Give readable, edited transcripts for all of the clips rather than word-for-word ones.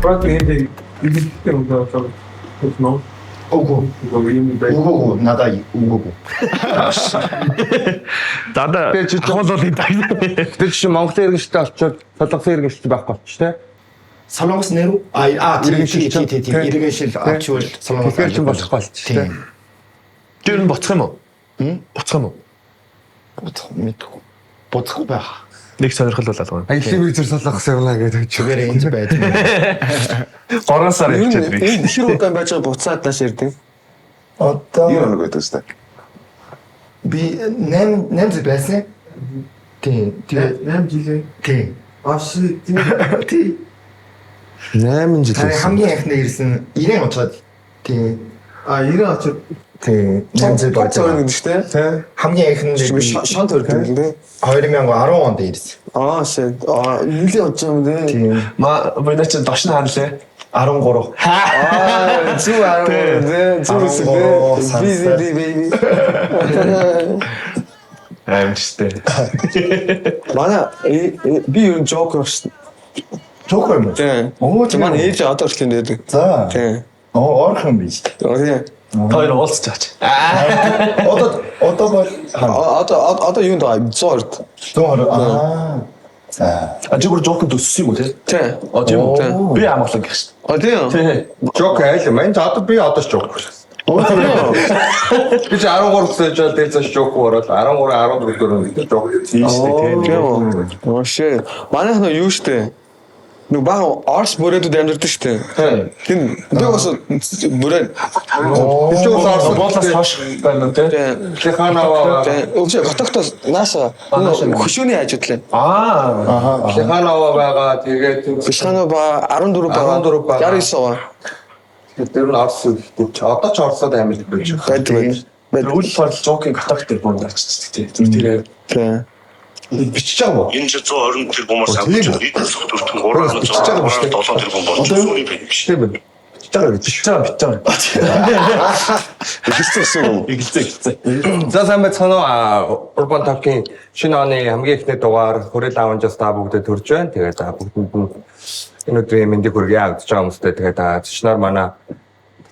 Брат энэ ихэвчлэн одоо нөө Үгүй надаа үгүй. Дада хавуулын тай. Тэр чинь Монголын иргэншилтэй очоод солонгосын иргэншилтэй байхгүй ч тийм. Солонгос нэр тийм иргэншил авчвал солонгос хэлж болохгүй л тийм. Тэр нь боцох юм уу? Боцох юм уу? Боцох байх. Нэг сонирхол болоо. Аялын визэр солонгос явна гэдэг зүгээр энэ байдаг. 3 сар явчихад би. Энэ хэр удаан байж байгаа буцаад тааш ирдэг. Одоо юу нэг байдаг шүү дээ. би 8 жил байсан. Тийм. 8 жилээ. Тийм. Ашиг тийм. 8 жил. хамгийн анхны ирсэн 90 очоод тийм. 90 очоод тийм. 8 жил болж байгаа. гэдэг чинь тий. хамгийн анхны Шант өргөд юм тий. 2010 онд ирсэн. Shit. Нилийн очиж юм тий. Тийм. Манай ч дошны хаанлаа. 13. Зүг арав тий. Зүг busy baby. Амжтэй. Манай би юу joker шүү. Жокер юм. Тий. Оо Манай ээж одоо ч тийм байдаг. За. Тий. Орхон биш. Тий. Хоёр уулзчаач. Одоо бол Одоо юу нэ 100-д. 100. За. Ажигур жокер төссөн юм уу тий? Тий. Тийм үү? Би амглан гэх шүү. Тийм. Жок айл юм. Энэ одоо би одоо ч жок. Би 13 сая жил дээр цааш жок ороод 13 14 дөрөв жок. Тийм шүү Тийм үү? Shit. Манайх нь юу штэ? Нүг баг Орс мөрөдөд амьдардаг штэ. Тийм. Би бас мөрөө. Би ч орсон Боолоос хойш байна тий. Леханава. Өвчө готогтоос нааша хөшөөний хажуудлаа. Леханава байгаа. Тэгээд Бишханаа ба 14 ба 14 ба. 69 ба. тэр нь орс одоо ч орсод амьд байж байдаг. Үйл бол жокинг готогт дээр буунд очиж тий. Тэр Тийм. бичиж байгаа мó. Энэ 120 тэрбумаар самбаж нийт сүхтөртөн 3.7 тэрбум болж сууны байд биш. Тийм үү. Бичиж байгаа. Эхэлсэн. За сайн байцгаана уу? Urban Talk-ийн шинэ оны хамгийн эхний дугаар хүрэл аванжаас та бүгдэд төрж байна. Тэгээд бүгдэнд нь энэ өдрийн мэндийг хүргэе гэж байгаа хүмүүстээ тэгээд зочноор манай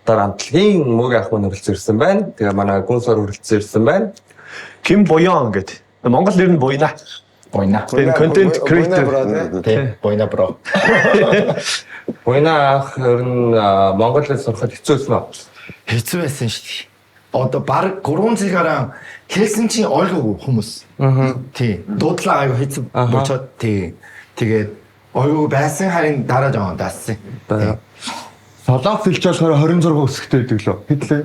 татар хамтлагийн мөг ах мөн хүрэлцэн ирсэн байна. Тэгээд манай гүнсор хүрэлцэн ирсэн байна. Ким Боён гэдэг. Монгол нэр нь Буйна. Тэр контент креатор. Тийм. Бойна бро. Буйна ах ер нь Монголд сурахад хэцүүсэн үү? Хэцүү байсан шүү дээ. Одоо баг 3 жил гараа хэлсэн чинь ойлгоогүй хүмүүс. Тийм. Дуудлаа аяга хэцүү болчиход тийм. Тэгээд ойлгоогүй байсан харин дараа жоо даасан. Солонгос хэлж болохоор 26 өсөлттэй байдаг лөө. Хэдлээ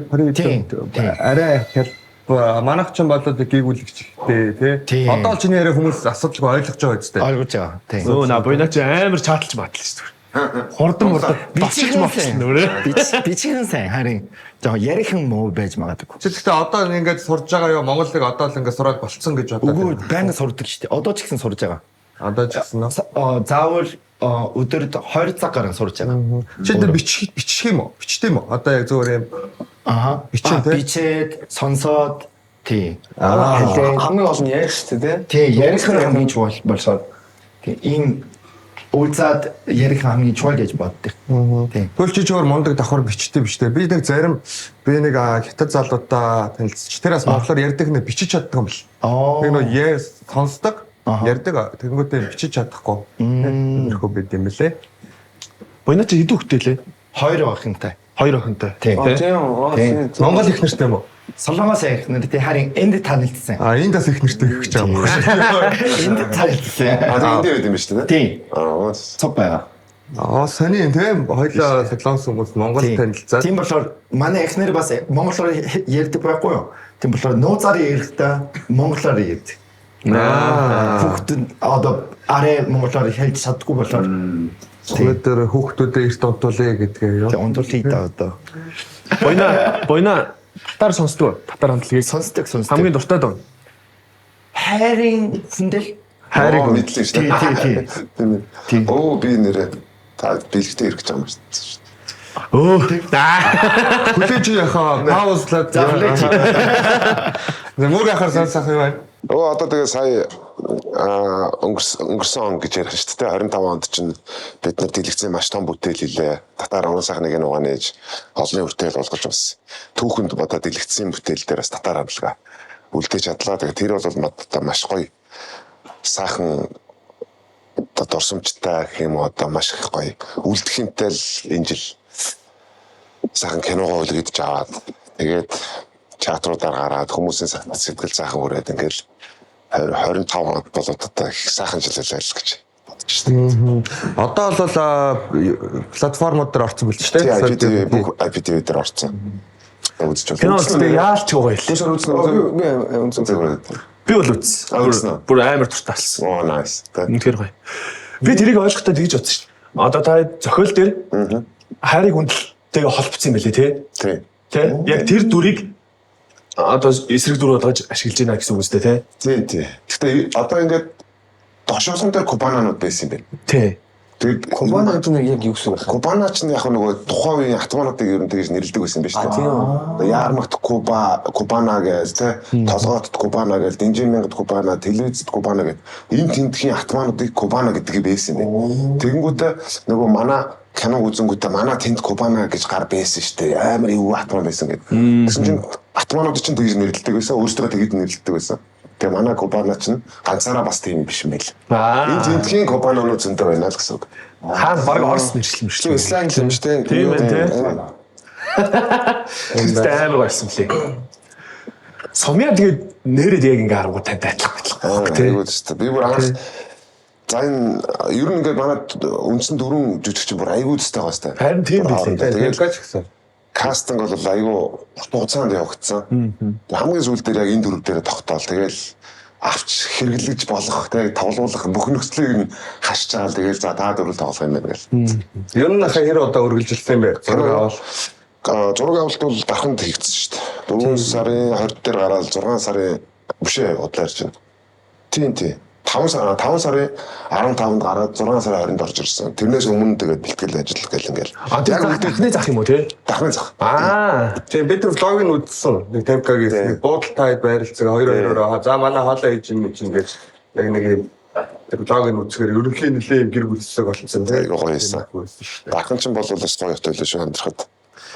20. Арай хэл манайх ч болоод гүйгүүлэгчтэй тий. Одоо ч нэрээ хүмүүс асуудалгүй ойлгож байгаа үстэй. Ойлгож байгаа. Тийм. Өө на Буйна ч амар чааталж батлж шүү. Хурдан бацчих мовч нөрөө. Би чинь сайн харин жоо ярихан муу байж магадгүй. Гэхдээ одоо ингээд сурж байгаа юу Монголыг одоо л ингээд сураад болцсон гэж бодоод. Үгүй байнга сурдаг шүү дээ. Одоо ч гэсэн сурж байгаа. Одоо ч гэсэн нөө. Заавал өдөрт 2 цаг гарan сурж байгаа. Чи тэр бичих юм уу? Бичдэг юм уу? Одоо яг зөвөр юм. Бичээд сонсоод тий. хамгийн гол нь ярих шүү дээ тий. Ярих нь хамгийн чухал болсоо. Тий. Энэ уулзаад ярих хамгийн чухал гэж боддог. Тий. Тэгвэл чи зөвөр мундаг давхар бичдэг биш үү? Би нэг зарим би нэг хятад залуудаа танилцчих. Тэр бас монголоор ярьдаг нэг бичиж чаддаг юм бэл. Нэг нөө сонсдог ярьдаг тэгэнгүүтээ бичиж чадахгүй. Тэрхүү бид юм лээ. Буйна ч хэдэн хүүхдтэй лээ? 2 охинтой. 2 охинтой. Тийм. Монгол их нэртэй юм уу? Солонгос их нэртэй харин энд танилцсан. Энд бас их нэртэй их гэж байгаа юм байна. Энд танилцсан. Энд байд юм ба шүү дээ. Тийм. Цог байгаа. Сони тийм хоёлаа солонгос хүмүүс Монгол танилцаад. Тийм болохоор манай эхнэр бас монголоор ярьдаг байхгүй юу? Тийм болохоор нууцаар ярихдаа монголоор ярьдаг. Хүүхдүүд одоо арай монголоор хэлж чаддаггүй болохоор тэр хүүхдүүдэд эрт онтуулъя гэдгээ юу? тийм онтуулъя да одоо. Буйна татар сонсдог. Татар хамтлагийг Сонсдог. хамгийн дуртай доо. Хайрын хүндэл. Хайрыг мэдлээ шүү дээ. Тийм. Оо би нэрээ та бэлгтэй ирэх гэж байгаа юм шүү. Хүлээж яхаа паузлаад Завлаач. Мөг ахаар сонсох юм байна. Өө одоо тэгээ сая өнгөрсөн он гэж ярих шүү дээ. 25 онд чинь бид нар дэлгэцэн маш том бүтээл хийлээ. Татар уран сайхныг нь угаанаж олонний бүтээл болгож бас түүхэнд бодоо дэлгэцэн бүтээл дээр бас татар хамлага үлдээж чадлаа. Тэгээ тэр бол одоо маш гоё сайхан одоо дурсамжтай гэх юм уу одоо маш их гоё үлдэхинтэй л энэ жил сайхан киногоо үлгэж аваад тэгээд театруудаар гараад хүмүүсийн сэтгэл сайхан өрөөд ингээл 25 он болоод одоо их сайхан жил байлаа гэж бодож байна. Одоо бол платформуд дээр орсон билж тий. Бүх IPTV дээр орсон. Үзэж Кино үзтээ яалч байгаа юм. Түшөр үзсэн. Би бол үзсэн. Бүр амар туртаалсан. Оо nice. Тэр гоё. Би тэрийг ойлгохдоо тэгж бодсон шүү дээ. Одоо та зохиол дээр хайрыг хүндэлтэйгээ холбоцсон юм билээ тий. Тий. Яг тэр дүрийг одоо эсрэг дүр болгож ашиглаж байна гэсэн үг үстэй тий. Тий. Гэтэ одоо ингээд дошоосон дээр кубананууд байсан юм байна. Тий. Тэгээд Кубана гэдэг нь яг юу гэсэн бэ? Кубана ч яг нөгөө тухайн үеийн атмануудыг ер нь тэгж нэрлэдэг байсан биш үү? Яармагт Кубана гэж тэ толгойд Кубана гэж Динжимэнгд Кубана, телевизэд Кубана гэдэг энэ тентхийн атмануудыг Кубана гэдгийг байсан юм. Тэгэнгүүтээ нөгөө манай кино үзэнгүүтээ манай тэнд Кубана гэж гар байсан шүү дээ. Амар юу атман байсан гэдэг. Тэгсэн чинь атманууд чинь тэгж нэрлэдэг байсан. Өөрсдөө тэгж нэрлэдэг байсан. Тэгээ манай Кубана ч ганцаараа бас тийм биш юм байл. Энэ тентхийн Кубанууд зөндөө байна л гэсэн үг. Хаана баг Орос нэршлэн юм шүү. Ислам юм шүү дээ. Тийм ээ тий. Тэр амар байсан лээ. Сумья тэгээд нэрээд яг ингээ харангуй тантай адилхан. Тэгвэл шүү дээ. Би бүр анх за энэ ер нь ингээд манай үндсэн дөрвөн жүжигчин бүр айгүй дэстэй байгаа сте. Харин тийм билээ. Тэгээд гэсэн. Кастинг бол айгүй хугацаанд явагдсан. Хамгийн сүүл дээр яг энэ дөрөв дээр тогтоол. Тэгэл авч хэрэглэж болох, тэг тоглуулах бүх нөхцөлийг нь хашиж байгаа. Тэгэл за та дөрөв тоглох юм байна гэл. Ер нь хэр одоо үргэлжилсэн юм бэ? Зураг авал. Зураг авалт бол дарханд хийгдсэн шүү дээ. 4 сарын 20 дээр гараад 6 сарын бишээ удлаар чинь. Тийм. 5 сарын 15-нд гараад 6 сарын 20-нд орж ирсэн. Тэрнээс өмнө тэгээд бэлтгэл ажил гэл ингээл. Яг дахны зах юм уу те? Дахны зах. Тийм бид нар влогийг нь үзсэн. Нэг Тамкагийн буудалтайд байрлалцаг 2-2-оор за манай хоолой хийж юм чинь гэж яг нэг юм влогийг нь үзэхээр ерөнхий нэлээ гэр бүлсэг болцсон тийм гоё байсан. Дахин ч бол бас гоё хөтөлөө шүү амьдрахад.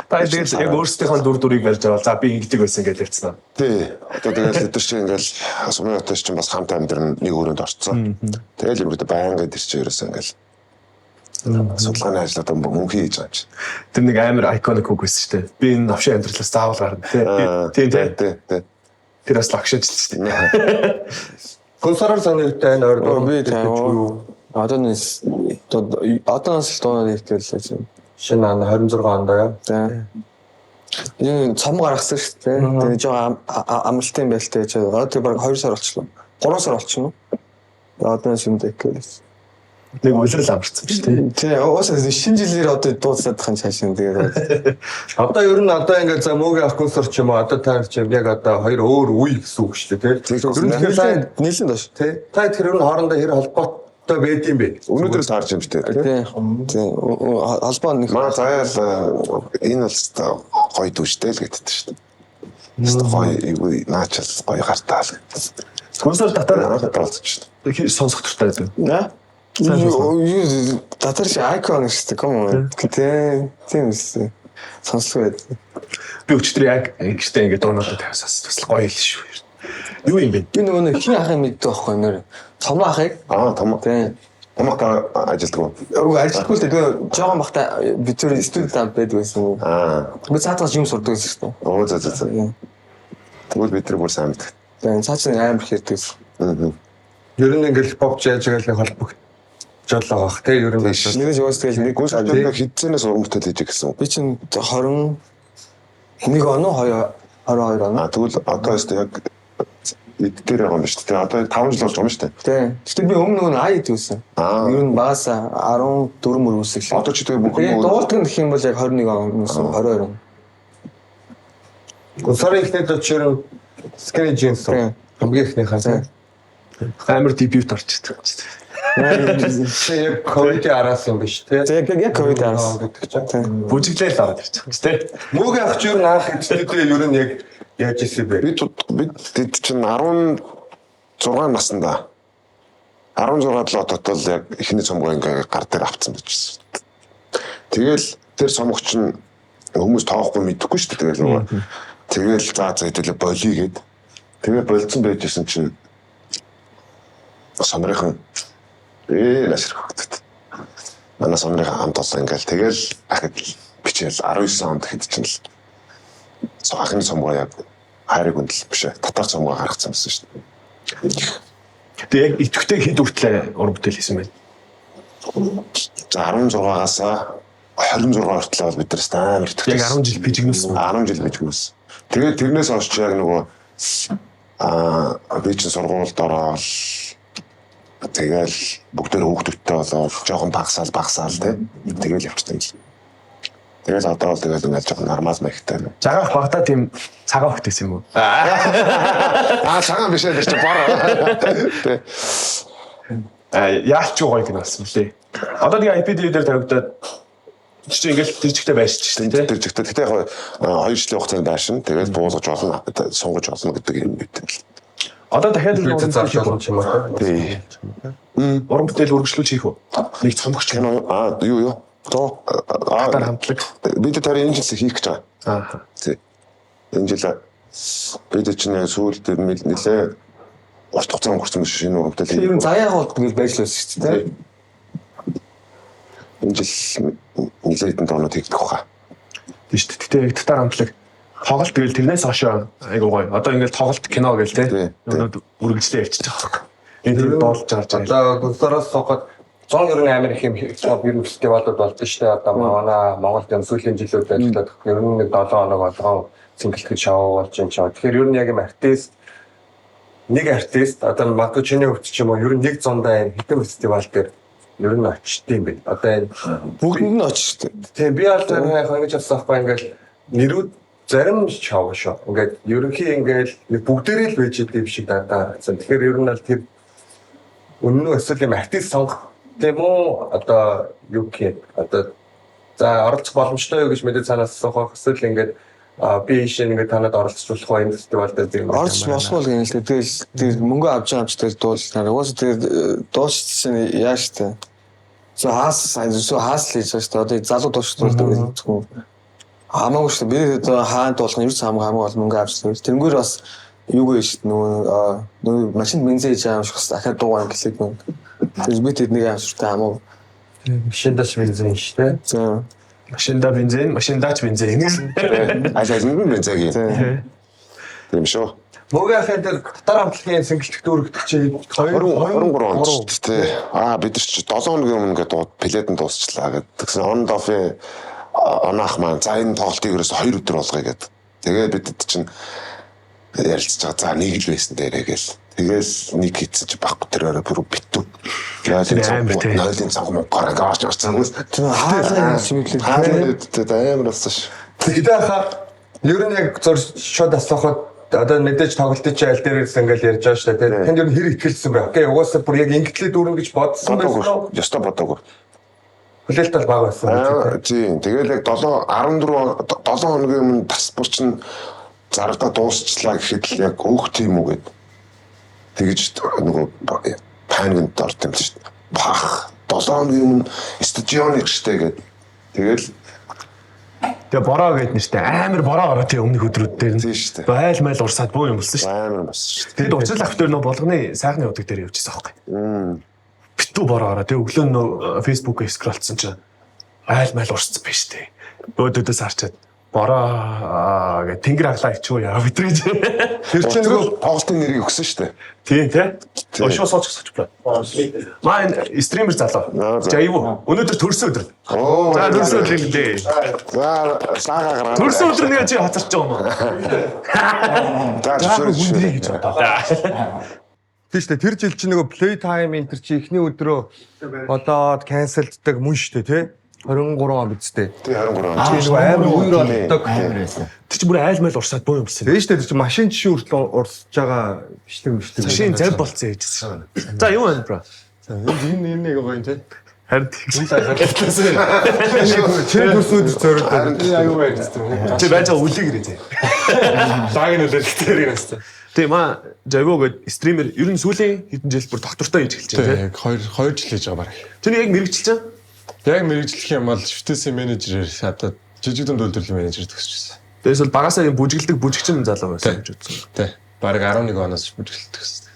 Та тэгээд яг өөрсдийнхөө дүрийг барьж аваад за би ингэдэг байсан гэж ярьсан. Тий. Одоо тэгээд өдөр чинь ингээл сумын хотоос чинь бас хамт амьдрын нэг өрөөнд орцсон. Тэгэл юм гэдэг байнга тэр чинь ерөөсөө ингээл судалгааны ажлаа мөнхий хийж байгаа юм чи. Тэр нэг амар iconic үг байсан шүү дээ. Би энэ навшин амьдралаас заавал гарна тий. Тий. Тэр бас лагш ажиллаж шүү дээ. Консороор санагдтай энэ орд Би таа. Одооноос л дуунаад ирэхлээ. шинэ 26 онд яа. За. Энэ цом гаргасан шүү дээ. Тэгээ жоо амралтын байлтай гэж одоо тэр баг 2 сар болчихлоо. 3 сар болчихно. Одооноос юм дэкээс. Нэг үлрэл амарсан шүү дээ. Тэгээ уусаа шинэ жилээр одоо дууцаад хань цаашаа тэгээд Одоо ер нь одоо ингээд за мөөгийн ах консорт ч юм уу одоо таар ч яг одоо хоёр өөр үе гэсэн үг шүү дээ тий. Ер нь тэгэхээр нийлэн доош. тий. Та тэр ер нь хоорондоо хэр холбоотой байд юм бэ? Өнөөдрөөс харж юм шүү дээ. Тийм. Албаа нэг Манай заяал энэ бол гоё дүүштэй л гэдэгт шүү дээ. Гоё наачаал гоё гартаал. Консорт татар болчих шүү дээ. сонсох туртай байдаг. наа. Юу татар чи icon шүү дээ. Come on. Тийм үсэ. Сонслог байд. Би өчтөр яг ингэжтэй ингэ дуунуудад тавьсаас бас гоё л шүү. Юу юм бэ? Би нөгөө нэг хин ахын мэддэг байхгүй нэр. Том ахыг. Том. Тийм. Томоо ажилтгүй. Ажилтгүй л тэгээ жоохон бахта би тэр студид байдаг байсан. Би цаатаас юм сурдаг гэсэн шүү дээ. Оо за. Тэгвэл бид нар бүр сайн мэддэг. Тэгээ цааш амар хэрдэг. Ер нь ингээд pop jazz гэх нэг холбогдол байгаа. Тэ ер нь Нэгэж уус тэгэл нэг гүн шатны хидцэнээс уран бүтээл хийж гисэн. би чинь 21 он уу 22 он. Тэгвэл одоо өстө яг эдгээр байгаа юм шүү дээ. Одоо 5 жил болж байгаа юм шүү дээ. Тийм. Тэгтээ би өмнө нь ай хийсэн. Ер нь багаас 14 мөр үсэглээ. Одоо ч тэгээ бүх юм дуулдаг гэх юм бол яг 21 он 22 он. Консорт ихнээд очир skinny jeans хамгийн ихний хасаа. Амар дебют орчихдаг. Яг ковид араас юм биш тий. Яг ковид араас гэдэг чинь. Бүжиглээл ороод ирчих юм тий. Мөөгийн ах чинь анх эцэдээ ер нь яг яаж ийсэн бэ? бид чинь 10 6 наснда 16 лот дотол яг эхний цомгоо ингээ гар дээр авцсан байж. Тэгэл тэр цомгоч нь хүмүүс тоохгүй мэдэхгүй шүү дээ. Тэгэл за хэдүүлээ болий гээд тэгээ болцсон байжсэн чинь сонирхон насрах хөгтөд. Манай сонирхон хамт олсон ингээл тэгэл ахад бичээл 19 онд хэд чинь л анхны цомгоо яг хайрыг үндэл биш татар цомгоо гаргацсан байсан шүү дээ. Тэгээ яг идэвхтэй хэд хүртлээ уран бүтээл хийсэн байна? За 16-аас 26 хүртэл бол бид нар амар идэвхтэй. Яг 10 жил бижигнүүлсэн. 10 жил бижигнүүлсэн. Тэгээд тэрнээс хойш яг нөгөө би чинь сургуульд ороод тэгэл бүгдээр хүүхдүүдтэй болоод жоохон багсаал тий. Тэгэл явчихсан юм. Тэгэл одоо бол тэгэл ингээд жоохон нормал мэхтэй. Цагаах багтаа тийм цагаан хөхтэйсэн юм уу? Цагаан биш ээ чи бор. Тий. Яалч гоё гинсэн лээ. Одоо нэг IPD дээр тавигдаад чи ингээл тэр чигтээ байшиж чинь тий. Тэр чигтээ гэхдээ яг 2 жилийн хугацаанд байшин. Тэгээд буулгаж болно, сунгаж болно гэдэг юм бид. Одоо дахиад Лүзэ зарж болно ч юм уу. Тий. Уран бүтээл үргэлжлүүлж хийх үү? Нэг цомгч кино юу тоо хатар хамтлаг. Бид тэр энэ жил хийх гэж байгаа. Аа. Тий. Энэ жил бид чинь яг сүүлд нэлээ урт хугацаанд өнгөрсөн шинэ уран бүтээл. Ер нь заяага болт гэж байж л байсан шүү дээ. Энэ жил нэлээд хэдэн тоног хийх гэх Тийм шүү дээ. Гэтэ яг татар хамтлаг тоглолт тэгэл тэрнээс хойшоо айгуу гоё. Одоо ингээл тоглолт кино гээл тий. Өнөөдөр үргэлжлээ явчихж байгаа. Энэ тийм доолж гарч байгаа. Одоо гүсараас сохот 198 их юм ер нь фестивалууд болдог шүү дээ. Одоо манай Монголд энэ сүүлийн жилүүд ажиллаад ер нь 7 хоног болгоо цэнгэлтгэж шоу болж юм чаа. Тэгэхээр ер нь яг юм нэг артист одоо магадгүй чиний хөвч ч юм уу ер нь нэг зундаа хэдэн фестивал дээр ер нь очтiin бэ. Одоо энэ Бүгдэнд нь очиж шүү дээ. тийм би аль яг ингэж асуух байхгүй ингээл нэрүүд зарим шоу шүү. Ингээд ерөнхий ингээл бүгдээрээ л байж идэв шиг даа. Тэгэхээр ер нь л тэр үнэн үү эсвэл юм артист сонгох тийм үү одоо юу гэх одоо за оролцох боломжтой юу гэж мэдээ цаанаас асуух эсвэл ингээд би шинэ ингээд танад оролцуулах уу энэ фестивал дээр зэрэг Орж босмол гэнэ л тэгэл мөнгө авч байгаа юм ч тэгэл дуулснаар. Угаасаа тэгэл дуусчихсан яа штэ. Хаас л хийж байгаа штэ. Одоо залуу дуусчихсан тэгэл хамаагүй штэ. Би одоо хаан дуулах нь юу ч хамаагүй бол мөнгө авч байгаа. Тэрнгээр бас юу гээ штэ нөгөө машин бензин хийж байгаа юм шиг бас дахиад дуугаа гэлээд мөн. Тэр би тэднийг амсртай хамаагүй. шиндаш бензин шүү дээ. За Машиндаа машиндаач бензин. ажил бензин. Тийм шүү. Мөнгө ахын дээр татар хамтлагийн сэнгэлтэгт өргөдөг чи 23 онд шүү дээ. Бид нар чи 7 хоногийн өмнө ингээд пледэн дуусчлаа гэдэг. Тэгсэн он дофи онаах маань за энэ тоглолтыг ерөөс 2 өдөр болгоё гэдэг. Тэгээд бид чинь ярилцж байгаа. За нэг л байсан дээрээ гэл. Тэгэл нэг хийцэж баггүй тэрээр бүр битүү. Яаж нойлын цанх гараа гарч орсон хүмүүс. хаалаа юм Тэгээд амар болсон ш. тэгдээ хаа ер нь яг зур шууд асуухад одоо мэдээж тоглолтын чи аль дээрээс ингээл ярьж байгаа шүү дээ. Танд ер нь хэр ихтэлсэн бэ? Окей, угаасаа бүр яг ингэтлээ дүүрэн гэж бодсон байсан уу? Ёстой бодоогүй. Хүлээлт бол бага байсан. Тийм. Тэгэл яг 7 хоногийн өмнө тас бурч нь зарагдаа дуусчлаа гэхэд л яг өөх тийм үү гэд. Тэгэж нөгөө панинд орд юм шүү дээ. Бах 7 хоногийн өмнө стадионыг штэ гэд. Тэгэл Тэгээ бороо гээд нэртэй амар бороо ороо тий өмнөх өдрүүд дээр. тийм штэ. Айл майл урсаад буу юм болсон шүү. Амар болсон шүү дээ. Тэгээд уучрал авах дээр нөө болгоны сайхны удаг дээр явчихсан аахгүй. Битүү бороо ороо. Тэгээ өглөө нөө фэйсбүүкээ скроллцсон чинь айл майл урсцсан байж тээ. Өөдөөс харчаад бороо гэ тэнгэр аглаа ичүү яа битрэж. Тэр чинь нөгөө тоглолтын нэрийг өгсөн шүү дээ. Тийм тий. Ошоо сооч болоо. Маань стример залуу. За юу өнөөдөр төрсөн өдөр. За төрсөн өдөр лээ. За саага гараа. Төрсөн өдөр нэг чи хацарч байгаа юм уу? За Хүндрий гэж бодоо. Тийм шүү дээ. Тэр жил чи нөгөө play time энэ чи эхний өдрөө бодоод cancelддаг мөн шүү дээ тий. 23 он бидтэй. Тий 23 он. Чи нөгөө амар үер болдог. Тэг чи бүр айл майл урсаад буу юм болсон. Тийм шүү дээ. Тэр чи машин жишээ хүртэл урсж байгаа бичлэг. Машин зав болцсон ээжсэн. За юу байна бро? Энэ нэг гоё тий. Харин тийм. Чи төрсөд зориулдаг. Чи байж байгаа үлээ гэрээ тий. Лагын үлээ дээр юм байна. Тэгээ маа Жаго гэдэг стример ер нь сүүлийн хэдэн жил бүр доктортой хийж эхэлж байна яг 2 жил хийж байгаа баг. Тэний яг мэрэгжилж байна. Яг мэрэгжлэх юм бол шүтээсийн менежерээр одоо жижиг дунд үйлдвэрлэлийн менежер төгсчихсэн. Тэрээс бол багасаа юм бүжиглдэг бүжигчин залуу байсан гэж үзсэн. Тий. Бараг 11 оноос бүжиглэлт төгссөн.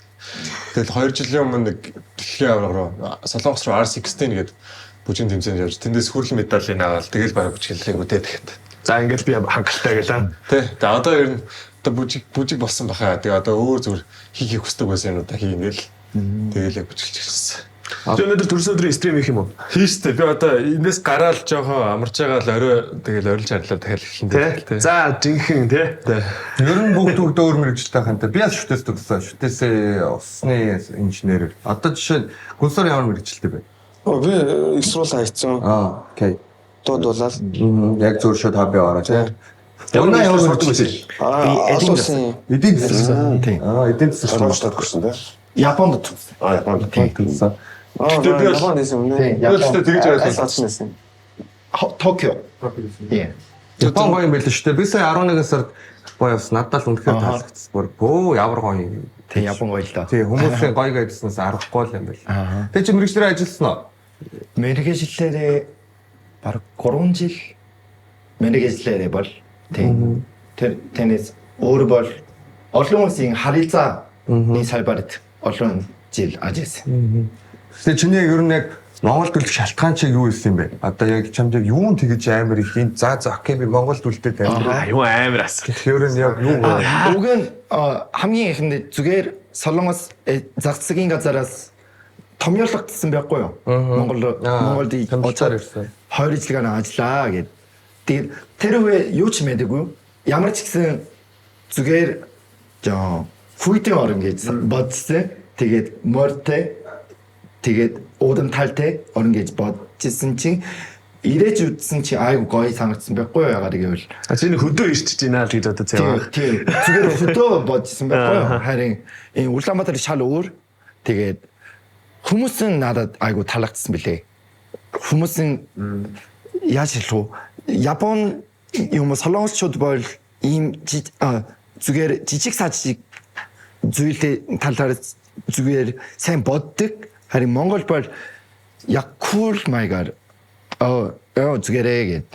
Тэгэл 2 жилийн өмнө нэг дэлхийн авраг руу Солонгос руу R16 гэдэг бүжгийн тэмцээнд явж тэндээс хүрэл медалийн аваад тэгэл бараг бүжиглэхийг үдээд гэхэд. За ингээл би хангалттай гэлээ. Тий. Тэгээ одоо ер нь одоо бүжиг болсон баха. Тэгээ одоо өөр зүгээр хийх хүсдэг байсан юм уу та хийгээл. Тэгээл яг бүжиглэж ирсэн. Тэ өнөөдөр төрсөн өдрийн стрим хийх юм уу? Хийжтэй. Би одоо энэс гараал жоохон амарч байгаа л орой тэгэл орилж харлаа дахиад хэлсэн дээ. За жинхэнэ тий. Ер нь бүгд өөр мэрэгчлээ хантай. Би бас шүтээс төгссөн. Шүтээсээ усны инженер. Одоо жишээ нь гүнсээр ямар мэрэгчлээ бэ? Би их сурвалж хайцсан. Окей. Дуулаад. Яг зөв шууд хабби ороо. Явна ямар сурдаг байсан. Эдийн засаг. Тийм. Эдийн засаг Сургуульд төгссөн тий. Японд төгссөн. Японд төгссөн. Японд байсан юм нэ. Өөрөөсөө тэгж байсан. Токио. Тийм. Япон гоё юм байл шүү дээ. Би сая 11 сард Япон явсан. Надад л үнэхээр таалагдсан. Бүр ямар гоё юм. Тийм Япон гоё л доо. Тийм хүмүүсийн гоё гэдснээс аргагүй л юм байл. Тэг чи мэрэгчлэр ажилласан уу? Мэргэжлээрээ бараг 3 жил мэргэжлээрээ бол тийм. Тэнэс өөр бол олон улсын харилцааны салбарт олон жил ажилласан. Тэгээ чиний ер нь яг Монголд үлдэх шалтгаан чи юу исэн бэ? Одоо яг чамд яг юун тэгэж амар их юм. За окей би Монголд үлдээд амар. Юу амар ас. Тэгэхээр нь яг юу вэ? Уг нь хамгийн ихэнд зүгээр Солонгос зах зээгийн газараас томьёолгдсон байхгүй юу? Монголд очоор ирсэн. 2 жилийн ажиллаа гэд. Тэгээд тэр үе юу ч мэдээгүй. Ямар ч гэсэн зүгээр хүйтэн орон гэж бодсон. Тэгээд мортэй тэгээд уудам талтай орон гэж бодчихсон чинь ирээж үдсэн чи айгу гоё санагдсан байхгүй юу яагаад гэвэл Чиний хөдөө ирчиж байна л гэж одоо заяа. тийм зүгээр хөдөө бодсон байхгүй юу харин энэ Улаанбаатар шал өөр тэгээд хүмүүс нь надад айгу таалагдсан билээ хүмүүс нь яаж хэлэх вэ Япон юм солонгосчууд бол ийм зүгээр жижиг сажиг зүйлээ талаараа зүгээр сайн боддог харин Монгол бол яг cool маягаар зүгээрээ гэд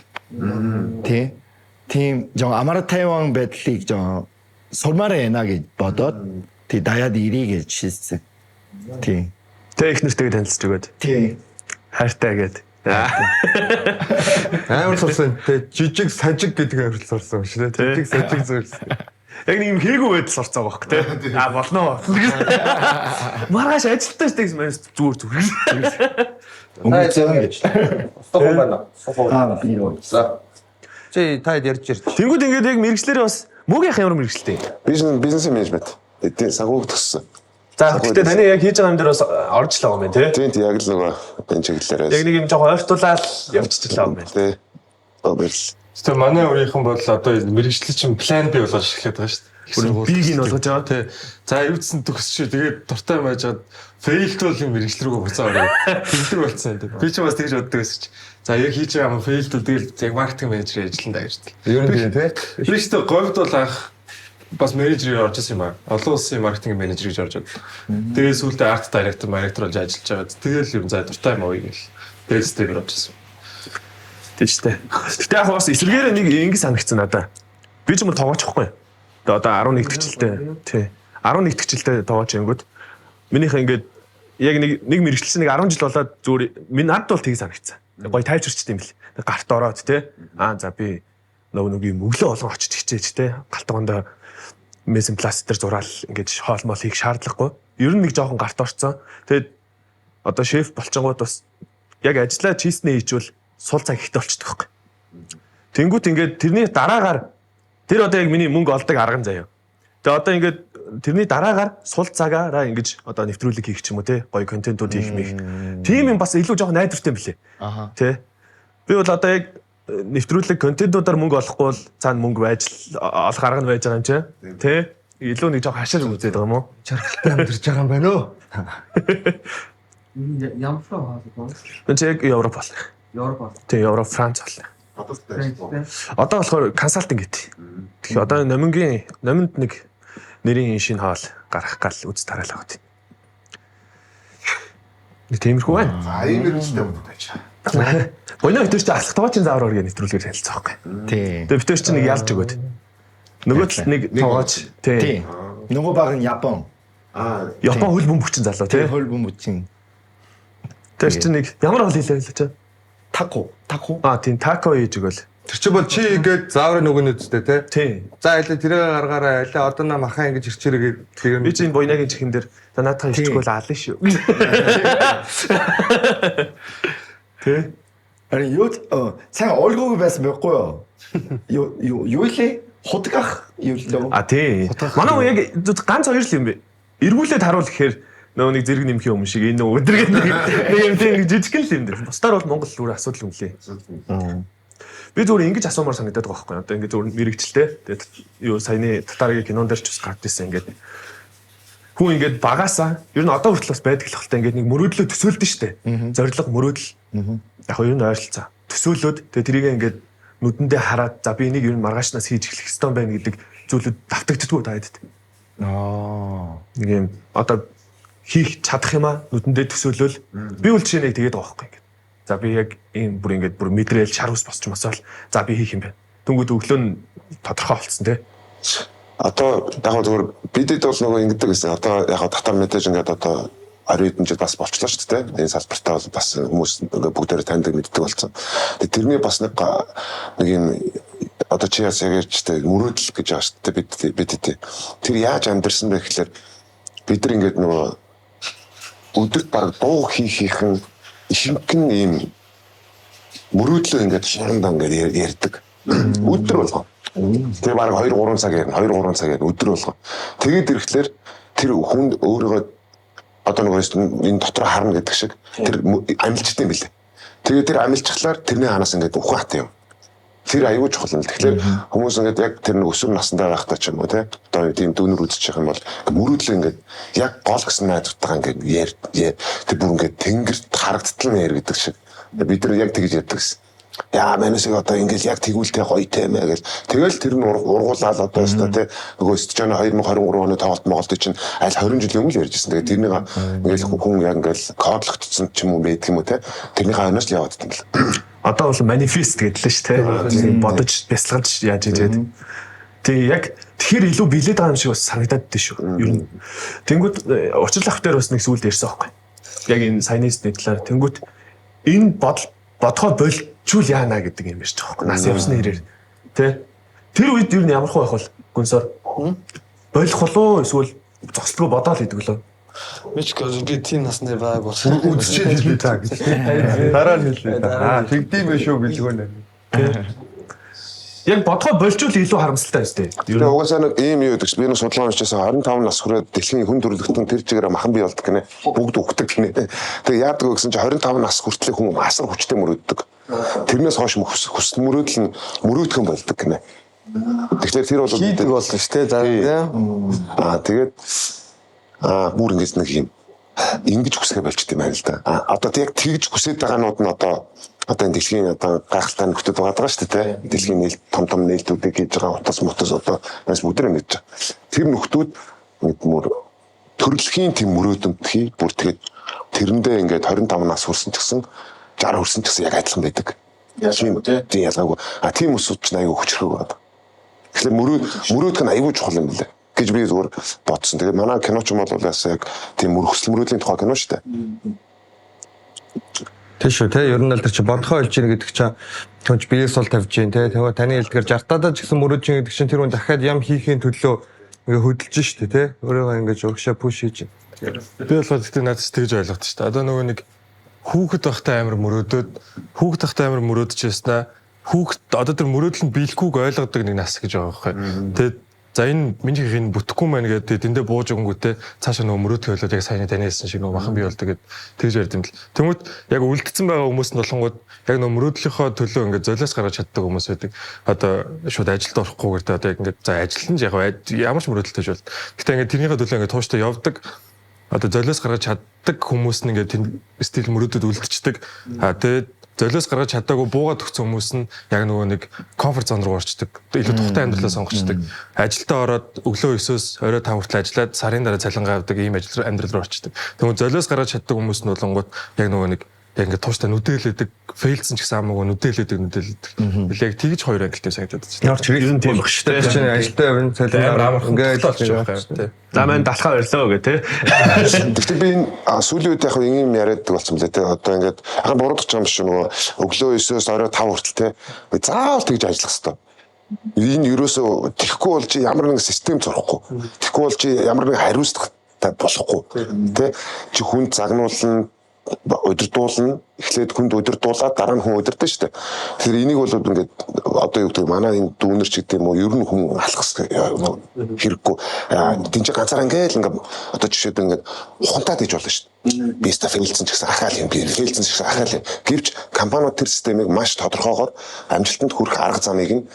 тийм жоо Амар Тайван байдлыг жоо сурмаараа яана гэж бодоод тий даяад ирээ гэж шийдсэн. Тий. Тэ их нэртэйг танилцж өгөөд. Тий. Хайртай гэд. Амар сурсан. Тэ жижиг сажиг гэдэг амар сурсан шүү дээ. Жижиг сажиг зүйлсэн. Яг нэг юм хийгүү байдал сурцаа байхгүй тий. Болно. Маргааш ажилтаа штэ гэсэн маань зүгээр. Өнгөцөн гэж. Стопон байна. Би юу. За. Чи таад ярьж ирч. Тэнгүүд ингээд яг мэрэгчлэрээ бас мөгийн ямар мэрэгчлээ. Бизнес менежмент. Эдийн санхүүг төгссөн. За гэхдээ таны яг хийж байгаа юм дээр бас орж л байгаа юм байна тий. Тийм яг л нөгөө энэ чиглэлээрээс. Яг нэг юм жоохон ойртуулаад явчихлаа юм байна. Тий. Баярлалаа. Тэгээ манай өөрийнх нь бол одоо мэрэгчлэл чинь план B болгож эхлэхэд байгаа шүү дээ. Биг нь болгож байгаа тий. За юудсан төгсчөө тэгээд дуртай байжгаад фейлдүүл юм мэрэгчлэрүүгөө буцаа ороо. Тэгдэг болцсон юм. Би ч бас тэгж боддог байсан чи. За яг хийж байгаа юм фейлдүүл тэгэл яг маркетинг менежерийн ажланд ажилладаг. Ер нь тийм тий. Би ч тэгээ говьд бол анх бас менежерээр орж ирсэн юм аа. Олон улсын маркетинг менежер гэж орж ирсэн. Тэгээд сүүлдээ арт директор болж ажиллаж байгаа. Тэгэл юм за дуртай юм уу гэл. Тэгээд стример орж ирсэн. Тэжтэй. Гэтэ яг бас эсэргээрээ нэг ингэ санагдсан надаа. Би ч юм тоогоочихгүй. Тэгээ одоо 11 дэх жилдээ тий. 11 дэх жилдээ тоогооч ангууд. Минийх ингээд яг нэг мэрэгчлсэн нэг 10 жил болоод зүгээр минь надд бол тийг санагдсан. Гоё тайлчирчтэй юм бэл. Гарт ороод тий. За би нөгөө юм өглөө болгон очиж хичээж тий. Галтгоондоо месен пласт дээр зураал ингээд хоол мол хийх шаардлагагүй. Ер нь нэг жоохон гарт орцсон. Тэгээд одоо шеф болчингууд бас яг ажиллаа чийснээ хийчвэл сул цаг ихтэй болчихдог байхгүй. Тэнгүүт ингээд тэрний дараагаар тэр одоо яг миний мөнгө олдог арга заяа. Тэгээ одоо ингээд тэрний дараагаар сул цагаараа ингэж одоо нэвтрүүлэг хийх ч юм уу те гоё контентууд хийх мэх. Тийм юм бас илүү жоохон найдвартай юм билээ. Тэ. Би бол одоо яг нэвтрүүлэг контентуудаар мөнгө олохгүй бол цаана мөнгө байж олох арга нь байж байгаа юм чи. Тэ. Илүү нэг жоохон хашир үзээд байгаа юм уу? Чаргалтай амьдарч байгаа юм байна уу? Ямар флоо хаа? Энд яг Европ бол. Европ. Тэ Европ, Франц бол. Одоо болохоор консалтинг гэдэг. Тэгэхээр одоо номинд нэг нэрийн шинэ хоол гарах гал үз тараалаа гэдэг. Тиймэрхүү байна. За ийм хэрэгцээтэй юм байж. Боёно битэр чи алхтгаа чинь заавар оргийн нэвтрүүлгээр хэлцээ байхгүй. Тий. Тэгээ битэр чи нэг ялж өгөөд. Нөгөө л нэг тоогооч Тий. Нөгөө баг нь Япон. Япон хөл бөмбөгчин залуу тий. Хөл бөмбөцин. Тэр чи нэг ямар хоол хийлээ л чи? Тако. Тийм тако хийж өгөөл. Тэр чинь бол чи ингээд зааврын нөгөөний үстэй те. Тий. За илээ тэрийг гаргаараа илээ одоо на махан ингэж ирчээрээ тэгээд Би чинь боёногийн чихэн дээр наадхаа ирчихгүй л аална шүү. Тэ? Ари юу сайн ольгог байсан байхгүй юу лээ хутгах юу лээ. Тий. Манай уу яг ганц хоёр л юм бэ. Эргүүлээд харуул гэхээр нөгөө нэг зэрэг нэмэх юм шиг энэ өдрөг нэг юм тийм жижигхэн л юм дээр. Бусдаар бол Монгол зүгээр асуудал юм лээ. Би зүгээр ингэж асуумаар санагдаад байгаа байхгүй. Одоо ингэ зүгээр мэрэгчлээ. Тэгээд юу саяны татаргийн кинон дээр ч бас гард ирсэн ингээд. Хүн ингээд багаасаа ер нь одоо хүртэл бас байдаг л хэлтэй ингээд нэг мөрөөдлөө төсөөлдөн штэ. Зориг мөрөөдөл. Яг хоёр нь ойролцоо. Төсөөлөөд тэгээд тэрийг ингээд нүдэндээ хараад за би энийг ер нь маргаашнаас хийж эхлэх ёстой байна гэдэг зүйлүүд давтагддггүй таадад. Нэг юм одоо хийх чадах юм аа нүдэндээ төсөөлөл. Би үл жишээ нэг тэгээд байгаа байхгүй ингээд. За би яг ийм бүр ингээд бүр мэдрээл шар ус босч мосоол за би хийх юм байна. Тэнгүүд өглөө нь тодорхой болцсон тий. Одоо яг зүгээр бидэд бол нөгөө ингэдэг гэсэн. Одоо яг татар мэдээж ингээд одоо 20 хэдэн жил бас болчлоо шүү дээ. Энэ салбартаа бол бас хүмүүс бүгдээрээ таньдаг мэддэг болсон. Тэгээ тэрний бас нэг юм одоо чи яс ягэрчтэй мөрөөдөл гэж байгаа шүү дээ бид тэр яаж амьдэрсэн бэ гэхээр бид нар ингээд нөгөө өдөрт баг дуу хийхин ихэнхэн ийм мөрөөдлөө ингээд шорондоо ингээд ярьдаг. Өдөр болгоо. Тэр баг 2-3 цаг ярина. 2-3 цаг ярина өдөр болгоо. Тэгээд ирэхлээр тэр хүн өөрийгөө одоо нөгөө энэ дотроо харна гэдэг шиг тэр амилчтай юм билээ. Тэгээд тэр амилчглаар тэрний ханаас ингээд ухаатай юм. Тэр аюул чухал юм. Тэгэхээр хүмүүс ингээд яг тэр нэг өсвөр насндаа байхдаа ч юм уу те одоо тийм дүүнэр үзчих юм бол мөрөөдлөө ингээд яг гол гэсэн найзтайгаа ингээд тэр бүр ингээд тэнгэрт харагдтал нэр гэдэг шиг бид нар яг тэгж яддаг гэсэн. Яа манайсыг одоо ингээд яг тэгүүлтэй гоё тийм ээ гэл. Тэгэл тэр нь ургуулаад одоо өстой те нөгөө Стожаны 2023 оны тоглолт Монголд чинь аль 20 жилийн өмнө л ярьжсэн. Тэгээд тэрнийг ингээд хүн яг ингээд кодлогдсон ч юм уу байдаг юм уу те тэрнийхээ хойноос л яваад байдаг юм л. Одоо бол манифест гэдэлээ шүү те. Бодож бясалгаж яаж ижээд. Тэгээ яг тэгэхээр илүү билээд байгаа юм шиг бас санагдаад дээ шүү. Ер нь. Тэнгүүд учрал ах дээр бас нэг сүлд ярьсан байхгүй. Яг энэ сайнистны талаар тэнгүүд энэ бодхоо болчул яана гэдэг юм биш жоохгүй. Нас явсны хэрээр. Тэ? Тэр үед ер нь ямар хөө байх бол гүнсээр болох болоо эсвэл зогсолтгүй бодоол хийдэг лөө. Мичгэж би тийм насны байг бол үдчихэд хэлээ та гэж. Дараа нь хэлээ. Тэгдэм байх шүү гэлгөө нэ. Яг бодхоо болчул илүү харамсалтай өстэй. Тэгээ угаасаа нэг ийм юу гэдэг чинь би нэг судалгаа уншижсэн 25 нас хүрээд дэлхийн хүн төрөлхтөн тэр чигээр махан бий болдог гинэ. Бүгд өгдөг гинэ. Тэгээ яадаг вэ гэсэн чинь 25 нас хүртэл хүн асар хүчтэй мөрөөддөг. Тэрнээс хойш хүсэл мөрөөдөл нь мөрөөдгөн болдог гинэ. Тэгэхээр тэр бол хийдэг болно шүү дээ. За тэгээд бүр ингэж нэг юм ингэж хүсгээ болчт юм байна л да. Одоо яг тэгж хүсэж байгаанууд нь одоо энэ дэлхийн одоо гайхалтай нөхдөд байгаа шүү дээ. Дэлхийн нээлт том нээлтүүдийг хийж байгаа утас одоо нас бүдрэ мэдж байгаа. Тэр нөхдүүд мөр төрөлхийн тийм мөрөөдөнтхий бүр тэгээд тэрэндээ ингээд 25 нас хүрсэн ч гэсэн 60 хүрсэн ч гэсэн яг адилхан байдаг. Тийм ялгаагүй. Тийм өсвч нь аягүй хүчрхэг байна. Тэгэхээр мөрөөдөх нь аягүй чухал юм лээ гэж би зүгээр бодсон. Тэгээд манай киноч юм бол яг тийм хүсэл мөрөөдлийн тухай кино шүү дээ. Тийш үү те ер нь л тэр чи бодхоо олж ийн гэдэг чинь түнч биеэс бол тавьж ийн те тэгээ таны хэлдгээр 60-таад ч гэсэн мөрөөж ийн гэдэг чинь тэр хүн дахиад ям хийхийн төлөө ингээ хөдөлж штэ те өөрийгөө ингээ урагшаа пуш хийж. Би болохоор гэхдээ надад тэгж ойлгоод штэ. Одоо нөгөө нэг хүүхэд байхтай амар мөрөөдөж яснаа хүүхэд одоо тэр мөрөөдөл нь биелэхгүйг ойлгодог нэг нас гэж байгаа байхгүй. Тэгээд за энэ миний хин бүтэхгүй маань гэдэг тэндээ бууж өгөнгүүтээ цаашаа нөгөө мөрөөдөл болоод яг сайн таны хэлсэн шиг нөгөө махан бий болдог гэд тэгж ярьд юм л. Тэмүүт яг үлдсэн байгаа хүмүүс нь болонгууд яг нөгөө мөрөөдлийнхөө төлөө ингээд золиос гаргаж чаддаг хүмүүс байдаг. Одоо шууд ажилд орохгүйгээр тэ одоо яг ингээд за ажилтан яг ямар ч мөрөөдөлтэй бол. Гэтэ ингээд тэрнийхээ төлөө ингээд тууштай явдаг. Одоо золиос гаргаж чаддаг хүмүүс нь ингээд стил мөрөөдөд үлдчихдэг. Тэгээд золиос гаргаж чадаагүй буугаад өгсөн хүмүүс нь яг нөгөө нэг комфорт зон руу орчдөг. Илүү тухтай амьдралаа сонгочдөг. Ажилдаа ороод өглөө 9-өөс орой 5 хүртэл ажиллаад сарын дараа цалингаа авдаг ийм амьдрал руу орчдөг. Тэгвэл золиос гаргаж чаддаг хүмүүс нь болонгууд яг нөгөө нэг яг ингээд тууштай нүдээлэдэг, фейлдсэн ч гэсэн амаагүй нүдээлэдэг. Яг тэгж хоёр ангилтай санагдаад байна. Ямар ч ер нь тийм баг шүү дээ. Чинь ажилдаа явна цалин ингээд болчих байгаа юм. За маань далхаа барьлаа гэх тээ. Гэхдээ би сүүлийн үед яг ийм яриад болсон мөлий те. Одоо ингээд ахын буруудах юм шиг нөгөө өглөө 9-өөс орой 5 хүртэл те. Заавал тэгж ажиллах хэрэгтэй. Энэ юусоо тэхгүй бол чи ямар нэгэн систем зурхгүй. Тэхгүй бол чи ямар нэгэн хариуцлагатай болохгүй. Тэ чи хүн загнуулна, удирдуулна, эхлээд хүнд удирдуулаад дараа нь хүн удирдана шүү дээ. Тэгэхээр энийг бол ингээд одоо юу гэдэг манай энэ дүүнер ч гэдэг юм уу ер нь хүн алхах хэрэггүй. Тинч ганцаар ингээд одоо жишээд ингээд ухамтаад хийж болно шүү дээ. Би ста фейлдсэн ч гэсэн ахаал юм, би фейлдсэн ч гэсэн ахаал юм. Гэвч компаниуд тэр системийг маш тодорхойгоор амжилтанд хүрэх арга замыг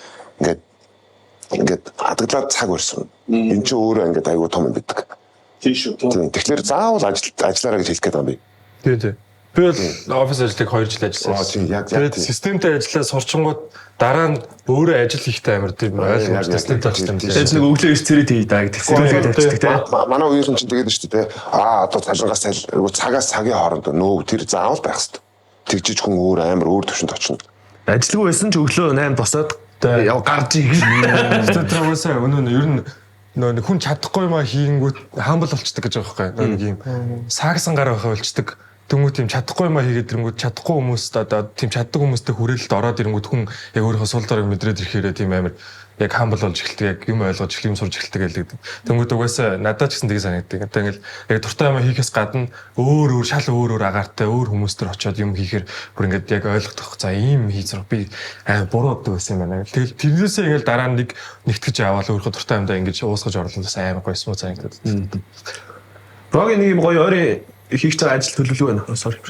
ингээд хадгалаад цаг барьсан. Энд чинь өөрөө ингээд аюу том юм бидэг. Тийм шүү. Тэгэхээр заавал ажиллаараа гэж хэлэх гээд байгаа юм би. Тийм. Би бол офис ажлыг 2 жил ажилласан. Тэгээд системтэй ажиллаа сурчингууд дараа нь өөрөө ажил хийхтэй амар тийм ойлгомжтой системтэй ажилласан. Тэгээд нэг өглөө 9 цэрэд хий даа гэдэг системтэй ажилладаг. Манай үеийн чинь тэгээд шүү дээ. Одоо цалингаас цагаас цагийн хооронд нөө тэр заавал байх хэрэгтэй. Тэгжиж хүн өөр төвшөнд очно. Ажилгүй байсан ч өглөө 8 босоод гарч ирэх. Тэгээд тэрөөсөө өнөө ер нь нөө хүн чадахгүй юмаа хийнгүүт хаамбал болчдөг гэж байгаа байхгүй. Нэг юм саагсан гар байхаа болчдөг. Тэнгүү тийм чадахгүй юмаа хийгээд ирэнгүүт чадахгүй хүмүүст одоо тийм чаддаг хүмүүстэй хүрээлэлд ороод ирэнгүүт хүн яг өөрийнхөө сул дорыг мэдрээд ирэхээр тийм амар яг хаамбал болж эхэлдэг, яг юм ойлгож эхлэх юм сурж эхэлдэг гэдэг. Тэнгүүд угаасаа надад ч гэсэн тийг санагддаг. Одоо ингээл яг дуртай юмаа хийхээс гадна шал өөр агаартай өөр хүмүүстэр очиод юм хийхээр бүр ингээд яг ойлгох. За ийм хийцрэг би буруу удаа байсан юм байна. Тэгэл тэрнээсээ ингээл дараа нь нэгтгэж аваад өөрийнхөө дуртай юмдаа ингэж уусгаж орлоо бас амар гоё юм санагдаад. Рогийн нэг юм гоё ойрын хийх цаг ажил төлөвлөв байна. Sorry.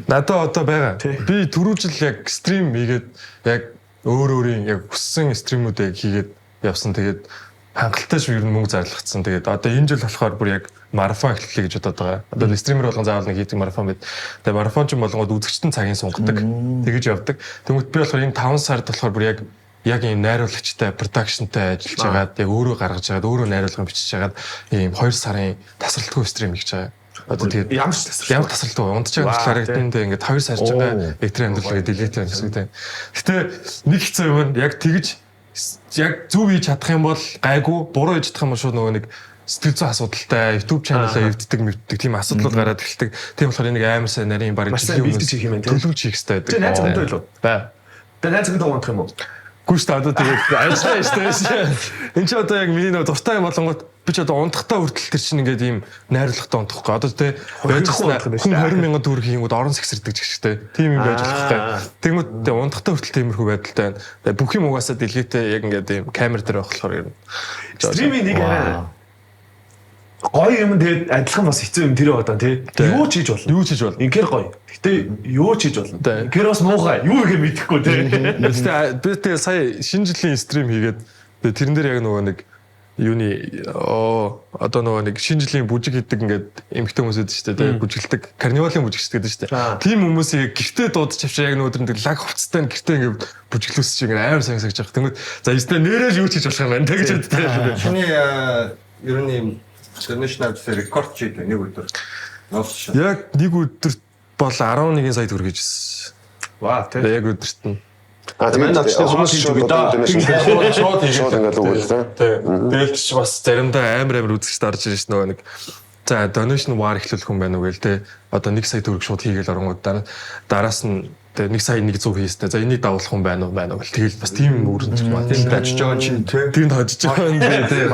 Надад одоо байгаа. Би түрүү жил яг стрим хийгээд яг өөрийн яг хүссэн стримүүдийг хийгээд явсан. Тэгээд хангалттай шүү ер нь мөнгө зарлагдсан. Тэгээд одоо энэ жил болохоор бүр яг марафон эхлэхлээ гэж бодоод байгаа. Одоо стример болгон заавал нэг хийдэг марафон байд. Тэгээд марафонч болгоод үзэгчдэн цагийн сунгадаг. Тэгэж явдаг. Тэгмэд би болохоор энэ 5 сард болохоор бүр яг ийм найруулагчтай, продакшнтай ажиллаж байгаад яг өөрөө гаргаж байгаад өөрөө найруулга бичиж байгаад ийм 2 сарын тасралтгүй стрим хийж байгаа. Одоо тэгээд ямар тасралтгүй унтж байгаа юм харагдана. Ингээд 2 сар ч байгаа электрик амьдралыг делет хийх гэсэн үг. Гэтэ нэг хэцүү юм байна. Яг тэгж яг зөв хийж чадах юм бол гайгүй, буруу хийж чадах юм бол шууд нөгөө нэг сэтгэл зүйн асуудалтай YouTube channel-аа эвддэг тийм асуудлууд гараад эхэлдэг. Тийм болохоор энийг амар сайн нарийн бараг төлөвлөж хийх хэрэгтэй байдаг. Найз өгдөө илүү. Бай. Тэгээд найз өгдөө унтах юм уу? Гүшт одоо тэгээд ажиллаа шүү. Энд чи одоо яг миний нэг дуртай юм болонгот би ч одоо унтахтаа хүртэл тэр чинь ингээд ийм найруулгатай унтахгүй. Одоо тэ байжснаа хүн 20,000 төгрөг хийнгүүд орон сэгсэрдэг ч гэжтэй. Тийм юм байж болохтай. Тэгмэд унтахтаа хүртэл тиймэрхүү байдалтай байна. Бүх юм угаасаа дэлгэтэй яг ингээд ийм камер дээр байх болохоор юм. Стриминг нэг арай гоё юм тэгээд адилхан бас хэцүү юм тэр одоо тий. Юу ч хийж болно. Ингээр гоё. Гэтэ юу ч хийж болно. Ингээр бас муухай. Юу гэхээ мэдэхгүй тий. Би тэгээ сая шинэ жилийн стрим хийгээд тэрэн дээр яг нөгөө нэг юуны одоо нөгөө нэг шинэ жилийн бүжиг хийдэг ингээд эмхтэй хүмүүс байдаг шүү дээ тий. Бүжиглдэг карнивалын бүжигч гэдэг шүү дээ. Тим хүмүүсийг гэртээ дуудаж авчаа яг нөгөө тэр лаг хувцастай гэртээ ингээд бүжиглүүлсэн чинь амар сайн сагж байгаа. Тэнгүүд за ёстой нэрээр юу ч хийж болох юм байна тий гэж боддог. Чиний ер нь international рекорд чийд нэг өдөр. Яг нэг өдөрт бол 11 сая төгрөг хийжсэн. Вау тий. Яг өдөрт нь. Тэгээд хүмүүс шууд ингээд үгүй тий. Тэгээд ч бас заримдаа амар үзэгч дарж ирж нөгөө нэг за donation war эхлүүлэх юм байна уу гээл те. Одоо 1 сая төгрөг шууд хийгээл оронгууд дараас нь 1 сая 100 хийстэй. За энийг давуулах юм байна уу гэл тэгэл бас тийм өрнөж байна. Тийм дажиж байгаа чинь тийм дажиж байгаа юм тий.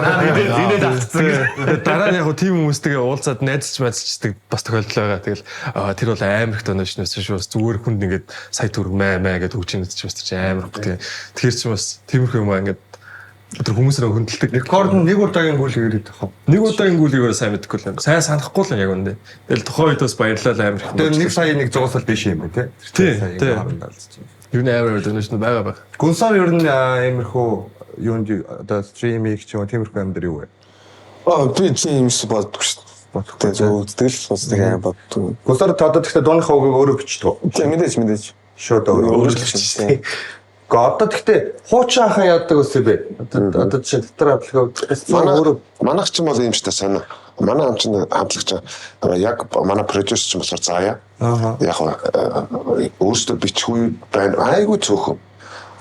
Энийг дагцсан. Дараа нь яг тийм хүмүүстэйгээ уулзаад найзч мэдчихдэг бас тохиолдол байгаа. Тэгэл тэр бол амар их donation өссөн шүү. Зүгээр хүнд ингээд сая төгрөг маа гэдээ өгч юм ч бас амар их. Тэгэхээр ч бас тиймэрхүү юм ингээд тэр хүмүүсээ хөндлөлтөг. Рекорд нь нэг удаагийн гүйл ирээд тахав. Нэг удаагийн гүйлгээр сайн мэдэхгүй л юм. Сайн санахгүй л яг үндэ. Тэгэл тухайн үед бас баярлалаа амар их. Тэр 1 сая 100-аас л биш юм байна тий. Юу нээр donation байгаа. Гүнсар ер нь иймэрхүү юунд одоо стриминг ч юм уу тиймэрхүү юм дээр юу вэ? Би тийм юмс боддог шүү дээ. Тэгээд үздэг л бас тийм боддог. Гүнсар одоо тэгтээ дууныхаа үгийг өөрөө бичдэг. Тийм мэдээж. Шууд өөрчлөгчтэй. Одоо тэгтээ хуучин ахаа яадаг үсэ бэ? Одоо жишээ дотор хамтлага Манайх ч юм бол юм шүү дээ сонио. Манай ам чинь хамтлагч яг манай продюсер ч юм болохоор заяа. Яг өөрөөсөө бичгүй байна. Айгуу цөөхөн.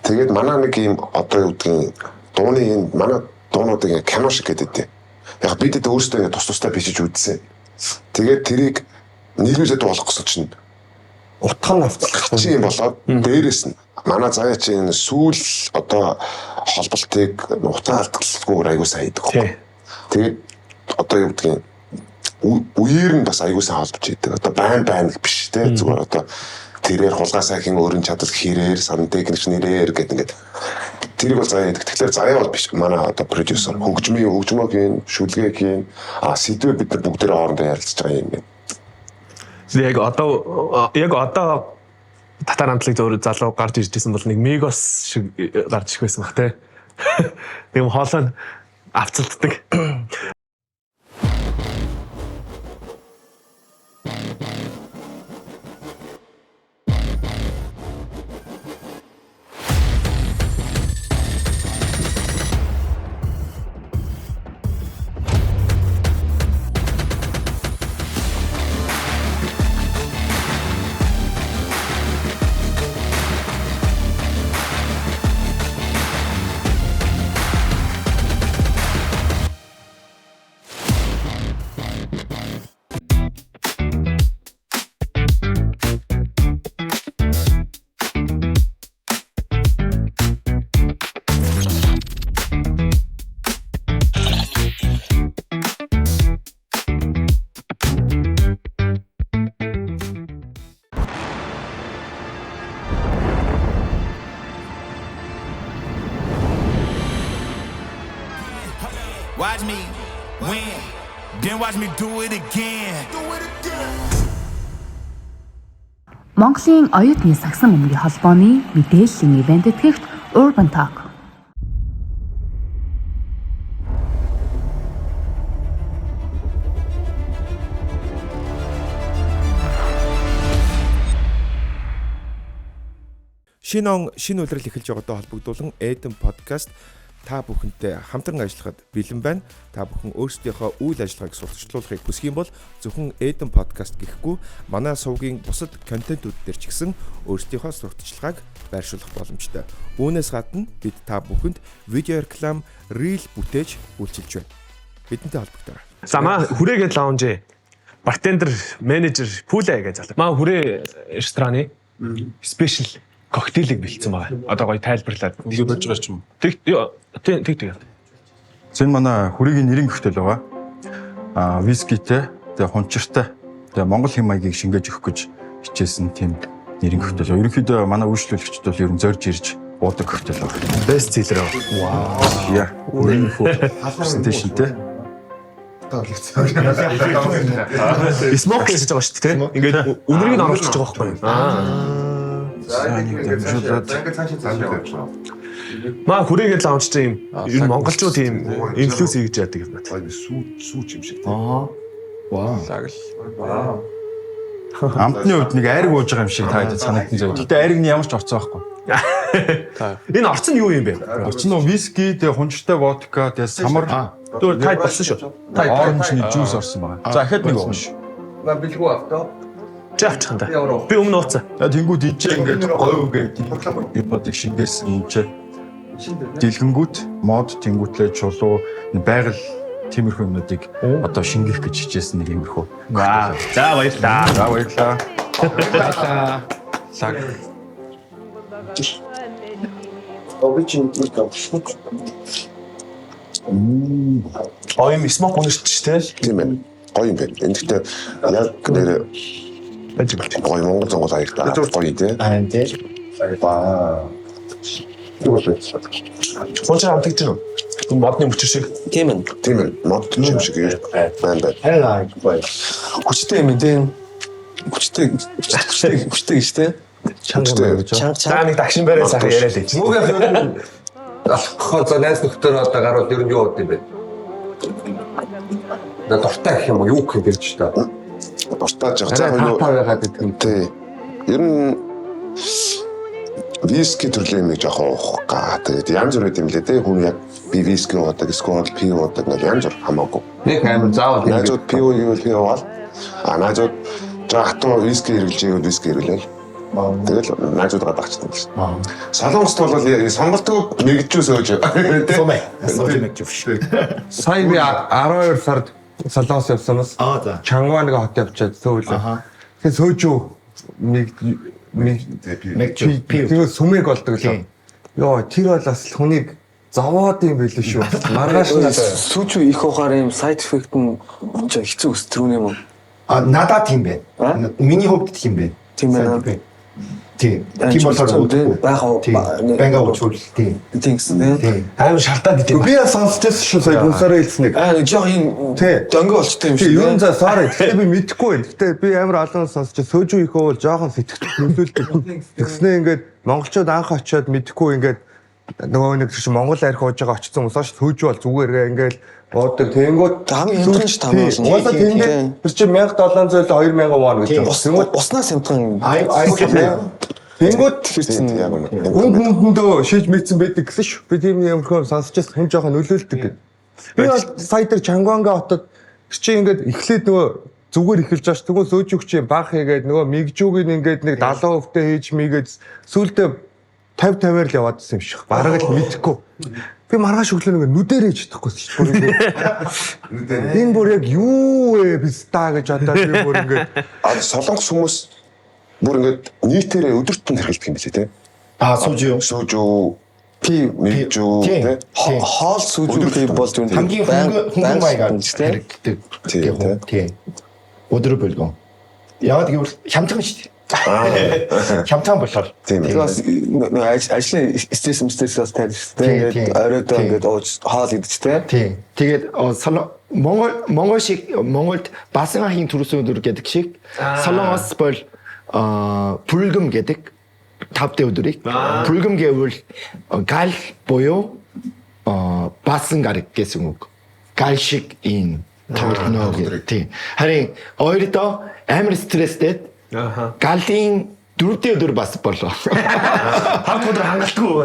Тэгээд манай нэг юм одоо юу гэдгийг дууны энэ манай дуунуудыг кино шиг гэдэг. Яг бид өөрөөсөө тус тустай бичиж үзсэн. Тэгээд тэрийг нийлүүлээд болох гэсэн чинь утга нь авцлах юм болоод дээрэс нь манай заяа чинь сүүл одоо холболтыг утга алдгалгүйгээр аягүй сайн хийдэг. Тэгээд одоо юу гэдгийг үеэр нь бас аягүй сайн холбож идэг. Одоо байна биш те зүгээр одоо тэрээр хулгай сайхийн өөрийн чадал хэрээр сан техникч нэрээр гэдэг ингээд тэрийг бол заяа гэдэг. Тэгэхээр заяа бол биш манай одоо продюсер хөгжмөгийн шүлгээгийн сэдвээ бид нар бүгдээрээ хоорондоо ярилцж байгаа юм байна. Яг одоо татар хамтлагийн зөөр залуу гарч иржсэн бол нэг мегос шиг гарч ирэх байсан баг те. Тийм хоолой авцалддаг. Watch me win, then watch me do it again. Монголын оюутны сагсан бөмбөгийн холбооны мэдээллийн ивент этгэгч Urban Talk. Шинэ он шинэ үйлрэл эхэлж байгаатай холбогдуулан Eden podcast та бүхэнтэй хамтран ажиллахад бэлэн байна. Та бүхэн өөрсдийнхөө үйл ажиллагааг сурталчлуулахыг хүсэх юм бол зөвхөн Eden podcast гэхгүй манай сувгийн бусад контентууд дээр ч гэсэн өөрсдийнхөө сурталчилгааг байршуулах боломжтой. Үүнээс гадна бид та бүхэнд видео реклам, reel бүтээж үйлчилж байна. Бидэнтэй холбогдорой. Замаа хүрээгээд лаунж, бартендер, менежер, пүүлээ гэж залуу. Маа хүрээ рестораны спешиал коктейлийг бэлдсэн байгаа. Одоо гоё тайлбарлаад ингэ болж байгаа ч юм. Тэг. Зэн манай хүрээгийн нэрийн коктейл байгаа. Вискитэй, тэгээ хунчиртай, тэгээ Монгол хэм маягийг шингээж өгөх гэж хичээсэн тийм нэрийн коктейл. Ерөнхийдөө манай үйлчлүүлэгчд бол ерөн зорж ирж уудаг коктейл байгаа. Best seller. Вау. Яа. Хүрээний презентацтэй. Смок хийж байгаа шүү дээ. Ингээд үнэрийг нь оруулж байгаа байхгүй. Маа хүрээгээд лаунч чинь юм монголчууд тийм инфлюенс хийж яадаг юм байна. Сүүч юм шиг. Вау. Амтны үед нэг айраг ууж байгаа юм шиг та хэд санагдсан зав. Гэтэ айрагны ямар ч орцсон байхгүй. Энэ орц нь юу юм бэ? Орц нь виски, тэгээ хунжтай водка, тэгээ самар. Түр тайд болсон шүү. Оранжны жуус орсон байгаа. За дахиад нэг ууш. На бэлгүй авто. Жаач хандаа. Би өмнө ууцсан. Тэнгүүд ичээ ингээд гоё гэдэг юмнуудыг шингээсэн юм чи. Дэлгэнгүүт мод тэнгүүтлээ чулуу байгаль тиймэрхүү юмнуудыг одоо шингэх гэж хичээсэн нэг юмрхүү. Вау. За баярлаа. За баярлаа. Лаг. Оим смок уншиж тээ. Тийм ээ. Гоё юм байна. Энд гэхдээ яг нэр гоё Монгол зонгол аягтай гоё тий. Тий. Хончоо амтагч нь. Модны мөчр шиг. Тийм ээ. Тийм ээ. Мод юм шиг байна. Хайраа гоё. Хүчтэй юм дээ. Хүчтэй гэж тий. Чанга нэг дагшин барай сайхан яриа л гэж. Мөөгөө хооцоо найс нөхдөр одоо гарууд ер нь юу бод юм бэ? Да дуртай гэх юм уу юу гэх юм бэлж та. Дуртай жаа. За юу байгаад гэдэг юм. тий. Ер нь виски төрлийн юм жоох уух га. Тэгээд янз бүр юм лээ те. Хүн яг би виски уудаг, эсвэл пи уудаг нэг янз бүр хамаагүй. Нэг амар заавал Найзууд пи ууг пи уувал. Найзууд жахтуу виски хэрэглэж ивэл виски хэрэглээл. Тэгэл найзуудгаа дагчдаг гэсэн. Солонгост бол сонголтоо мэгжүү сөөж. Сумай. Сууж мэгжүү. Сая би 12 сард Солонгос явсанаас Чангваныг хот явчаад сөүлээ. Тэгээ сөөжөө тэгээ сүмэг болдог л. Йоо тэр бол бас хүнийг зовоод юм байл шүү. Маргааш сүүчүү их ухаар юм сайд эффект нь хэцүү өстрүүн юм уу? Надад тийм байна. Миний хувьд тийм байна. Тийм байна. Тийм болохоор банга уучвал тийм гэсэн. Аим шалтаад идэв. Би сонсчихсан шүү сая гүнсараа хэлснэг. Нэг жоох юм дөнгө болчтой юм шиг. Юун за sorry. Гэтэ би мэдэхгүй байна. Гэтэ би амар олон сонсчих. Сөөжүү их бол жоохон сэтгэл нөлөөлдөг. Тэгснээ ингээд монголчууд анх очиод мэдэхгүй ингээд нөгөө нэг чинь Монгол арх ууж байгаа очсон хүмүүс ш сөөжүү бол зүгээрээ ингээд уудаг. Тэнгүүд хамгийн хямдхан там болно. Уусаа тийм. Тэр чинь 1700 2000 вон гэж байна. Тэнгүүд уснаас хямдхан. Тэнгүүд хүндөө шийдж мэдсэн байдаг гэсэн шүү. Би тийм юм хөө сонсчихсан хүн жоохон нөлөөлдөг гэдэг. Би бол сая дээр Чангванга хотод чи ингээд эхлээд нөгөө зүгээр эхэлж байгаа ш. Тэгвэл сөөжүүг чи баг хийгээд нөгөө мигжүүгийг ингээд нэг 70% хийж мигээд сүултээ 50-50-аар л яваадсэн юм шиг. Бараг л мэдэхгүй. Би маргааш өглөө нэг нүдэрээ чадахгүйсэн шүү дээ. Энэ бүр яг юу вэ биста гэж одоо би бүр ингээд солонгос хүмүүс бүр ингээд нийтээрээ өдөртөнд хэргэлдэг юм билээ те. Сүүжүү пи мэгжүү те. Хоол сүүжүү бол юм хамгийн хөнгөн маягаар хэрэгтэй. Тийм. Өдөр болгон. Яагаад гэвэл хямдхан шүү дээ. Хямдхан болохоор. Тийм. Ажлын стресс тайлж шүү дээ. Оройдоо ингээд хоол идэж те. Тийм. Тэгээд Монголд Басгахийн төрсөн өдөр гэдэг шиг Солонгос бол 불금 гэдэг 5 дэх өдрийг 불금 гэвэл гал буюу басан гараг гэсэн үг. Гал шиг ин тоглоно гэдэг. Харин ойрдоо амар стресстэй галын 4 дэх өдөр бас болоо. Ханг өдөр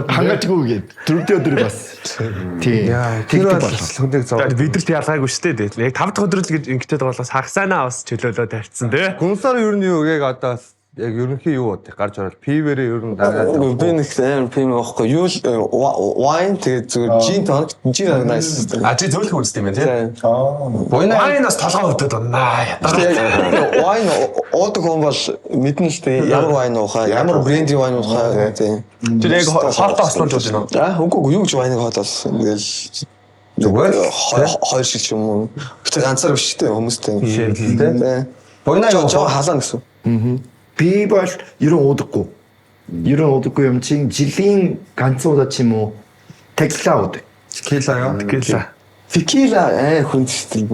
хангалтгүй гээд 4 дэх өдөр бас. Тийм. Тэр бол хүнийг зов. Бидэрт ялгаагүй шүү дээ. Яг 5 дахь өдөр л гэж ингэдэг болохоос хагасаанаа бас чөлөөлөө тавьчихсан тий. Гүнсар ер нь юу яг одоо яг ерөнхий юу бод гарч орол пивэрээ ер нь дараад би нэг амар пив байхгүй юу wine тэгээд зүгээр gin nice чи зөвлөх үнэстэй юм тий. Wine-аас толгой өвдөд байна. Wine уудаг хүн бол мэднэ л дээ ямар wine уухаа ямар бренди wine уухаа тий. Тэр яг хоолтой ослуулж байна уу? Үгүй юу гэж wine хоололсон ингээл зүгээр хоёр шиг юм уу. Гэтэ ганцаар биш дээ хүмүүстэй. Тий. Wine жоо халаана гэсэн. Би бол ерөн уудаггүй. Ерөн уудаггүй юм чинь жилийн ганцхан удаа ч юм уу текила уудаг. Текила юу? Текила хүндтэй.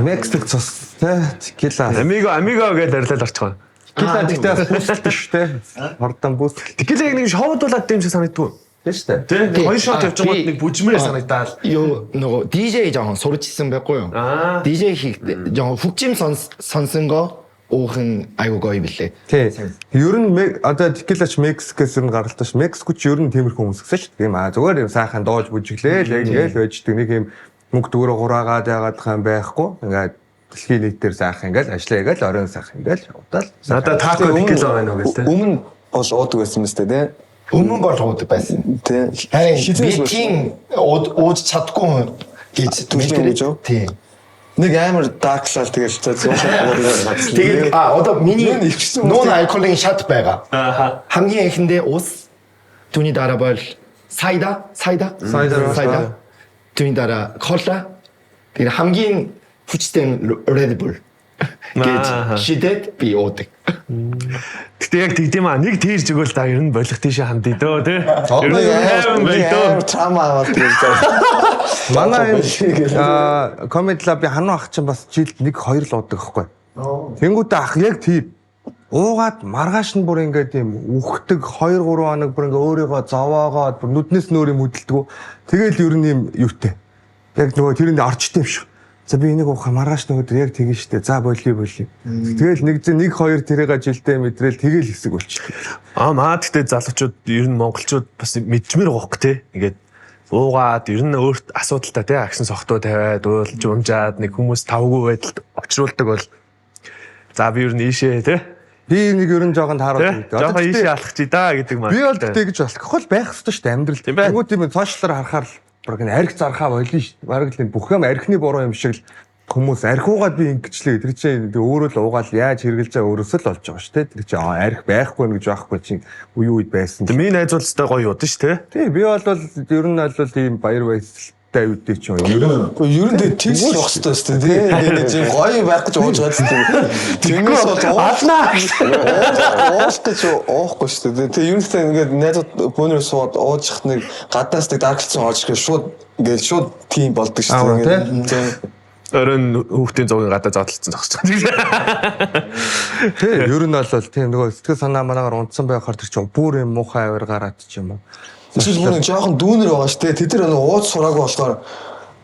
Мексик цус текила. Амиго гэж арилаад орчихгоо. Текила тэгтээ бүүсэлт шүү дээ. Хордон бүүс. Текила яг нэг шоудуулаад тийм шиг санагддаг. Тийм шүү дээ. Тий. Хоёр шот явж байгаад нэг бүжмээр санагдаад. Юу нөгөө DJ жоохон сурчсан байхгүй юу? DJ хийх жоохон хөгжим сонсон гоо уухан айгуу гоё билээ. Тий. Ер нь одоо текилач Мексикээс ер нь гаралтай ш. Мексикч ер нь тиймэрхүү хүмүүс гэсэн ш. Тийм зүгээр юм сайхан доош бүжиглээ л яг ингээл байждаг нэг юм мөнгө дөрөв хураагаад яагаад хаан байхгүй. Ингээд дэлхийн нийтээр сайхан ингээл ажиллаа ингээл оройн сайхан ингээл удаал. Надаа тако текила байна уу гэлтэй. Өмнө бол уудаг байсан юм сте тий. Өмнө бол уудаг байсан. Тий. Харин тийм ууж чадгүй гэж түлхэж юу? Тий. Нэг амар дааглал тэгэл тэгээд одоо миний нүүн алкоголын шат байгаа. Хамгийн эхэндээ ус, түүний дараа бол сайда. Түүний дараа кола. Тэгээд хамгийн хүчтэй Red Bull. гэж шидэд би уудаг. Гэтэ яг тэгдэм нэг тийрж өгөөл та ер нь болох тийшээ хандъя дөө тий. Ер нь хайван бай дөө. Трама аваад тийж. Манай комеди лаб хануу ах чинь бас жилд 1-2 л уудаг байхгүй. Тэнгүүтээ ах яг тийм уугаад маргааш нь бүр ингээд юм үхдэг 2-3 хоног бүр ингээд өөрийгөө зовоогоод бүр нүднээс нөр юм хөдөлдөг. Тэгэл ер нь юм юутэй. Яг нөгөө тэрэнд орчтой юм шиг. За би энийг уух маргааш нөгөөдөр яг тэгэн штэ. За болио. Тэгэл нэг 2 тэрэг жилдээ мэдрээл тэгэл хэсэг болчих. Маа гэхдээ залуучууд ер нь монголчууд бас мэдмээр гоох те. Ингээд уугаад ер нь өөрт асуудалтай те агшин сохтуу тавиад уйлж умжаад нэг хүмүүс тавгүй байдалд очруулдаг бол за би ер нь ийшээ те. Би нэг ер нь жоохон тааруулдаг. Одоо ийшээ алах чи да гэдэг маань. Би бол тэгэж болохгүй байх ёстой шүү дээ амьдрал. Тэгмүү тийм сошиалаар харахаар баг н арх зархаа болно шүү дээ. Бараг л бүх юм архины буруу юм шиг л хүмүүс архиугаад би ингэчлээ. Тэр чинь өөрөө л уугаал яаж хэрглэж байгаа өөрөөсөө л болж байгаа шүү дээ. Тэр чинь арх байхгүй гэж байхгүй чинь үе үед байсан. Миний найз бол өстой гоё удаа шүү дээ. Тий би бол ер нь бол тийм баяр баясгалтай үедээ ч юм. Ер нь тэгс явах хэрэгтэй шүү дээ. Ингээд тийм гоё байх гэж ууж байгаа шүү дээ. Тэнгээс бол уух гэж уухгүй шүү дээ. Тэгээ ер нь ингээд найзууд бөөнөр сууд уужих нэг гаднаас нэг даргалцсан оож ирэхэд шууд тийм болдог шүү дээ. Өрн хүүхдийн зуугийн гадаа задлцсан зогсож байгаа. Тий, ер нь бол тийм нөгөө сэтгэл санаа манаагаар унтсан байхаар тэр чинь бүр юм муухай авир гараад ч юм уу. Эсвэл бүр жоохон дүүнер байгаа шүү дээ. Тэд нар ууж сураагүй болохоор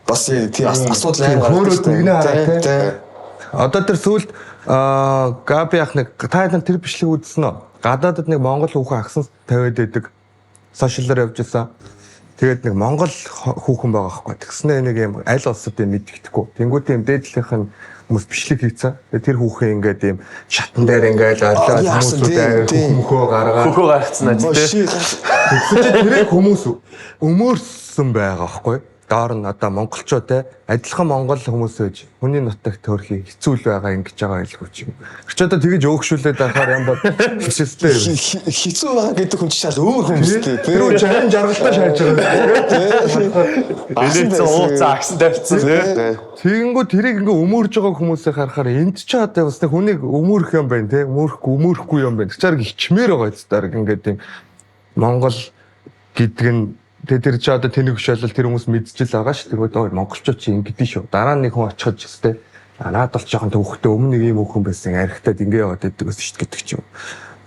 бас тийм асуудал айн гараад байна. Тий. Одоо тэр сүүлд Габи ах нэг та тэр бичлэг үзсэн үү? Гадаадд нэг монгол хүүхэн агсан тавиад байдаг. Сошиалаар явж байсан. Тэгээд нэг монгол хүүхэн байгаа байхгүй. Тэгснэ нэг юм аль улсад юм мэддэхгүй. Тэнгүүтээ юм дээдлийнх нь хүмүүс бичлэг хийцэн. Тэр хүүхэн ингээд юм шатан дээр ингээд орлоо хүмүүсүүд мөхөө гаргаад хөхөө гаргацсан аа тий. Тэр хүмүүс өмөрсөн байгаа байхгүй. Доор нь одоо монголчууд те адилхан монгол хүмүүс байж хүний нутагт төрхий хэцүү л байгаа ингэж байгаа байлгүй ч юм. Тэр ч одоо тэгэж өөгшүүлээд байхаар юм бол хэцүүстэй. Хэцүү байгаа гэдэг хүн чинь шал өөр хүмүүстэй. Тэр үн чарын жаргалтай шааж байгаа. Билет ууцаа агсан тавьчихсан тий. Тэгэнгүүт тэрийг ингээ өмөрж байгаа хүмүүсээ харахаар энд ч одоо бас нэг хүнийг өмөрөх юм байна те өмөрөхгүй юм байна. Тэр чараг ичмээр байгаа зү ингээд тийм монгол гэдэг нь тэр чи одоо тэнэг хөшөөлөл тэр хүмүүс мэдчихэл байгаа ш. Тэгвэл монголчууд чи ингэдэж шүү. Дараа нь нэг хүн очиход өстэй. Наад бол жоохон төвхтэй өмнө нэг юм хүн байсан архитад ингэ яваад байдаг ус ш гэдэг ч юм.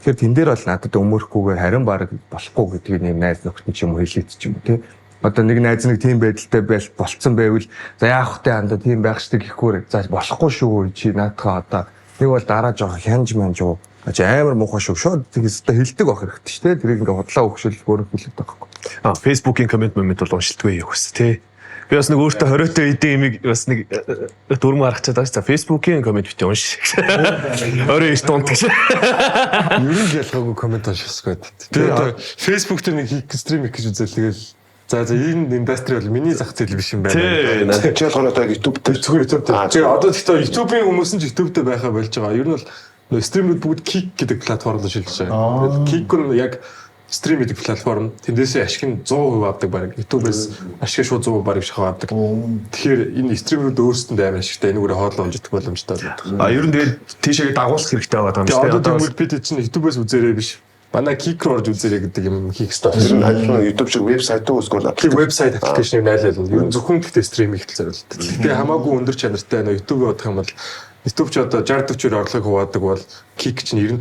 Тэгэхээр тэн дээр бол надад өмөрөхгүйгээр харин баг болохгүй гэдгийг нэг найз нөхд ч юм уу хэлээд ч юм уу тий. Одоо нэг найз нэг тийм байдалтай болцсон байвал за яах вэ анда тийм байх штэ гэхгүй. За болохгүй шүү чи наадхаа одоо нэг бол дараа жоохон хянж манж уу. Амар муухай шүү. Шууд тэгээс та хэлдэг байх хэрэгтэй шүү дээ. Тэрийг ингээ худлаа өгшөл бүр хэлдэг байхгүй. Facebook-ийн коммент момент бол уншилтгүй юу гэсэн тий. Би бас нэг өөртөө 20-т эдийн имийг бас нэг дүрм гаргачаад байгаа. Facebook-ийн коммент битээ унш. Өөрөө их тундаг. Ер нь ялгаагүй коммент уншихсгүй. Тэгээ одоо Facebook дээр нэг стрим их гэж үзэл тэгэл за энэ индастри бол миний зах зээл биш юм байна. Тий. Чи болохоор одоо YouTube дээр зүгээр YouTube дээр. Тэгээ одоо гэхдээ YouTube-ийн хүмүүс нь YouTube дээр байхаа болж байгаа. Ер нь бол стримүүд бүгд Kick гэдэг платформ руу шилжиж байгаа. Kick нь яг стрим гэдэг платформ. Тэндээсээ ашиг нь 100% авдаг баг. YouTube-ээс ашиг шууд 100% бараг шахав авдаг. Тэгэхээр энэ стримүүд өөрсдөндөө амар ашигтай энэгээр хоолоо олж идэх боломжтой байна. Ер нь тэгээд тийшээ дагуулах хэрэгтэй байгаа юм шүү дээ. Одоо тэгвэл бид чинь YouTube-ээс үзээрэй биш. Манай Kick руу орж үзээрэй гэдэг юм хийх хэрэгтэй. YouTube шиг вебсайт үүсгүүл вебсайт аппликейшнийг найлуулна. Ер нь зөвхөн гэхдээ стримийг л зориулдаг. Гэхдээ хамаагүй өндөр чанартай YouTube-ийг бодох юм бол YouTube ч одоо 60-40 орлого хуваадаг бол Kick ч 95%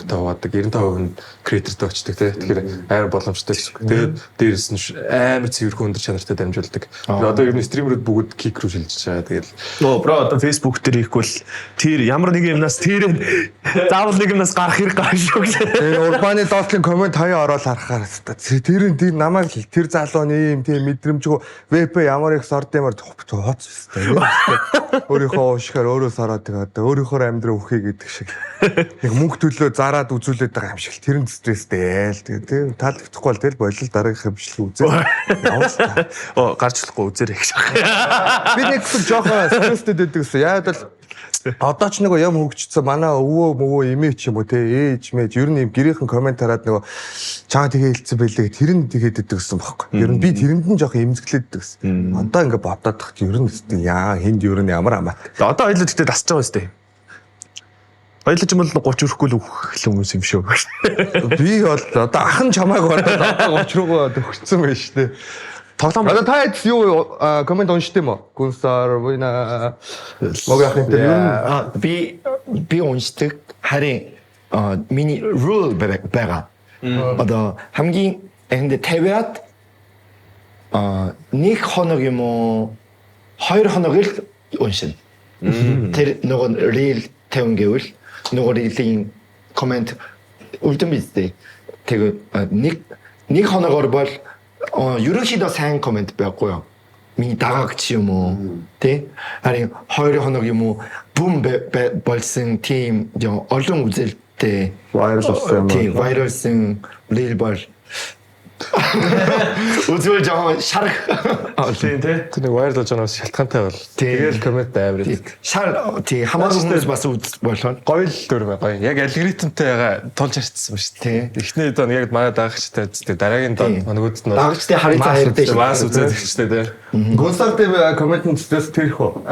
хуваадаг. 95% нь креатортой очдог тий. Тэгэхээр амар боломжтой. Тэгээд дээрээс нь амар цэвэрхэн өндөр чанартай дамжуулдаг. Одоо ер нь стримерүүд бүгд Kick руу шилжиж байгаа. Тэгээд бро одоо Facebook дээр хийхгүй тэр ямар нэг юмнаас тэр заавал нэг юмнаас гарах хэрэг гарах шүү гэсэн. Тэгээ урбаны доотлын коммент хаяа ороод харахаар тэр намайг тэр залуу ийм тийм мэдрэмжгүй веб ямар их сорд юмар хооц өстэй. Өөрийнхөө уушгаар өөрөө сороод тэгээ одоо өөрийнхөө амьдрал өхий гэдэг шиг яг мөнгө төлөө зараад үзүүлээд байгаа юм шиг тэр нь стресстэй л тэгээ таалагдахгүй бол тэгэл болил дараагийнхаа бичлэг үзээ. Оо гарч болохгүй үзээрэй гэж. Би нэг chút жоохон стресстэй дэдэг гэсэн. Яагаад бол одоо ч нэг юм хөгжчихсэн манай өвөө эмээ ч юм уу те ээж мэж ер нь юм гэрийнхэн коммент хараад нөгөө чаа тэгээ хэлсэн байлээ тэр нь тэгээд дэдэг гэсэн бохоггүй. Ер нь би тэрэнд нь жоохон эмзэглээд дэдэг гэсэн. Одоо ингээ бодоод тах чи ер нь хинд ер нь ямар амаат. Одоо ойлоо тэгтээ тасч байгаа сте. Ойлоо ч юм бол 30 өрөхгүй л өгөх хүмүүс юм шүү. Би бол одоо ах нь чамайг ороод одоо 30 руугаа төгссөн байж тээ. Тоглоом. Одоо та юу коммент уншдаг юм уу? Гүнсар вина могохын дээр би уншдаг харин миний rule байгаа. Одоо хамгийн энэ тавиад нэг хоног юм уу 2 хоног л уншин. Тэр нөгөө рил тавин гэвэл нөгөө рилийн комент үлдэн бистэй. Тэгээд нэг хоногор бол ерөнхийдөө сайн комент байхгүй юу? Миний дагагч юм уу? Тэ? Харин 2 хоног юм уу? Бум болсон team яг олон үзэлтэй Viral болсон юм. Тийм, вайралсан рил бол үзвэл жоо шарах. Тийм тий. Тэр нэг вайрлж байгаа нь шалтгаантай бол. Тэгэл коммент амар байдаг. Тийм хамаагүй хүмүүс бас үз болгоно. Гоё л дүр бай гоё. Яг алгоритмтай тулж харцсан ба шүү дээ. Эхний дон яг манай даагчтай зү дараагийн дон манайгууд нь даагчтай харилцаа хайртай шүү. Бас үзэгчтэй тий. Гонсалт коммент стресс тэрх үү?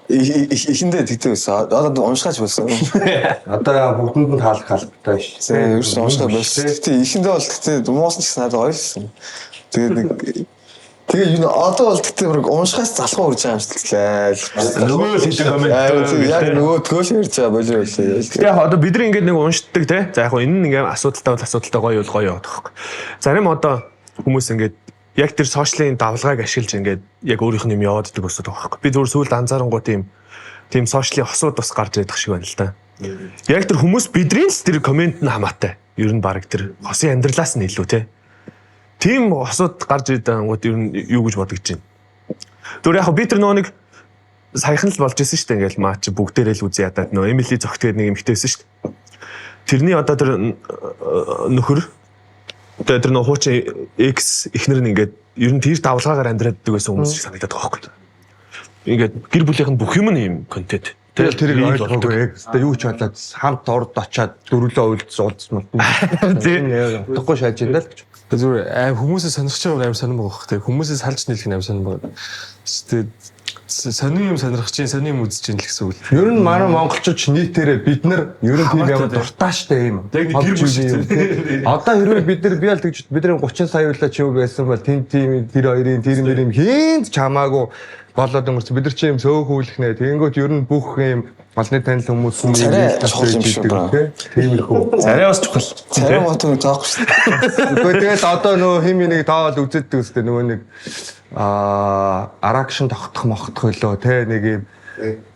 Ихэндээ тэгдэг байсан. Одоо уншгаач болсон. Одоо бүгдэнд нь таалах албатай ш. Тэгээ ерөөс уншгаа болсон. Тэгтээ ихэндээ бол тэгтээ муусан ч надад гоё байсан. Тэгээ юу одоо бол тэгтээ бүр уншгаас залхуу үрж байгаа юм шиг лээ. Нөгөө л хэлдэг комент. Яг нөгөөдгөө л ярьж байгаа болоо байлаа. Тэгээ одоо бид нар ингээд нэг уншдаг те. За яг энэ нэг асуудалтай бол асуудалтай гоё бол гоё яваад байгаа. Зарим одоо хүмүүс ингээд яг тэр сошиалын давлгааг ашиглаж ингээд яг өөрийнх нь юм яваад идэг өсөд байгаа байхгүй. Би зүгээр сүүлд анзаарангуй тийм сошиалын хосууд бас гарч ирэх шиг байна л да. Яг тэр хүмүүс бидний л тэр комент нь хамаатай. Ер нь баг тэр хосын амьдралаас нь илүү те. Тийм хосууд гарч ирээд ангууд ер нь юу гэж бодож байна. Зүгээр яг би тэр нэг саяхан л болж исэн шүү дээ ингээл маа чи бүгдээрээ л үзье ядаад нөө Эмили зогтгээд нэг эмхтэйсэн шүү дээ. Тэрний одоо тэр нөхөр тэр нөх хуучин X ихнэр нь ингээд ер нь тэр давлгаагаар амьдраад байсан хүмүүс шиг санагдаад байгаа байхгүй. Ингээд гэр бүлийнх нь бүх юм нь юм контент. Тэгэл тэрийг ойлгоогүй яг өстой юу ч болоод хамт орд очоод дөрвөлөө уулзсан. Тийм утгагүй шааж байна л. Зүгээр хүмүүсээ сонирхож байгаа амар сонирм байгаа хэрэг. Хүмүүсээс салж нийлэх амар сонирм байгаа. Тэгээд сонир юм сонирхож чинь сонир юм үзэж ин л гэсэн үг. Ер нь манай монголчууд нийтээрээ бид нар ер нь тийм ямар дуртай штэ юм. Яг нэг гэр бүл. Одоо хэрвээ бид нар би аль тэгж бидний 30 сая үлээ ч юу байсан бол тийм тэр хоёрын тэр мэрийн хинт ч хамаагүй болоод өнгөрч бид нар чи юм сөөхүүлэх нэ. Тэгэнгүүт ер нь бүх юм олны танил хүмүүс юм тийм их үү. Царай бас чухал. Царай мотог заахгүй шүү дээ. Гэхдээ тэгэл одоо нөө хим нэг таавал үзэддэг үстэй нөгөө нэг аракшн тогтох мохтох хөлөө те нэг юм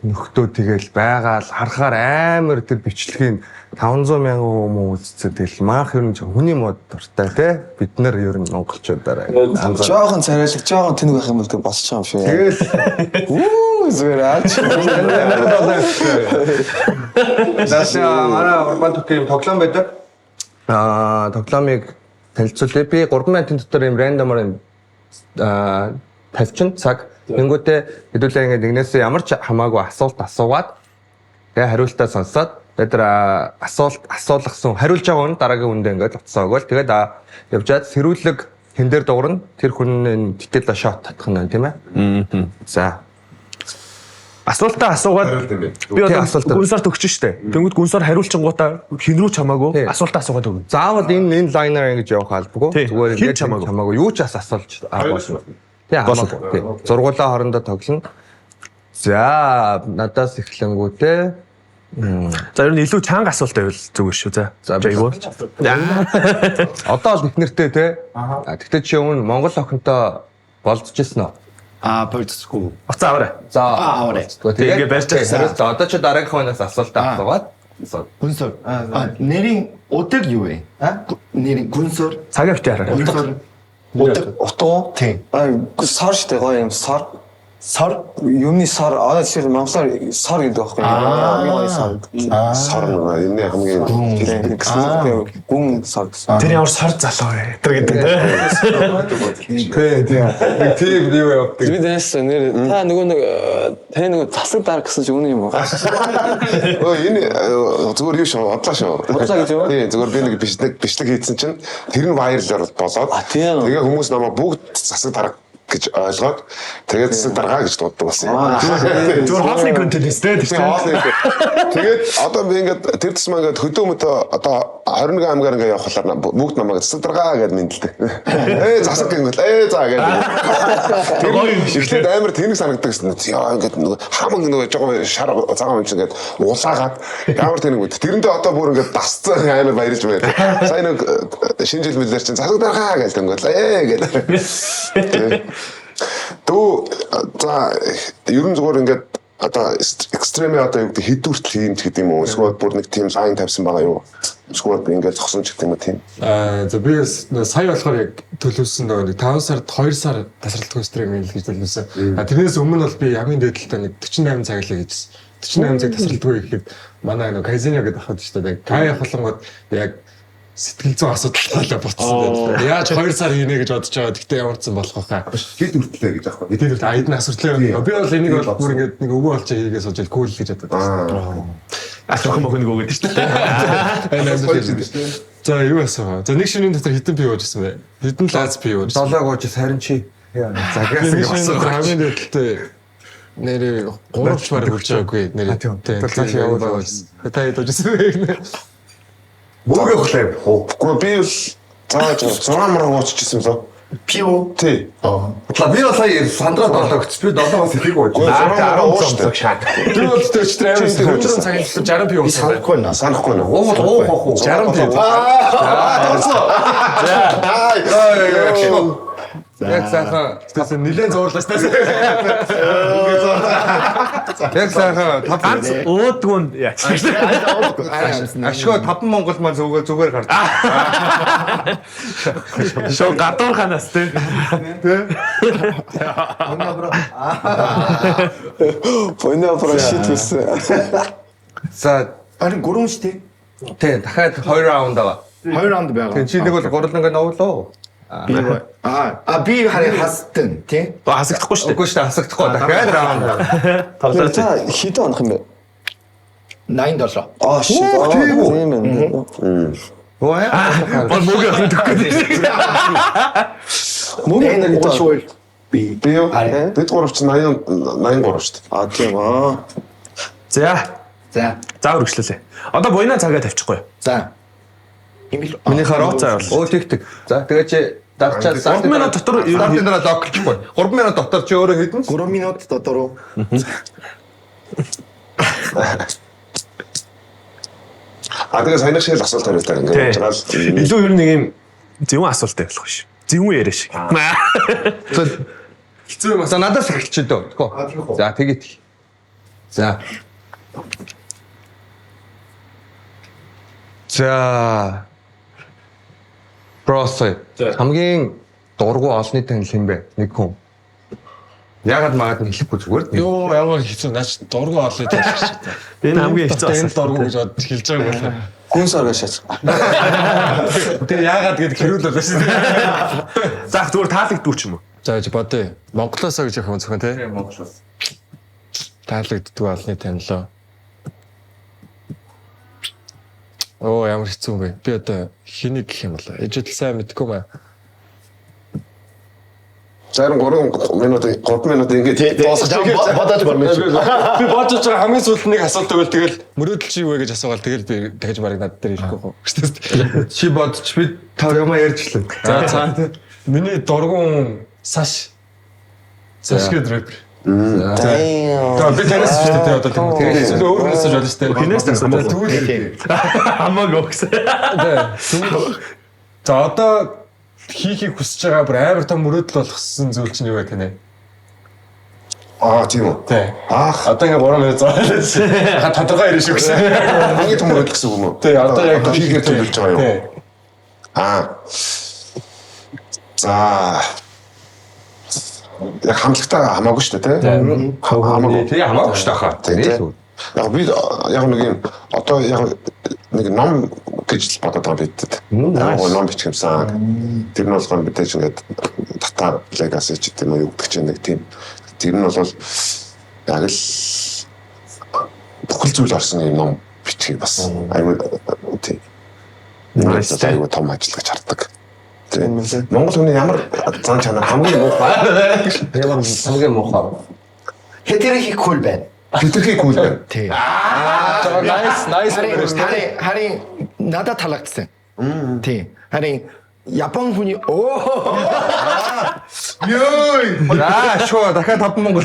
нөхдөө тэгэл байгаал харахаар амар тэр бичлэгийн 500,000 хүмүүс үзсэн тэгэл маах ер нь хүний мод дуртай те бид нар ер нь монголчуудаараа жоохон царайлаг жоохон тэнэг байх юм бол тэг босч байгаа юм шүү. Тэгэл зүгээр аач. Даша манай урбан төкийн тоглоом байдаг. Тоглоомыг танилцуулъя. Би 3 минутын дотор юм рандомор юм тавьчин цаг. Тэнгүүтээ хэдүүлээ ингээд нэгнээсээ ямар ч хамаагүй асуулт асуугаад тэгээ хариултаа сонсоод тэр асуулгасан хариулж байгаа хүн дараагийн хүндээ ингээд утсаа өгөөл. Тэгээд явжаад сэрүүлэг хэн дээр дуурна тэр хүн титэл шот татах нь тийм ээ. За. Асуултаа асуугаад би одоо гүнсарт өгч штэ. Тэнгүүд гүнсар хариулчингуудаа хин рүү ч хамаагүй асуултаа асуугаад өгнө. Заавал энэ лайнер ингэж явах албагүй. Зүгээр ингэж хамаагүй юу ч асуулж болно. Тийм хамаагүй. Зургуулаа хоорондоо тоглоно. За надаас эхлэнгүүтээ за ер нь илүү чанга асуулт байвал зүгээр шүү. За айгуу. Одоо л ихнэртэй те. Тэгтээ чи өмнө Монгол охинтой болдож ирсэн үү? Болцгүй. За аваарай. За аваарай. Тэгээ барьж байгаа. Одоо чи дараагийн хүнээс асуултаа асуугаад. Гүнсөр. Нэрийн өдөр юу вэ? Нэрийн гүнсөр. Цагаа битээ хараа. Гүнсөр. Утга. Тийм. Сар штэ гоё юм сар. Сар юмны сар жишээл монголоор сар гэдэг байхгүй юу? Сар энэ хамгийн гүн сар. Тэр ямар сар залуу вэ? Тэр гэдэг Тийм юу явах. Би дэс нэр та нөгөө засаг дарах гэсэн чи үнэн юм уу? энэ зүгээр юу шүү бодлоо шүү. Бодлоо гэж юу? Тийм зүгээр би нэг бичлэг хийсэн чинь тэр нь вайрлаар болоод тэгээ хүмүүс намайг бүгд засаг дарах гэж ойлгоод тэгээд засаг даргаа гэж дууддаг болсон юм. Зүгээр хоолны контент өстэй тийм. Тэгээд одоо би ингээд тэр тусмаа ингээд хөдөөмөд одоо 21 аймгаар ингээд явхлаар бүгд намайг засаг даргаа гэж мэдлдэг. Засаг гэнгүүт заа гэдэг. Тэр гоё юм шиг тэгээд амар тэнэг санагддаг гэсэн. Яа ингээд хамаг нөгөө жоо шар цагаан юм шиг ингээд улаагаад ямар тэнэг мэд. Тэрэндээ одоо бүр ингээд дасцсан амар баярлж байна. Сайн нэг шинэ жил мэлэр чинь засаг даргаа гэдэг ингээд гэдэг. За ерөн зүгээр ингээд одоо экстрем одоо юу гэдэг хэдүүртэл хийм ч гэдэг юм уу? Эсвэл бүр нэг тийм сайн тавьсан байгаа юу? Эсвэл ингээд зогсон ч гэдэг юм уу тийм. За би сая болохоор яг төлөвсөн нэг 5 сард 2 сар тасралтгүй стриминг хийж төлөвсөн. Тэрнээс өмнө бол би хамгийн дээдлээ нэг 48 цаг л хийжсэн. 48 цаг тасралтгүй гэхэд манай нэг Кайзеня гэдэг ахад шүү дээ. Кай холонгод яг сэтгэл зүйн асуудалтай буцсан байдаг. Яаж 2 сар хийнэ гэж бодож байгаа. Гэхдээ ямарсан болох байхаа. Хэд үртлээ гэж аахгүй. Хэд үртлээ айдны асуурлаа. Би бол энийг бол бүр ингээд нэг өвөө олж хийгээс болж кул гэж боддог. Ачаахан мохоныг өгөөд шүү дээ. За юу асуу. За нэг шинийн дотор хэдэн пив уужсэн бэ? Хэдэн лаз пив уужсэн? 7 гоож харин чи. За гэсэн хамгийн дэвтэлтэй нэр 3 чвар хүрч байгаагүй нэр. Цааш явуулаа. Та хэд уужсэн бэ? Мөнгө өглөө. Үгүй би бол зааж 6 мөр ууччихсан лөө. Пиво. Тий. Би бол сая сандраад олоогч би 7-оос ихийг ууж. 10 шат. Тэр бол төч трайвс 4 цагийн 60 пив уусан. Санахгүй нэ. Уу 60 пив. Яг сайхан тэгсэн нилээн зуурлаас тас. Яг сайхан ганц уудгүнд яач. Ашгүй 5 Монгол маань зүгээр гарч. Шоо гадуур ханаас тий. Понапро шитвэс. За Харин 3 шүү дээ. тий дахиад 2 раунд байгаа. 2 раунд байгаа. Тэг чи нэг бол гурлангаа новлоо. Би харин хасдсан тий. Хасагдахгүй шүү дээ. Үгүй шүү дээ хасагдахгүй дахиад раунд. Тоглож та хэдэн онох юм бэ? 87. Shit. Тийм ээ. Бол мөнгө авах төхгүй. Мөнгө нэг уушгүй. Би юу? Бид гурав чи 83 шүү дээ. Тийм аа. За үргэлжлүүлээ. Одоо буйна цагаа тавьчихгүй. За. Миний хараа цаа бол. Тэг. За тэгээ чи дарчаад 3 минут дотор стартын дараа лок хийхгүй. 3 минут дотор чи өөрөө хэдэн? 3 минут дотор. Тэгээ саяны шиг асуулт хариултаа ингээд байгаа л. Илүү ер нь нэг юм зөвхөн асуулт тавих биш. Зөвхөн яриа шиг. Хэцүү юм. За надаас эхэлчихэ дөө. Тэгвэл. За тэгээд. За. За. Бросой. Хамгийн дургу олонний танил юм бэ? Нэг хүн. Ягаад магад хэлэхгүй зүгээр. Йоо ямар хэцүү наач дургу олоо гэж байна. Энэ хамгийн хэцүү асуулт. Дургу гэж бодож хэлж байгаа юм байна. Хүнс оргашаач. Тэгээ ягаад гэд хэрүүлээ байсан. За зүгээр таалагдгүй ч юм уу? За гэж бодъё. Монголоосоо гэж явах юм зөвхөн тий. Монголоос. Таалагддгүй олонний танилоо. Оо ямар хэцүү юм бэ? Би одоо хэнийг гэх юм бол ээжэл сайн мэдгүй маа. Зарим 3 минут ингээд дуусгаж бодож бармиж. Би бодож байгаа хамгийн сүүлд нэг асуулт өгөл тэгэл мөрөөдөл чи юу вэ гэж асуугаал тэгэл би дахиж барыг над дээр ирэхгүй. Чи бодож би тав юмаа ярьжлаа. За. Миний дургуун Саш гэдэг рэпер. За би танаас ч гэдэг одоо тэгээд өөр хүнээс ч болно шүү дээ. Хинээс тэгвэл хамаагүй гэсэн. За одоо хийхийг хүсэж байгаа бүр амар том мөрөөдөл болгосон зүйл чинь юу вэ тэнэ? Тийм үү. Тий. Одоо ингээ 3 минут зоолоо. Тодорхой ярина шүү гэсэн. Хамгийн том мөрөөдөл гэсэн үг юм уу? Тий, одоо яг хийгээд төлөвлөж байгаа юу? За. Яг хамтлагтай хамаагүй шүү дээ, тий? Хамаагүй. Тий, хамаагүй шүү дээ. Яг би яг нэг юм одоо яг нэг ном гэж бодоод байгаа бидэд. Ном бичгэмсэн. Тэр нь болохоор мэдээж ингээд татар легаси ч гэдэг юм уу гэдэг чинь нэг тийм. Тэр нь бол яг л бүхэл зүйл орсон юм ном бичгийг бас аюу тийм. Nice аюу том ажиллаж хардаг. Монгол хүний ямар зан чанар хамгийн муухай. Ямар хамгийн муухай. Хэтэрхий cool байна. Хэтэрхий cool байна. Тий. Nice. Харин надад таалагдсан. Тий. Харин Япон хүний шоо дахиад 5 Монгол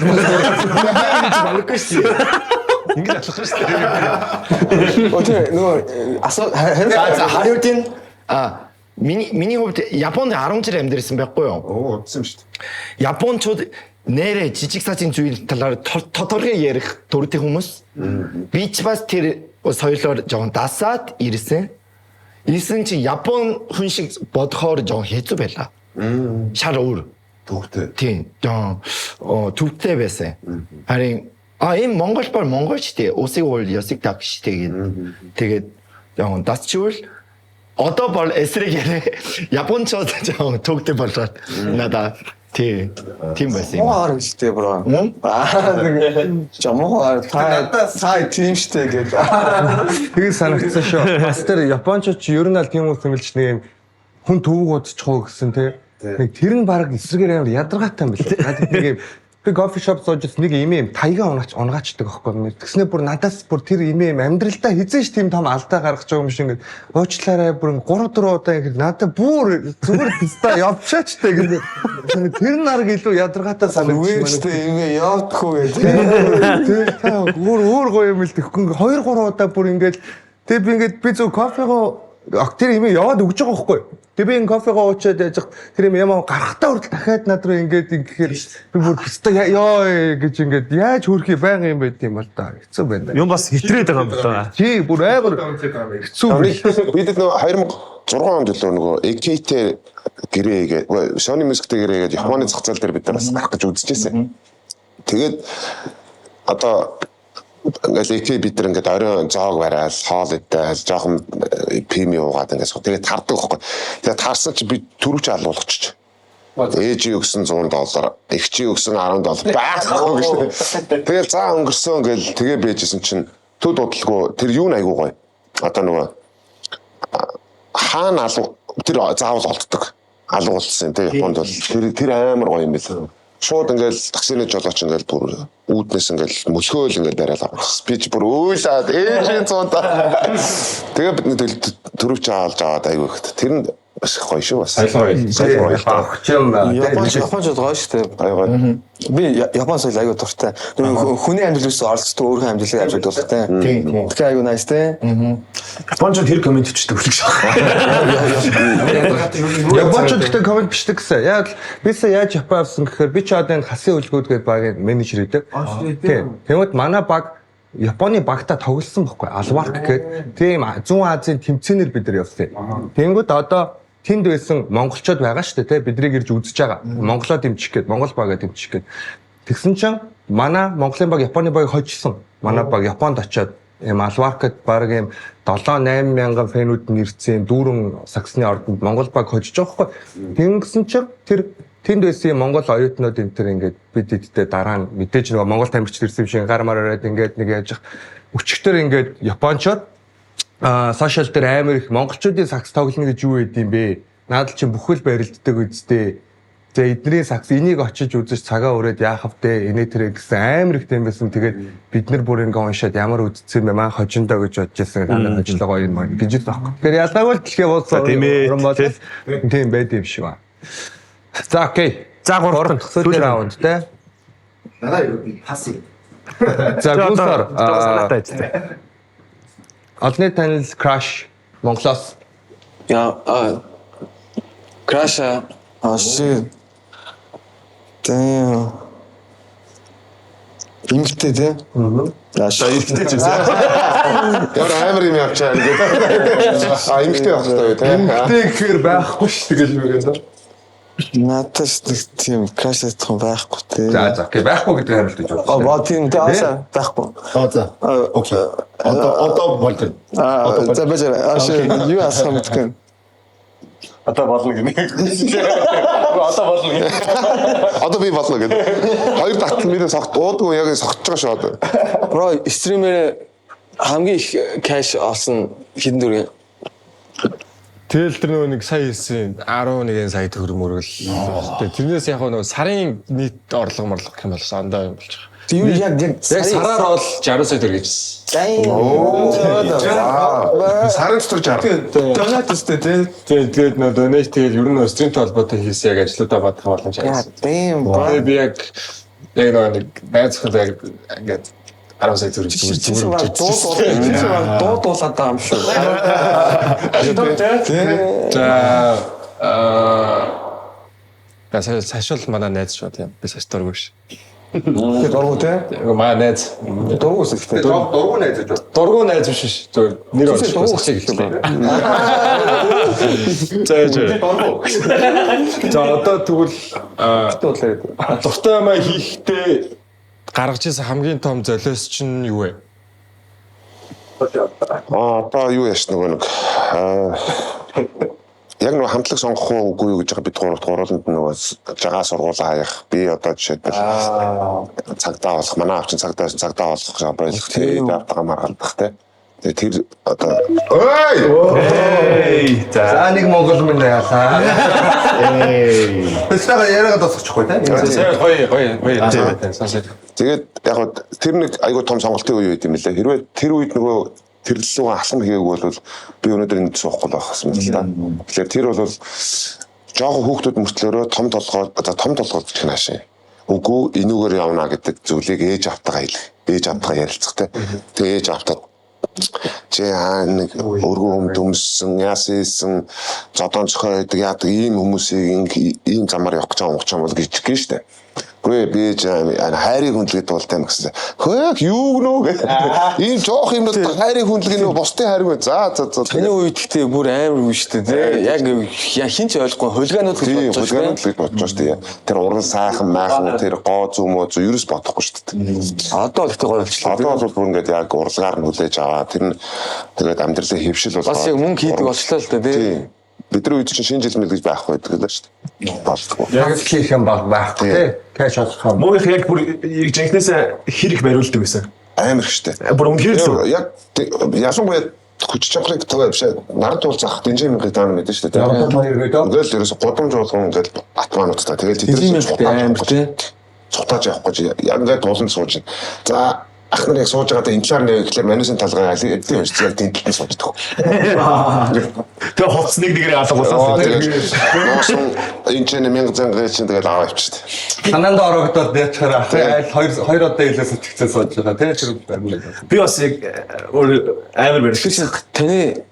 балгүй шүү. Ингээд атлах шүү дээ. Окей, нөгөө хариултын миний хувьд Японд 10 жил амьдэрсэн байхгүй юу? Удсан шүү дээ. Япончууд нэрэ жижиг сажийн зүйл талаар тодорхой ярих дуртай хүмүүс. Би ч бас тэр соёлоор жоохон дасаад ирсэн. Ирсэн чи Япон хүн шиг бодохоор жоохон хэцүү байлаа. Шал өөр. Төвтэй. Тийм. Төвтэй байсан. Харин энэ Монгол бол монгол штэ. Усыг бол ёсыг так штэ гэдэг. Тэгээд жоохон дасчвал одоо бол эсрэг яриа. Япончууд жоохон төвтэй болоод надаа тийм байсан юм. Муугаар хэлтэй бро. Жамуугаар та тийм штэ гэдэг. Тэгээ санагдсан шүү. Бас тэр Япончууд ч ер нь аль тийм хүмүүс хэмэлж нэг юм хүн төвөг удчихгүй гэсэн тий. Нэг тэр нь баг эсрэгээр амар ядаргаатай юм билээ. Надад нэг юм би кофе шоп сууж нэг юм таяга унагаачдаг аахгүй. Тэгснээр бүр надаас бүр тэр юм амьдралдаа хизээш тийм том алдаа гаргаж байгаа юм шиг ингээд уучлаарай бүр 3-4 удаа ингээд надад бүр зүгээр писта явчаачтай гэдэг. Тэр нарг илүү ядаргаатай санагдчихсан. Үгүй юм явдаггүй гэдэг. Тэр та өөр гоё юм л тэгэхгүй 2-3 удаа бүр ингээд тэг би ингээд би зөв кофего тэр юм яваад өгч байгаа байхгүй. Тэг би энэ кофего уучаад яж тэр юм гарахтаа хүртэл дахиад над руу ингээд ингэхээр би бүр писта ёо гэж ингээд яаж хөрхий байнга юм байт юм бол та хэцүү байна. Юм бас хэтрээд байгаа юм байна. Тий бүр амар хэцүү. Бид нөө 2006 онд л нөгөө EKT гэрээгээд Sony Music-тэй гэрээгээд Японы зах зээл дээр бид нар бас гарах гэж үзчихсэн. Тэгээд одоо ингээл EK бид нар ингээд оройн зоог барайл, хоол идээл, жоохон пими уугаад ингээд суу. Тэгээд тардаг байхгүй. Тэгээд таарсан чи би түрүүч алуулгачих. Ээжи өгсөн $100, эгчи өгсөн $10 байхгүй гэж. Тэгээд цаа өнгөрсөн ингээл тэгээ бэжсэн чинь төд удалгүй тэр юу айгуу гоё. Одоо нөгөө хаана алуу тэр заавал олддог. Алуулсан тийм Японд бол тэр амар гоё юм бэл. Шууд ингээл таксины жолооч ингээл бүр үүднээс ингээл мөлхөөл ингээл барайл авах. Спич бүр өөлаад ээжийн цуунтаа. Тэгээ бидний төрөвч хаалж аваад айгүй ихт. Тэр нь бас гоё шүү бас. Сайн Япончууд гоё штэ. Би Япон соёл айгүй дуртай. Хүний амьдралаас оролцдог өөрийнхөө амьдралыг авч дуртай. Тэгэхээр айгүй nice те. Япончууд тэр комент бичдэг үлэг шээ. Япончуудтай комент бичдэг гэсэн. Яг бисаа яаж Япон авсан гэхээр би ч одоо энэ хасын үлгүүд гэдэг багийн менежер гэдэг. Тийм. Тэгмэд манай баг Японы багтаа тоглосон бохгүй. Алварк гэдэг. Тийм Зүүн Азийн тэмцээнээр бид нар явсан. Тэнгүүд одоо тэнд байсан монголчууд байгаа шүү дээ, биднийг ирж үзэж байгаа. Монголоо дэмжих гээд, Монгол багаа дэмжих гээд. Тэгсэн чинь манай Монголын баг Японы багийг хожсон. Манай баг Японд очиод ийм алваркад баг ийм 7-8 мянган фэнүүд нэрцэн дүүрэн саксны ордонд Монгол баг хожиж байгаа байхгүй. Тэнгсэн чинь тэр тэнд байсан Монгол оюутнууд энэ төр ингээд бид эдтэй дараа нь мэдээж нөгөө Монгол тамирчид ирсэн шиг гармаар ороод ингээд нэг яаж өчигдөр ингээд Япончууд сошиал дээр амар их монголчуудын сакс тоглоно гэж юу гэдэм бэ? Наадал чи бүхэл барилддаг үсттэй. Тэгээ эдний сакс энийг очиж үзэж цагаа өрөөд яах вэ? Инээ тэрэ гэсэн амар их юм байсан. Тэгээд бид нар бүр ингээ уншаад ямар үдцсэн бэ? Маа хожиндоо гэж бодож байсан. Ганаа хожлогоо юм аа гэж л байхгүй. Тэгэхээр ялгаагүй дэлхээ болсон. Тийм байд юм шиг ба. За окей. За 3 сүүлийн раунд те. Надаа юу пасси. За гүсэр Олны танил Crash Монголоос. Яа Crash shit. Damn. Имэгтэй те. Яашаа имэгтэй ч гэсэн. Ямар амар юм явчаа гэдэг. Имэгтэй байх хэрэгтэй те. Имэгтэй гэхээр байхгүй шүү гэж мэгэн. Натас тийм Crash том байхгүй те. За окей байхгүй гэдэг хариулт гэж байна. Баа тийм таасаа байхгүй. За. Окей. Одоо болдог. За бажаа юу асах юм бэ? Одоо болно гинэ. Одоо болно гинэ. Одоо би болно гэдэг. Хоёр татал миний согт уудгүй яг согтж байгаа шүү одоо. Бро стримээр хамгийн их кэш олсон хэдэн дүрийн. Тэгэл тэр нөгөө нэг сая хэлсэн 11 сая төгрөг мөргөл. Тэрнээс яг нөгөө сарын нийт орлого морлох юм бол сандаа юм болж байгаа. Тийм яг сараар бол 60 сая төгрөг хийсэн. Сарын дотор 60. Донат өстэй тий. Тэгээд нөгөө донат тэгэл ер нь стримтэй холбоотой хийсэн яг ажлуудаа бодох боломж авсан. Тийм. Би яг нэг байцхад ингээд 10 сая төгрөг зүгээр дуулаад байгаа юм шүү. Сашил манай найз шүү тийм. Би саш дургүй ш. Тэгээд дургу те. Манай найз. Дургуус ихтэй. Дургу найз гэж. Дургүй найз биш ш. Зөв нэр олж сашиг хэлсэн. За одоо тэгвэл дуртай юмаа хийхдээ гаргаж ирсэн хамгийн том золиос чинь юу вэ? Одоо юу яаш нөгөө нэг яг нэг хамтлаг сонгох уугүй юу гэж бид гурууланд нөгөө жагаа сургуулаа хаях. Би одоо жишээлбэл цагдаа болох манай авчин цагдаа болох байлах тэгээд автага маргалдах те. Тэгээд тэр одоо Эй. За нэг монгол минь яалаа. Тэстага яриагаа тосчихгүй те. Тэгээд яг тэр нэг айгүй том сонголтын үе байт юм лээ. Хэрвээ тэр үед нөгөө тэрлэлгүй алхам хийгээгүй бол би өнөөдөр энд суухгүй байх юм л да. Тэгэхээр тэр бол жоохон хүүхдүүд мөртлөөрөө том толгой гэх наашаа. Үгүй энүүгээр явна гэдэг зүйлийг ээж автагаа хэлэх. Ээж автагаа ярилцахтай. Тэгээ ээж автаа чи нэг өргөн төмсөн яасан зодон цохой гэдэг яадаг ийм хүмүүсийг ийм замаар явах гэж байгаа юм гэж гин штэ. Гүй би хайрыг хүндлэхэд болтой юм гэсэн. Хөөе юу гэнэ гэх. Ийм жоох юм бол хайрыг хүндлэх нь бусдын хайрыг вэ. За. Таны үед гэхдээ бүр амар үе шүү дээ. Яг хин ч ойлгохгүй хулгаанууд гэж бодож шүү дээ. Тэр уран сайхан майхан тэр гоо зүмөө ерөөс бодохгүй шүү дээ. Одоо л ихтэй гоё болчихлоо. Одоо бол бүр ингээд яг урлагаар нь хүлээж аваа. Тэр нь тэгээд амьдралын хэвшил бол бас яг мөнгө хийдэг болчихлоо л дээ тий. Бидний үед чинь шинэ жил мэл гэж байхгүй байдаг л шүү дээ. Болдгоо. Яг хийх юм байхгүй тий. Кэш олох юм. Мөнгө яг бүр жинхнээсээ хэрэг бариулдаг байсан. Амар ихтэй. Бүр үнхээр л яг ясангүй хүч чадрыг тавиад биш наран туул зах дэнжин мөнгө даана мэдэн шүү дээ. Наран туул ирээд ингээл ерөөсө годомж болгон ингээл батмаануудтай тэгээд тэдний амар тий. Цутааж явах гэж яг ингээд дуулан сууж. За ах нар яг сууж байгаадаа энэ талаар нэ гэхлээр манусын талгаа эдийн уншиж яг тийм талд сууждаг. Тэгээ хоц нэг нэгээр алгуулсан. Носон энэ ч 1000 занга чинь тэгээд аваа явчихсан. Санаанд орогдоод дээчээр айл хоёр удаа илээс өчгцэн сууж байгаа тийм ч баримлаа. Би бас яг амар барьсан. Таны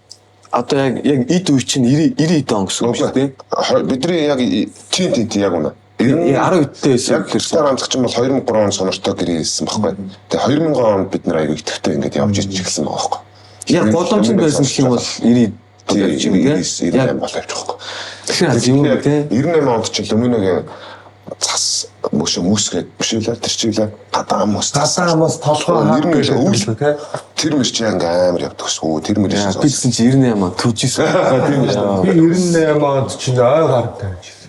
одоо яг эд үе чинь 90 он гэсэн үг шүү дээ. Бидний яг тийм яг үнэ. 10 үедээс яг тэр онцгч юм бол 2003 он сонортой гэрээ хэлсэн байхгүй. Тэгээ 2000 онд бид нар аягүй идэвхтэй ингээд явж ирчихсэн байгаа байхгүй. Яг боломжтой байсан гэх юм бол 90 яг бол явж байгаа. Тэгэхээр юм тий 98 онд ч Люминогийн цас мөсгээд бишүүлээ тэр чиглээ гадаа мөс толгой нэр нь өвөл тий тэр мөр чи амар явдаг шүү. Тэр мөрөөс бидсэн чи 98 онд түүжсэн. Би 98 онд чинь ой гартай байж.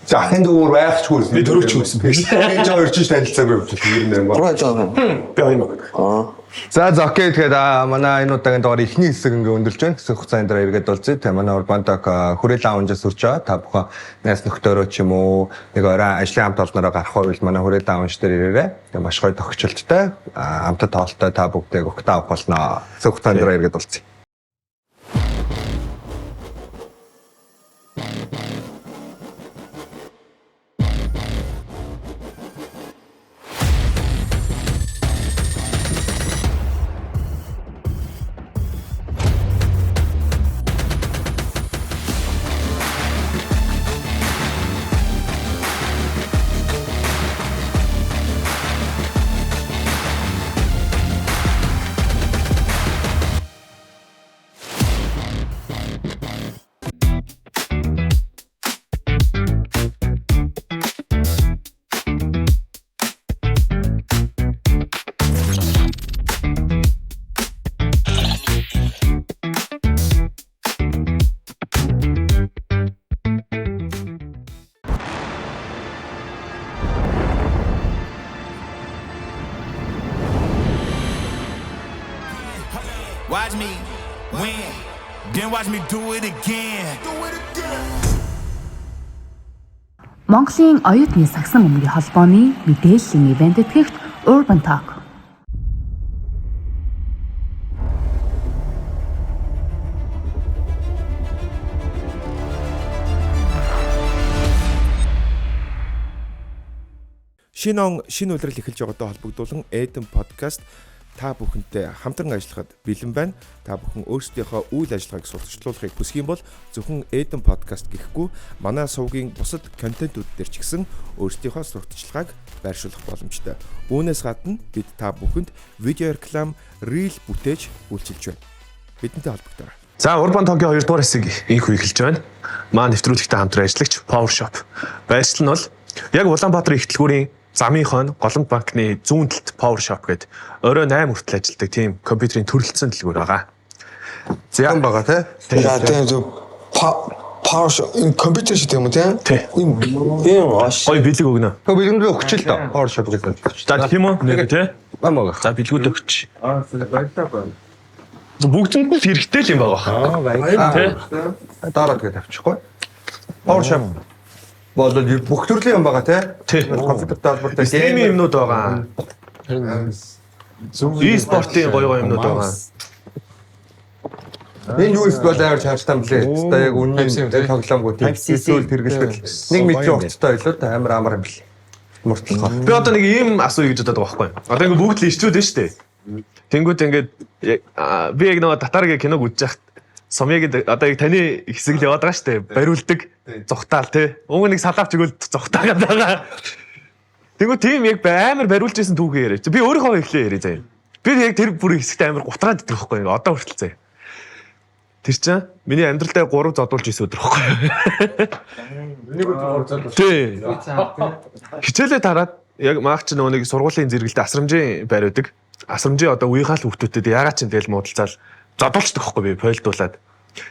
За ахын дүүр байхчгүй. Би төрөвч байсан. Би хоёр ч танилцаагүй явчихсан 98 онд. Руу жаа. Би хоёр. За окей тэгээд манай энэ удаагийн дугаар ихний хэсэг ингээ өндөрлж байна. Хэсэг хугацаанд дараа эргээд болцъё. Тэ манай Урбантак хүрээлэн аванжаас сурч байгаа. Та бүхэн найс нөхдөөрөө ч юм уу нэг орой ажлын хамт олнороо гарах байвал манай хүрээлэн аванж дээр ирээрэй. Тэгээ маш гоё тохиолдолтой хамтад тоолтой та бүгдийг өгтөө авах болно. Хэсэг хугацаанд дараа эргээд болцъё. Watch me win, then watch me do it again. Монголын оюутны сагсан бөмбөгийн холбооны мэдээллийн ивент этгэгт Urban Talk. Шинэ он шинэ үйлрэл эхэлж байгаатай холбогдуулан Eden podcast та бүхэнтэй хамтран ажиллахад бэлэн байна. Та бүхэн өөрсдийнхөө үйл ажиллагааг сурталчлуулахыг хүсэх юм бол зөвхөн Eden podcast гэхгүй манай сувгийн бусад контентууд дээр ч гэсэн өөрсдийнхөө сурталчилгааг байршуулах боломжтой. Үүнээс гадна бид та бүхэнд видео реклам, reel бүтээж үйлчилж байна. Бидэнтэй холбогдорой. За Urban Talk-ийн 2 дугаар хэсэг инхүү эхэлж байна. Маа нэвтрүүлэгтэй хамтран ажиллагч Power Shop. Байршил нь бол яг Улаанбаатар ихтлгүүрийн замын хойно Голомт банкны зүүн талд Power Shop гэдэг орой 8 хүртэл ажилладаг тийм компьютерийн төрөлцсөн дэлгүүр байгаа. Зям байгаа тий. Тийм Power Shop энэ компьютер шиг юм тийм. Ийм Ой бэлэг өгнө. Хөө бэлгэндээ өгч л та. Power Shop гэдэг. За тийм үү? Нэг тий. Мамаа. За бэлгүүд өгч. баярлалаа байна. Бүгдэнд нь хэрэгтэй л юм байгаа. Баярлалаа. Дараа тэгээд авчихгүй. Power Shop болоод бүх төрлийн юм байгаа тий. Компьютертэй холбоотой геймийн юмнууд байгаа. E-спортын гоё юмнууд байгаа. Энэ USB бол амар чанартай мөлий. Хэвээ яг үнэн тоглоомгууд эсвэл хэрэглэдэг. 1 метрийн хугацаатай байлоо та амар юм бэл. Муртлахаа. Би одоо нэг ийм асууя гэж бодоод байгаа байхгүй. Одоо ингээ бүгд л ирчүүд нь штэ. Тэнгүүд ингээд би яг нэг татаргийн киног үзэж хахад Сумьягийн одоо яг таны хэсэг л яваад байгаа штэ. Бариулдаг, зүхтаал тий. Өнгө нэг салаавч өгөөл зүхтаагаад байгаа. Тэнгүүд тийм яг амар бариулж исэн түүхээ яриач. Би өөрийнхөө ихлээ яриа заяа. Би яг тэр бүрийн хэсэгт амар гутраад идэх байхгүй. Одоо хүртэл заяа. Тэр чинь миний амьдралдаа 3 зодуулж исэн өдөр байхгүй. Энийг өөр зодуулж. Тий. Хичээлээ тараад яг маагч нөгөө нэг сургуулийн зэрэгэлдээ асрамжийн бариудаг. Асрамжийн одоо үеийнхаа л хүүхдүүдэд ягаад ч тэгэл муудалцаал зодуулцдаг байхгүй би пойлдуулаад.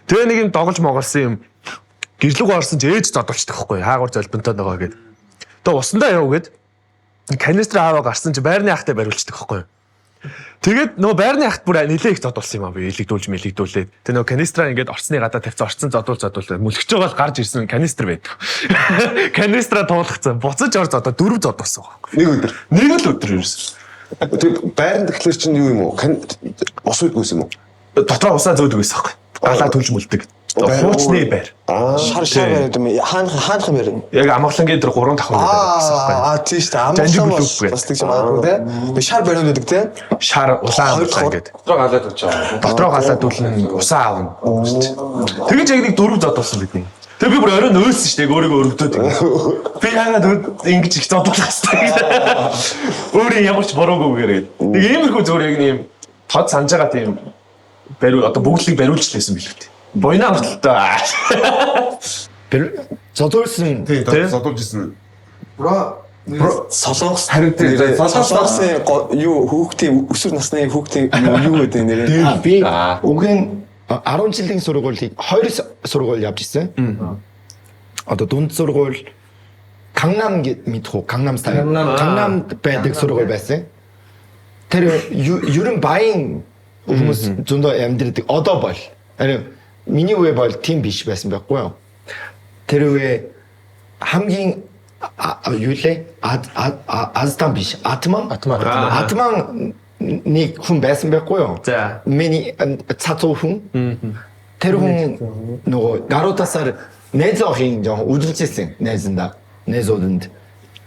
Тэгээ нэг юм доголж моголсон юм гэрлэг орсон ч ээж зодуулцдаг байхгүй. Хаагур золбонтой байгаа гэд. Тэгээ усандаа яв гэд канистр аваа гарсан чи байрны ахтай бариулцдаг байхгүй. Тэгээд нөгөө байрны ахт бүр нэлээ их зодуулсан юм аа би илэгдүүлээд. Тэгээ нөгөө канистраа ингээд орцны гадаа тавьсан орцсон зодуулаад мөлгөж байгаа л гарч ирсэн канистр байдаг. Канистра туулгацсан. Буцаж орж одоо 4 зодуулсан байхгүй. Нэг л өдөр ерөөсөн. Тэг байранд тэгэхээр чинь юу юм уу? Ус үйдгүйс юм уу? Дотроо усаа зөөдөг байсан байхгүй. Галаа төлж мүлдэг. Хуучны байр. Шар байр гэдэг юм. Хаанах байр юм? Яг амгалангийн дээр 3 давхар байдаг. Тийм шүү дээ. Амгалан бас тийм байна тийм. Би шар байрууд гэдэг тийм. Шар улаан гэдэг. Дотроо галаад өгч байгаа. Дотроо галаад төлн усаа аавна. Тэгэж яг нэг 4 зодуулсан бидний. Тэг би бүр оройн нөөсөн шүү дээ өөрийгөө өргөдөөд. Би яагаад ингэж их зодуулах хэрэгтэй. Өөрөө ямар ч буруугүйгээр. Нэг иймэрхүү зүгээр яг нэг тод санаж байгаа тийм бариу одоо бүгдлийг бариулж лээсэн билээ. Бойна амталтаа. Зодуулсан. Тийм зодуулж ирсэн. Солонгос харин солонгосын юу хүүхдийн өсвөр насны хүүхдийн юу гэдэг нэрээ. Би үгийн 10 жилийн сургуулийг 2 сургууль явж ирсэн. Одоо дунд сургууль Gangnam мэдхүү Gangnam style. Gangnam байдаг сургууль байсан. Тэр ерөн баян хүмүүс зөндөө амьдрдаг одоо бол. Харин миний үе бол тийм биш байсан байхгүй юу? Тэр үе хамгийн юу лээ? Азтан биш. Атман нэг хүн байсан байхгүй юу? За. Миний цацуу хүн. Тэр хүн нөгөө гаруудасаар нээзохийн жоо үдэлжсэн нээзэндээ. Нээзүүдэнд.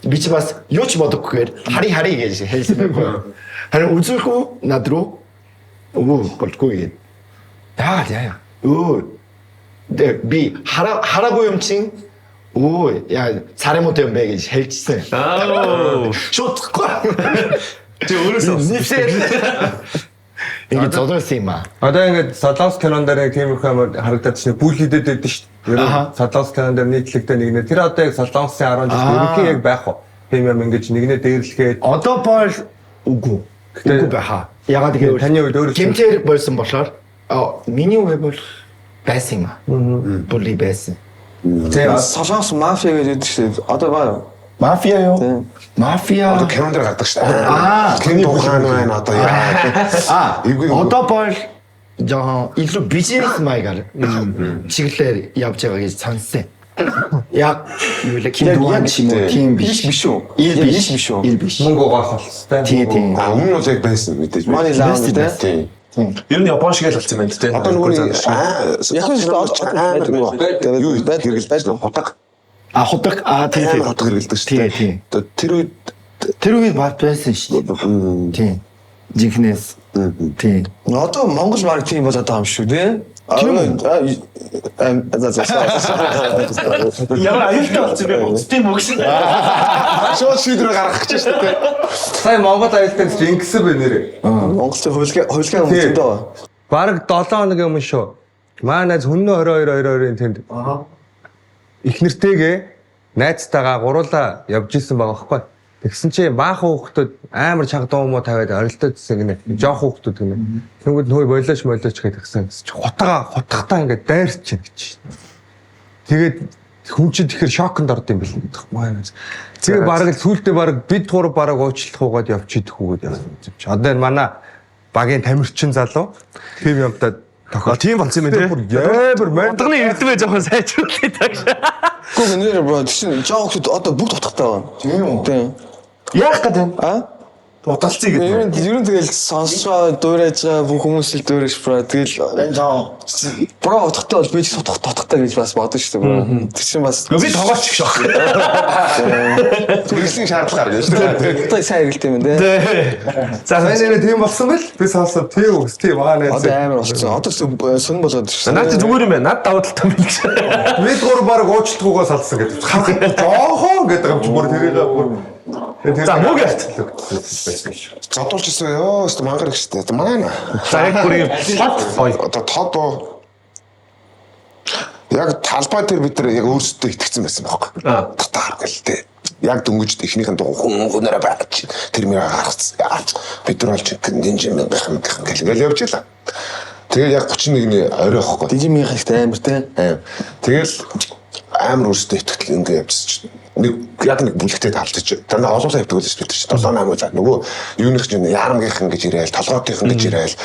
Би ч бас юу ч бодоггүйгээр хари гэж хэлсэн байхгүй юу? Харин үзүүлэхгүй над руу болтгүй. Яа. Би хараагүй юм чинь яа царемот юм бэ гэж хэлчихсэн. Шутахгүй. Тэ өөрөөсөө ингэ зодолсон юм аа. Одоо ингэ Солонгос кинонд дээр тиймэрхүү амар харагдаад чинь бүл хийдэд байдаг шүү дээ. Солонгос кинонд дээр нийтлэгтэй нэгнэ. Тэр одоо яг Солонгосын 10 жил ерөнхий яг байх уу? Тийм юм ингэж нэгнэ дээрлэхэд одоо бол үгүй байхаа. Ягаад гэвэл таны үед өөр гэмтэр болсон болохоор миний үе бол байсан юм аа. Бүли байсан. Тэгээ Солонгос мафия гэдэг чинь одоо баа. Мафия юу? Мафия. Одоо кинонд гардаг шүү дээ. Кино тухайн байна одоо яа. Одоо бол жоо илүү бизнес маягаар чиглэлээр явж байгаа гэж сонссон. Яг юу л кино тийм биш үү? Ил биш. Мөнгө гоох болтой. Тийм. Өмнө нь яг байсан мэдээж. Money laundering тийм. Ер нь Япон шиг л болсон байна тийм. Одоо нөгөө яг л орч чаддаг юу? Юу хэрэглэж худаг. Худаг тийм. Худаг хэрэглэдэг шүү дээ. Тийм. Тэр үед бат байсан шүү дээ. Тийм. Жинхнээс. Тийм. Одоо Монгол баг тийм болоод байгаа юм шүү дээ. Ямар аюултай болсон бэ? Үстийн мөгсөн. Шууд шийдвэр гаргах гэж шүү дээ. Сая Монгол аюултай жинксэн бэ нэрээ. Монголын хөвлөгөө хүмүүс дөө. Бараг 7 хоног юм шүү. Манай хүннөө 22 тэнд. Их нэртэйгээ найзтайгаа гуруулаа явж исэн байгаа байхгүй. Тэгсэн чи баахан хүүхдүүд амар чанга дуумуу тавиад оролдоодсэн гинэ. Жоох хүүхдүүд гинэ. Тэнгүүд нөө болооч гэдгсэн. Хутгатаа ингээд дайрч чинь гэж. Тэгээд хүн чинь тэгэхээр шоконд орд юм бэл гэдэг. Тэгээ бараг сүултээ бараг бид гур бараг уучлах уугаад явчихийдэх үгээд явсан юм чи. Одоо энэ манай багийн тамирчин залуу тийм юмдаа тохиол. Тийм болсон юм тий. Яабар мандганы эрдвэ жоохон сайжруулъя тааш. Гүн нэр бро тийм жоох хүүхдүүд одоо бүгд утгатай байна. Тийм. Яах гэдэг вэ? Утгалцъя гэдэг. Ер нь тэгэл сонсоо дуурайж байгаа бүх хүмүүс л дуурайж бро. Тэгэл бро утгатай бол би ч утгатай гэж бас бодсон шүү дээ бро. Тэр чинь бас би тоглооч их шок. Төрөлхийн шаардлага гарч байна шүү дээ. Одоо сайн хэрэгэлтэй юм дээ. За нэрээ тийм болсон бэл би сонсоод тийм үс тийм аа нэ. Одоо амар болсон. Одоо сүн болоод шүү. Наад чи зүгээр юм байна. Наад давуу талтай юм биш. Бид гур бараг уучлахгүйгээ салсан гэдэг. Жохон гэдэг юм чи бүр тэрийг бүр за мөг яарт. Задуулчихсан ёо. Өстө мангар гэжтэй. Манай. За яг бүр юм одоо тод яг талбай дээр бид нар яг өөрсдөө итгэсэн байсан байхгүй. Татаар гэлтэй. Яг дөнгөж ихнийхэн дуу хүнээрээ баач. Тэр мөрөө гаргацсан. Бид нар олж динжимэн гэл явж илаа. Тэгээ яг 31-ний орой байхгүй. Динжимэн ихтэй амар те. Тэгэл амар өөрсдөө итгэл ингэ явжсэн чинь яг нэг бүлэгтэй таалдчих. Дандаа олоолаа явдаг л бид чинь 7-8 удаа нөгөө юуных чинь ярамгийнхан гэж ирээл, толгоотынхан гэж ирээл.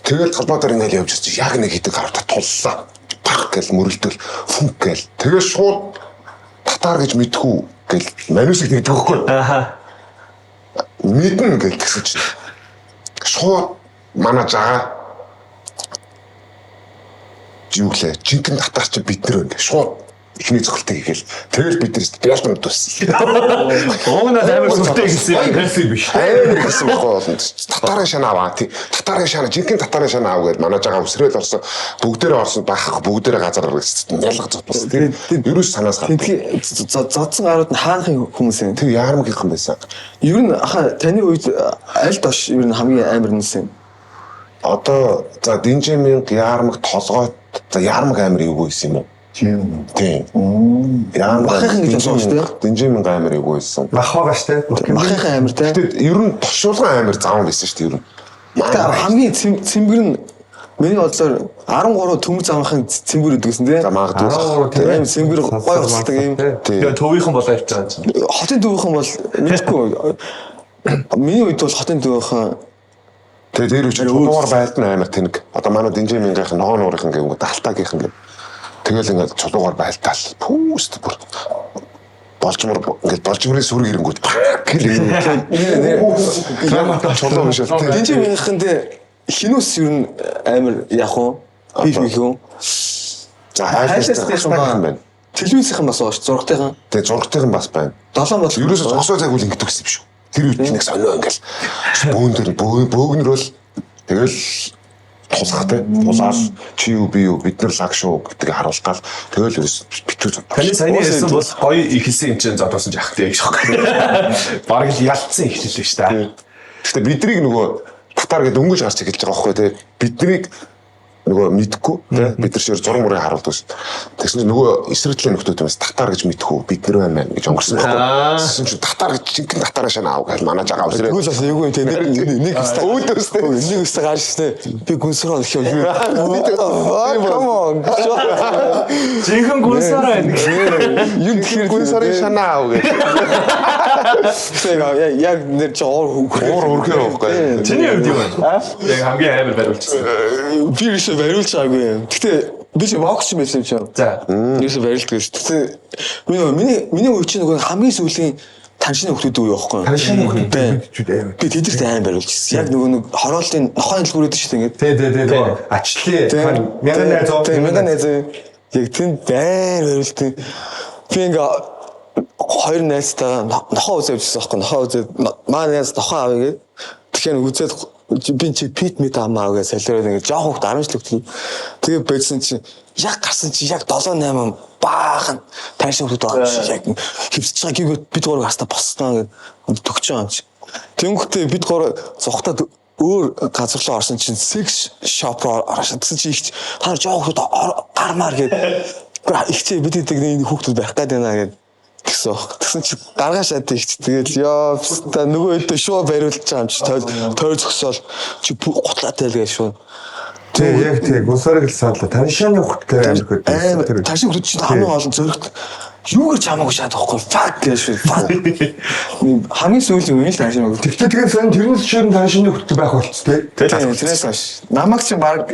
Тэгэл талбай дээр ингээл явж чинь яг нэг хэдэг авта туллаа. Баг гэл мөрөлдөл фүнк гэл. Тэгээ шууд татар гэж мэдхүү гэл манусыг тэгдэг хөхгүй. Мэднэ гэл гэсэн чинь шууд манай жагаа юуглээ. Жинхэнэ татар чи бид нар ингээ шууд ихний цогцолтой хийгээл тэгэл бид яалтанд туссан. Оогнаас амар сүртэй гэсэн юм байсан биш. Амар гэсэн байхгүй болно. Татарын шана аваа тий. Татарын шана жинхэнэ татарын шана аваад манай жагаа өсрөөл орсон. Бүгдээрээ орсон баах бүгдээрээ газар гаргасан. Ялгаж зодсон. Тэгээд ерөөс санаас гар. Тэгээд зодсон гарууд нь хаанхын хүмүүс юм. Тэг яармгийнхан байсан. Ер нь аха таны үед аль дош ер нь хамгийн амар нүсэн. Одоо за динжимэн яармаг толгойд за яармаг амар юу байсан юм уу? Тийм. Махын гэж болсон шүү дээ. Динжимэн амар юу байсан. мах байгаа шүү дээ. Махын амар те. Тэгээд ер нь тушуулган амар заван байсан шүү дээ ер нь. Тэгээд хамгийн цэмбэр нь миний бодлоор 13 төмөр завхын цэмбэр гэдгсэн те. За магадгүй. Тийм цэмбэр гой усдаг юм. Тэгээ төвийнхэн болоо явж байгаа юм. Хотын төвийнхэн бол мэдгүй. Миний үед бол хотын төвийнхэн тэгээд тэр үчир чулуугаар байлдан амар тэнэг. Одоо манай динжимэнгийнхэн ногоон уурынхан гэдэг даалтаагийнхан гэдэг. Тэгэл ингээд чулуугаар байлтаал. Пүүст бүр болчмор ингээд болчморын сүрэг ирэнгүүд чулуу биш үү. динжимэнгийнхэндээ хинүүс ер нь амар яг уу бих юм. За хайлтайхан байна. Телевизийнхэн бас ууш зургатайхан. Тэгээ зургатайхан бас байна. 7 бол ерөөсөө зогсоо цаг үл ингээд гэсэн юм шүү. Тэр үед нэг сонио ингээл бөөн дээр бөөгнөр бол тэгэл тулахтай тулаал чи юу би юу бид нар лаг шүү гэдгийг харуулгаал тэгэл ерөөс битүү. Таны саяны хэлсэн бол гоё ихэлсэн юм чинь задуулсан ч ахтай яг шок. Бараг л ялцсан ихлэл биш та. Гэхдээ биднийг нөгөө татар гэдэг өнгөж гарч эхэлж байгаа байхгүй тий. Биднийг нөгөө мэдхгүй тий. Бид нар шир зураг мөрөөр харуулдаг шүү. Тэгсэн чинь нөгөө эсрэгдлийн нөхдүүд юмс татар гэж мэдхгүй бид нар байна гэж өнгөрсөн байхгүй. Тэгсэн чинь татар гэж жинхэнэ татараа шана аав гэж манай жагаа өсрөө. Тэгвэл бас юу юм те нэг өөдөөстэй нэг өстө гарч штэ. Би гүнсроо л хэв. Come on. Жинхэнэ гүнсараа байна. Юу тэгэхээр гүнсарын шана аав гэж. Яг нэр чи уур хөрхөө байхгүй. Чиний хувьд юу байна? Яг хамгийн амар бариулчихсан. Би биш бариулж байгаагүй. Гэтэ би ч боксч байсан юм чинь. За. Юусе барилдаг шүү. Гэтэ миний үе чинь нөгөө хамгийн сүүлийн таншины хүмүүс үү яахгүй. Таншины хүмүүс. Би тэдэрт аим бариулчихсан. Яг нөгөө нэг хороолтын нохойн дэлгүүрээд шүү дээ Тий. ингээд. Ачлаа. 1800. Яг тэнд байр бариулдаг. Би ингээ хоёр найзтайгаа нохоо үзээ явчихсан байхгүй. Нохоо үзээ маа найз нохоо авъя гээд Тэгэхээр үзээд би чи пит мит амаа гэж салираад ингээд жоох хөвгт 10 жил хөвгт. Тэгээ байсан чи яг гарсан чи яг 7 8 баахан тайшин хөвгт байгаа чи яг хөвсөж байгаа гигэд бид гурав хаста босноо гэж төгч байгаа юм чи. Тэнгүүтээ бид гурав зогтоод өөр газар руу орсон чинь sex shop руу орсон чи их хаар жоох хөвгт гармаар гэдэг ихчээ бид нэг хүүхдүүд байх гээд байна гэдэг тэгсэн чи гаргаш шат ихч тэгэл ёо та нөгөө хэд шоу бариулж байгаа юм чи тойр зөксөөл чи гутлаатай л гэж шүү. Яг тийм гусарыг л саадлаа. Таншааны хүүхдтэй амир хөдөө. Таншааны хүүхд чинь хамгийн олон зөрөгт юугаар ч хамаагүй шат байхгүй фак гэж шүү. Хамгийн сүүлийн үеийн таншааны хүүхд. Тэгтээ тэгээ сон тэрнээс ширэн таншааны хүүхдтэй байх болц тээ. Тэрнээс хойш намайг чинь баг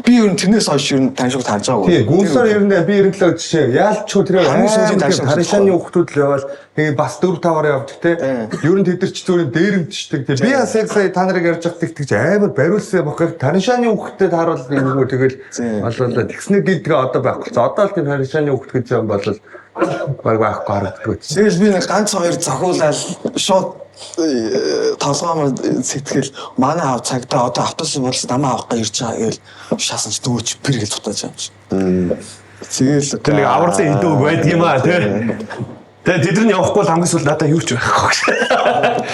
би ер нь тэрнээс хойш ер нь таншааг тарж байгаагүй. Тийм гүнсээр ер нь би ер нь л жишээ яалч ч тэр хамгийн сүүлийн таншааны хүүхдүүд л яваад тэгээ бас 4 5-аар явдаг те. Ер нь тэд нар ч зүгээр дээрэмдчихдэг те. Би бас яг сая та нарыг ярьж байхад тэгж амар бариулсан бохоо таншааны хүүхдтэй тааруул нөгөө тэгэл болоо тэгснэ гэдгээ одоо байхгүй. Одоо л тийм таншааны хүүхд гэж юм бол баг байхгүй харагддаг. Тэгэл би нэг ганц хоёр зохиулаад шууд толгоомор сэтгэл манай аав цагтаа одоо автобус болж намаа авах гэж ирж байгаа гээл шаасан ч дөөч пэр гэж тутаж байгаа юм чи. Тэгэл тэр нэг авралын идэв байдаг юм аа тий. Тэгээ тэд нар явахгүй л хамгийн сүүл надад юу ч байхгүй.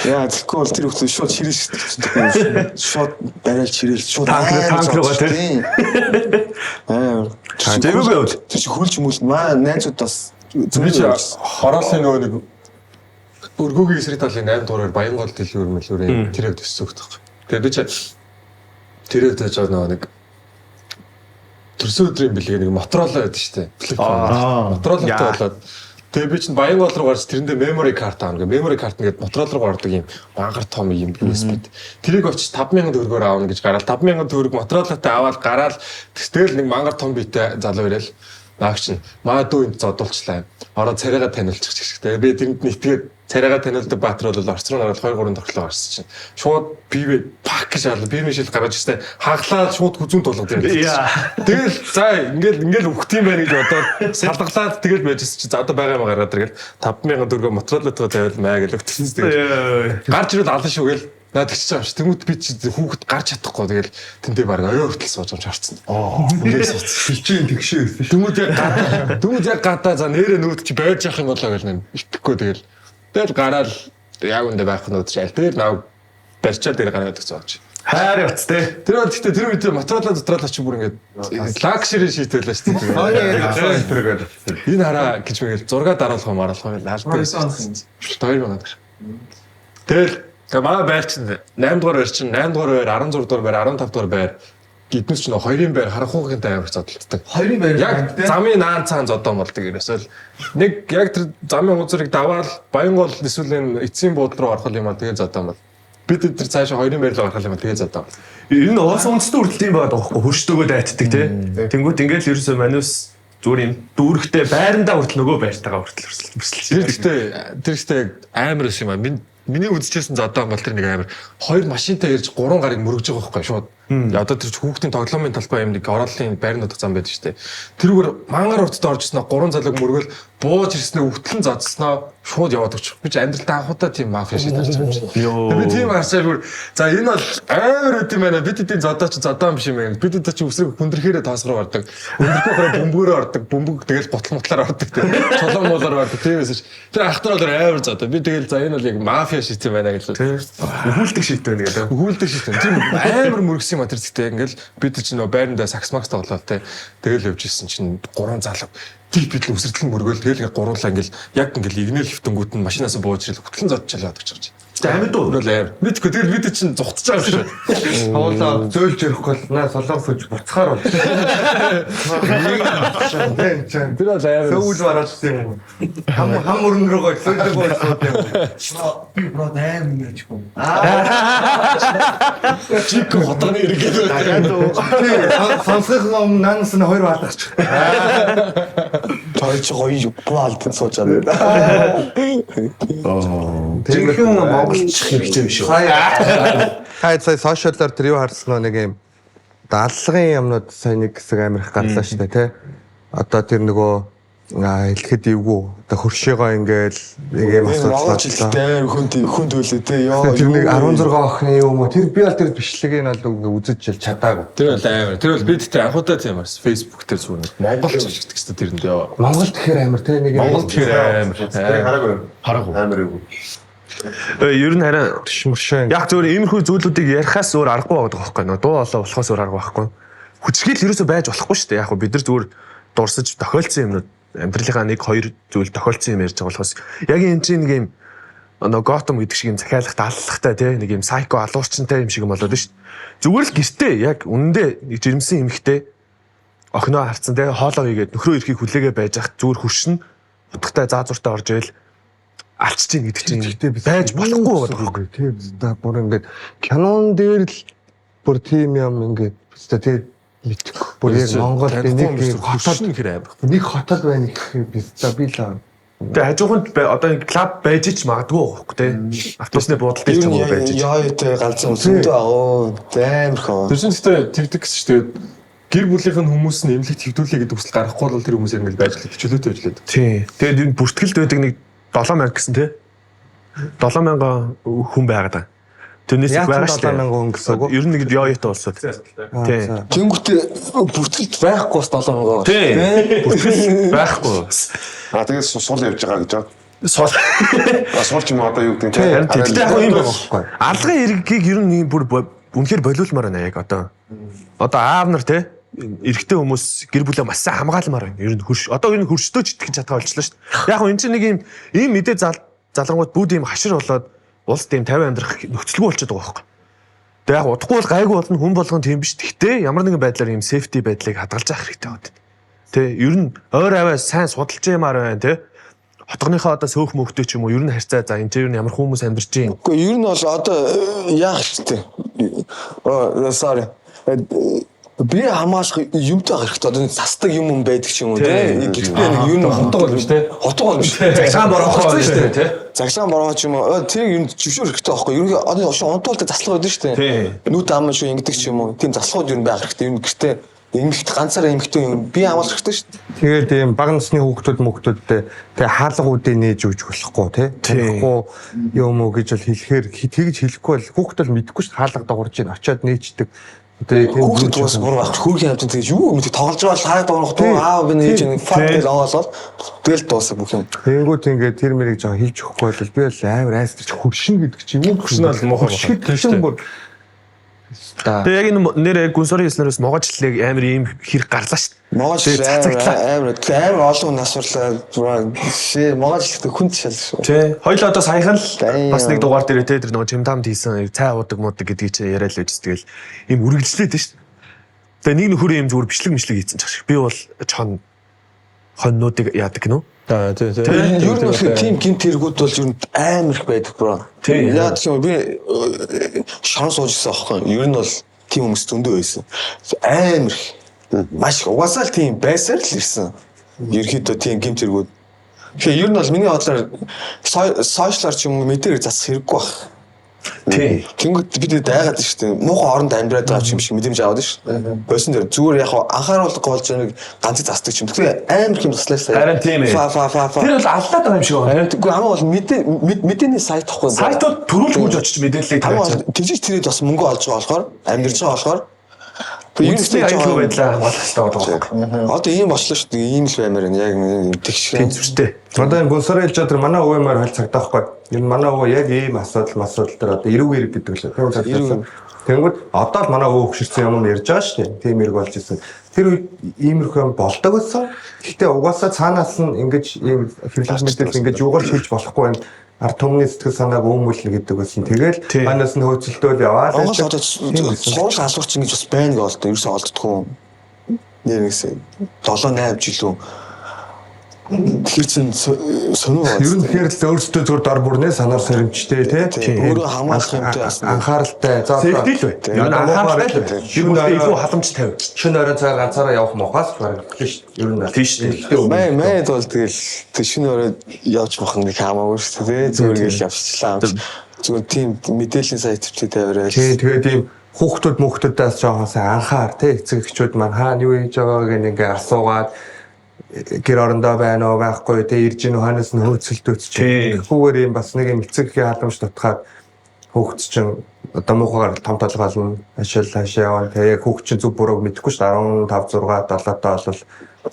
Яа тэгэхгүй бол тэр хүмүүс шууд ширээ шигтэй. Шууд барайл ширээ шууд танк руугаа тий. Тэвгүй үү? Тэр чи хөлж мөл маа найзууд бас зөв хороолын нөгөө нэг өргөгийн эсрэг талын 8 дуурайр Баянгол дэлгүүр мэлүүрийн тэрэг төссөн гэх юм. Тэгээд би ч тэрэг дэж байгаа нэг төрсөн өдрийн бэлгээ нэг моторолоо байдаг шүү дээ. Моторолтой болоод тэгээд би чинь Баянгол руу гарч тэрэндээ memory card аавна гэ. Memory card нэгэд моторол руу гардаг юм мангар том юм USB. Тэрийг очиж 5000 төгрөгөөр аавна гэж гараад 5000 төгрөг моторолтой аваад гараад тэгэл нэг мангар том биетэй залуу ирээл наагч нь маа дүү энд зодуулчлаа. Ороо царайгаа танилцчих гэх. Тэгээд би тэрэнд нэгтгээд царайгаа танилцдаг баатар бол орц руу гараад 2 3 тоглоо гарсан чинь шууд бивэ пак гэж аалаа бивэ шил гараад ирсэн хаглаад шууд хүзүүн тулгад ирсэн. Тэгэл за ингээл үхт юм байна гэж бодоод салгалаад тэгэл байжсэн чи за одоо байгаа юм гараад иргээл 5000 төгрөгөөр моторолтоо тавиал маа гэж өгсөн. Тэгээд гарч ирээд алан шүү гээл наад тэгчих байгаа ш. Тэмүүт би чи хүүхэд гарч чадахгүй тэгэл тэндээ баг орой хүртэл сууж амж харцсан. Ингээд суулчихын тэгшээ. Тэмүүт яг гадаа за нэрээ нүүд чи байж явах юм болоо гэж нэ итгэхгүй тэгэл гараал яг үндэ байх нь удаж айл. Тэгэл нав барьчаал дээр гараад өгсөн ч. Хайр утас те. Тэр гэхдээ тэр үед моторолоо дотроо чи бүр ингээд лагшери шийтэлээ ш. Энэ хараа гэж мэгэл зураг даруулах юм аруулах юм албаа. 2 минут. Тэгэл манай байр чинь 8 дугаар байр чинь 8 дугаар байр 16 дугаар байр 15 дугаар байр гиднес чинь 2-ын байр харанхуугийнтай амар зодтолдог. 2-ын байр яг замын наан цаан зодон болдог ерөөсөө нэг яг тэр замын үзрийг даваал Баянгол эсвэл эцсийн буудлын руу орох юм аа тэгээ зодон бол бид тэр цаашаа 2-ын байр руу орох юм аа тэгээ зодон. Энэ уус үндэстэй хүртэл юм байгаа байхгүй хөрштөгөө дайтдаг тий. Тэнгүүт ингээл ерөөсөө манус зүгээр юм дүүрэгтэй байрандаа хүртэл нөгөө байртайгаа хүртэл өрсөлдөж. Тэр ихтэй амар ус юм аа. Миний үзчихсэн зодон бол тэр нэг амар 2 машинтай ирж 3 гарыг мөргөж байгаа байхгүй шууд. Одоо тэр хүүхдийн тоглоомын талбай юм нэг орооллын байрны зам байдаг шүү дээ. Тэрүүгээр мангар уртад оржсноо 3 залууг мөргөл бууж ирснээ өвтлэн зодсноо шууд яваад өгч. Би ч амьдралдаа анхудаа тийм мафия шиг тарч юм шиг. Би тийм арчаа бүр за энэ бол амар үт юм байна. Бид эдийн зодоо ч зодоо юм шиг юм. Бид эдээ чи үсрэг хүндрэхээрээ тоосроо ордог. Хүндрэхээрээ бөмбөгөөр ордог. Бөмбөг тэгэл ботл мотлоор ордог тийм. Чулуун муулаар ордог. Тиймээс тэр ахтар бол амар зодоо. Би тэгэл за энэ бол яг мафия шит юм байна гэж. Өхүүлдэг шит байна гэдэг. Өхүүлдэг шит. Тийм амар мөргсөн юм а тэр зэгтэй ингээл бид чинь нөө байрандаа сакс макс тоглоо те. Тэгэл явж исэн чинь 3 залуу тэг бид л үсрэдлэн мөргөөл тэгэл гурлаа ингээл яг ингээл игнэл хөвтөнгүүт нь машинаас бууж ирэл хөтлөн зодчихлаа гэж байна. Амьд уу? Мэдгүй тэгэл бид чинь зугтаж байгаа шүү. Хавуулаа зөөлж ирэхгүй бол наа солонгосч буцахаар бол. Тэр бол амар. Сүүл бараасан юм. Хам өрн рүүгээ зөөлдөг болсон юм. Бро даам гэж юм. Чик хотаны иргэд. Сонсох юм нанс нь 2 баалгач. Тойч гоё баалт сууж байгаа. Тэгхэн монголч хэрэгтэй биш үү? Хай сая сошиаллаар тэр юу харсан нэг юм даалгын юмнууд сайн нэг хэсэг амирх гарлаа шүү дээ тий. Одоо тэр нөгөө хэлэхэд эвгүй. Одоо хөршөөгөө ингээл нэг юм асуудал дээр хүн төлөө те ёо. Тэр нэг 16 охины юм уу? Тэр би бол тэр бичлэгийг нь бол үзэж чадаагүй. Тэр бол амар. Тэр бол бид тэр анхудаа тийм бас Facebook дээр зүгээр Монгол чигдэг гэсэн тэрэнд яа. Монгол тэгэхээр амар те нэг юм. Монгол тэгэхээр амар. Хараагүй. Амар эвгүй. Ер нь хараа яг зөвөр иймэрхүү зүйлүүдийг ярихаас өөр аргагүй байгаа байхгүй нөө дуу олоо болохоос өөр арга байхгүй. Хүчгээл ерөөсөө байж болохгүй шүү дээ. Яг бид нар зүгээр дурсаж тохиолдсон юмнууд амьдралынхаа 1-2 зүйл тохиолдсон юм ярьж байгаа болохоос яг энэ чинь нэг юм Готэм гэдэг шиг юм захиалах дааллахтай тий нэг юм сайко алуурчтай юм шиг юм болоод шүү дээ. Зүгээр л гэртээ яг үнэндээ нэг жирэмсэн эмэгтэй охиноо харцсан тий хоолоо хийгээд нөхрөө ирэхийг хүлээгээ байж ах зүгээр хуршин утгатай заазууртай орж ийл алчж ийн гэдэг чинь байж болохгүй байдаг. Тийм да бүр ингээд кинон дээр л бүр тийм юм ингээд тий мэдхгүй. Бүр яг Монгол нэг хотод нэг хотод байна гэх би стабил. Тэгээ хажууханд одоо ингэ клуб байж ч магадгүй байхгүй тий. Автобусны буудал дээр ч юм уу байж. Яа яа галзуу өсөндөө аа даймархаа. Тэр чинь тэгтээ тэгдэг гэсэн чинь гэр бүлийнх нь хүмүүс нь эмнэлэгт хэвдүүлээ гэдэг хүсэл гарахгүй бол тэр хүмүүс ингэ байж л хичээлөөтэй байж лээ. Тий. Тэгээд энэ бүртгэлд байдаг нэг 7000 гэсэн тий. 7000 хүн байгаад. Тэрнээс их байгаа шүү дээ. 7000 хүн гэсэн үг. Ер нь нэг ёоётой болсоо. Тий. Тэнгүүтээ бүртгэлд байхгүй бас 7000. Тий. Бүртгэл байхгүй. Тэгээд сул явж байгаа гэж байна. Сул ч юм одоо юу гэдэг нь тий. Тэгтээ яг юм байхгүй. Алгын эргийг ер нь бүр үнэхээр болиулмаар байна яг одоо. Одоо аав нар тий эрэгтэй хүмүүс гэр бүлээ маш сайн хамгаалмаар байна. Ер нь одоо ер нь хөрчтөө ч итгэж чадгаа болчихлоо шүү дээ. Яг нь энэ чинь нэг ийм мэдээ залрангууд бүгд ийм хашир болоод улс тийм 50 амьдрах нөхцөлгүй болчиход байгаа байхгүй. Тэгээ яг удахгүй бол гайгүй болно хүн болгон тийм биш. Гэхдээ ямар нэгэн байдлаар ийм сейфти байдлыг хадгалж авах хэрэгтэй байна. Тэ ер нь ойр аваа сайн судалж ямаар байна те. Хотгоныхоо одоо сөөх мөхтэй ч юм уу ер нь харьцаа за энэ чинь ямар хүмүүс амьдарч юм. Үгүй ер нь бол одоо яах хэрэгтэй. Sorry. Би хамааш юмтай хэрэгтэй одоо цасдаг юм байдаг ч юм уу тийм гэхдээ нэг юу хотгоо биш тийм хотгоо биш цагаан боргоо шүү дээ тийм цагаан боргоо ч юм уу тэр юм зөвшөөр хэрэгтэй байхгүй ер нь одоо унтуулдаг заслага байдаг шүү дээ нүд ам шүү ингэдэг ч юм уу тийм заслахууд ер нь байх хэрэгтэй ер нь гэхдээ эмэгт ганцаараа эмэгтэй юм би амлах хэрэгтэй шүү дээ тэгээд ийм бага насны хүүхдүүдтэй тэгээ хаалгуудыг нээж өгч болохгүй тийм юм уу гэж бол хэлэхээр тэгж хэлэхгүй бол хүүхд бол мэдэхгүй шүү хаалга дагуулж ийн очиод нээждэг. Хүүхэд бас бүр байх. Хүүгийн хамт тэгж юу мэдээ тоглож байгаа л хайд доорох туу аав би нээж нэг факт гэж оолол тэгэл дуусах бүх юм. Тэнгүүд ингээд тэр мэрийг жоо хэлж өгөхгүй бол би бол амар айстарч хөршин гэдэг чинь юу хөршин бол мохоо шүү. Тэгээ яг энэ нэр гүнсорын хэлснээрээс могочлыг амар ийм хэрэг гарлаа шүү дээ. Могочлаа амар олон насварлаа могочлогт хүнд шал шүү. Тий. Хоёул одоо саяхан л бас нэг дугаар дээр тэр нөгөө чимтамд хийсэн цай уудаг муудаг гэдгийг чи яриад л байж тэгэл ийм үргэлжлээд шүү дээ. Тэгээ нэг нөхөр ийм зүгээр бичлэг хийсэн ч шиг. Би бол хоннуудыг яадаг гинөө. Тий. Ер нь бол тийм гинт хэрэгүүд бол ер нь амар их байдаг бро. Яа гэх юм би шанс уужсан аахгүй. Ер нь бол тийм хүмүүс зөндөө байсан. Амар их. Маш угаасаа л тийм байсаар л ирсэн. Ерөнхийдөө тийм гинт хэрэгүүд. Тэгэхээр ер нь бол миний бодлоор сошиалар ч юм уу мэдээр засах хэрэггүй баг. Тийм. Тэнгүүд бид дайгаад шүү дээ. Муухай оронд амьдраад байгаа юм шиг мэдрэмж аваад шүү дээ. Бойсон дээр зүгээр яг анхааруулга болж нэг ганцыг засдаг юм. Тэгэхээр амар их юм заслаа. Харин тийм ээ. Тэр бол алдаад байгаа юм шиг байна. Тэгвэл хамаа бол мэдээний сайт тахгүй. Сайтууд төрүүлж өгч очиж мэдээллийг тавьчих. Тэгж тэрээд бас мөнгө олж байгаа болохоор амьдарч байгаа болохоор Үнэсний аюул байдлаа хамгаалах хэрэгтэй байна. Одоо ийм болчихлоо шүү дээ. Ийм л баймаар байна. Яг тэгш. Тэнцвэртэй. Одоо энэ гүнсарын хэлж байгаа манай өвөмөр хайлцагтай байхгүй. Энэ манай өвөө яг ийм асуудал дээр одоо эрүүг хэрэг гэдэг л. Тэнгүүд одоо л манай өвөө хөшөрсөн юм ярьж байгаа шүү дээ. Тийм хэрэг болж ирсэн. Тэр үед иймэрхүү юм болдог байсан. Гэхдээ угаасаа цаанаас нь ингэж ийм хэрэглэх мэдээлэл ингэж юугаар шилж болохгүй юм. Ард түмний сэтгэл санааг өмүүлнэ гэдэг байсан. Тэгэл манаас нь хөөцөлтөөл яваад Монгол одоо сурал асууч ингэж бас байна гэж болдог. Ерөөсөө олддгүй. Нэрнэсээ 7-8 жил үү. Тэр чинь сонио байна. Ер нь тэгэхээр л өөрсдөө зөв дор бүрнээ санаар сэрэмжтэй тий. Өөрөө хамгаалах юмтай анхааралтай. Сэфти л бай. Ер нь анхааралтай. Ер нь илүү халамж тавь. Шөнө орой цаа ганцаараа явах мохоос барах гэж ер нь тийш тий. Мэй бол тэгэл шөнө орой явж мах нэг хамаагүй шүү дээ. Зүгээр л явчихлаа. Зүгээр тийм мэдээллийн сайтчтэй тавиараа. Тий тэгээд тийм хүүхдүүдээс жоохоо сайн анхаар тий эцэг эхчүүд маань хаана юу хийж байгааг ингээ асуугаад гэр орондоо байна уу байхгүй те ирж ийн ханаас нь хөөцөлдөөч. Хүүгээр юм бас нэг юм эцэг их халамж дутахаар хүүхд чинь одоо муухайгаар том толгоолно ашил хаашаа явна. Тэгээ хүүхд чинь зүг бурууг мэдэхгүй шүү дээ 15 6 7 таа бол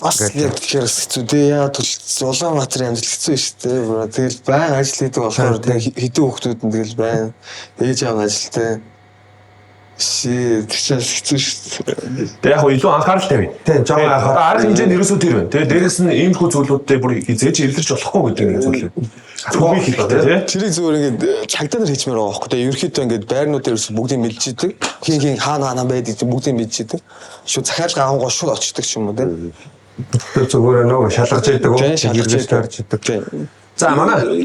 бас яг тэгэхээр хэцүү дээ. Яа тул Улаанбаатар амжилт хэцүү шүү дээ. Тэгэл байн ажил хийдэг болохоор хэдэн хүүхдүүд нь тэгэл байн ээж аав нь ажилтай. Тэгчээс хэцүү шүү дээ. Тэг яг илүү анхаарал тавь. Тийм жоо анхаарал. Арга хэмжээнд ерөөсөө тэр байна. Тэгээ дээрэс нь иймэрхүү зүйлүүдтэй бүр хизээж илэрч болохгүй гэдэг нэг зүйл. Зөвхөн хэлдэг тий. Тэрийг зүгээр ингээд цагдаа нар хийчмээр байгаа байхгүй. Тэгээ ерөөхдөө ингээд байрнууд дээрээс бүгдийг мэдж идэг. Хин хаана байдаг бүгдийг мэдж идэг. Шууд захиалга авангоо шууд очдог ч юм уу тий. Зүгээр нөгөө шалгаж идэг үү? Хэрэгж тарж идэг. За манай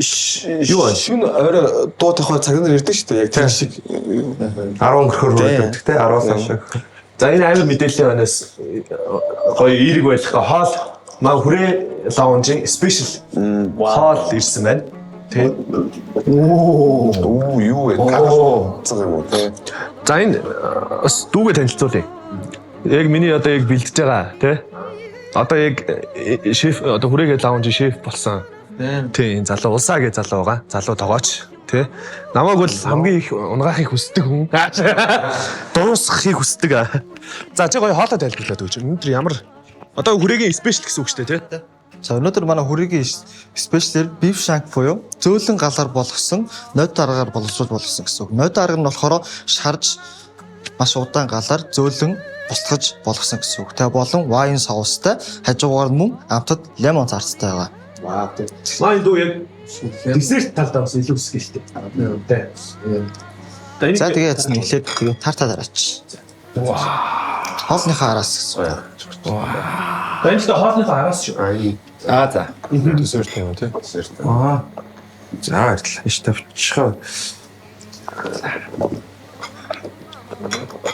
юу вэ? Шүн орой дуу тахаа цаг нар ирдэг шүү дээ. Яг тэр шиг 10 өнгөрөхөр үлддэг те 10-аас хойш. За энэ амар мэдээллийн өнөөс гоё эерэг байх хоол маа хүрээ лаунжийн спешиал хоол ирсэн байна. Тэ. Юу вэ? Цаг юм уу те. За энэ бас дүүгээ танилцуулъя. Яг миний одоо яг бэлдэж байгаа те. Одоо яг шеф одоо хүрээгээ лаунжийн шеф болсон. Тийм залуу улсаа гэж залуу байгаа. Залуу тогооч тий. Намайг бол хамгийн их унгаахыг хүсдэг хүн. Дуусгахыг хүсдэг. За чи гоё хоолой тайлбарлаад өгч. Өнөөдөр ямар одоо хүрээгийн спешиал гэсэн үг шүү дээ тий. За өнөөдөр манай хүрээгийн спешиалэр beef shank буюу зөөлөн галаар болгосон, ноёд аргаар боловсруулж болгосон гэсэн үг. Ноёд арга нь болохоор шарж маш удаан галаар зөөлөн бусгаж болгосон гэсэн үг. Тэгээ болон wine соустай, хажуугаар нь мөн амтад лемон зарцтай байгаа. Вау. Манай дүү яг десерт талдаа бас илүү өсгөө шүү дээ. За тэгээ яцсан эхлээд тэгээ тартаа дараач. Вау. Хоолныхаа араас гэсэн. Вау. Энд ч хоолныхаа араас шүү. За. Десерт юм тий. Десерт. За баярлалаа. Иш тавьчихаа.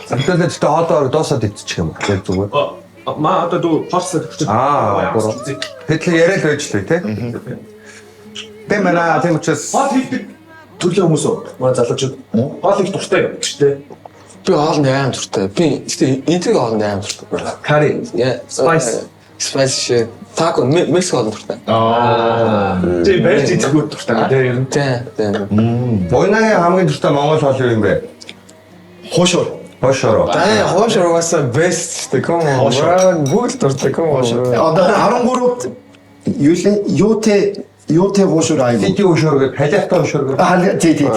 Тэгтээ хоолоор доосоод идчих юм. Яг зүгээр. Маа одоо дүү хоолсоо төгч. Буруу. Хэтлээ яриад байж лээ тий. Тэмэна тийм учраас хоол хийдэг төрлийн хүмүүс үү? Маа залуучууд хоол их дуртай юм ч тий. Би хоолны аим дуртай. Би гэхдээ энэний хоолны аим дуртай. Curry, spice, taco, Мексик хоолны дуртай. Тийм байж идэггүй дуртай тий ер нь. Тийм. Буйнагийн хамгийн дуртай монгол хоол юу юм бэ? Хоошор. Хоошор. Хоошор was the best. Тэгвэл бүгд дуртай ком. Одоо 13 юутэй хоошор аяа. Сити хоошор гэдэг халиатай хоошор гэдэг. Тий.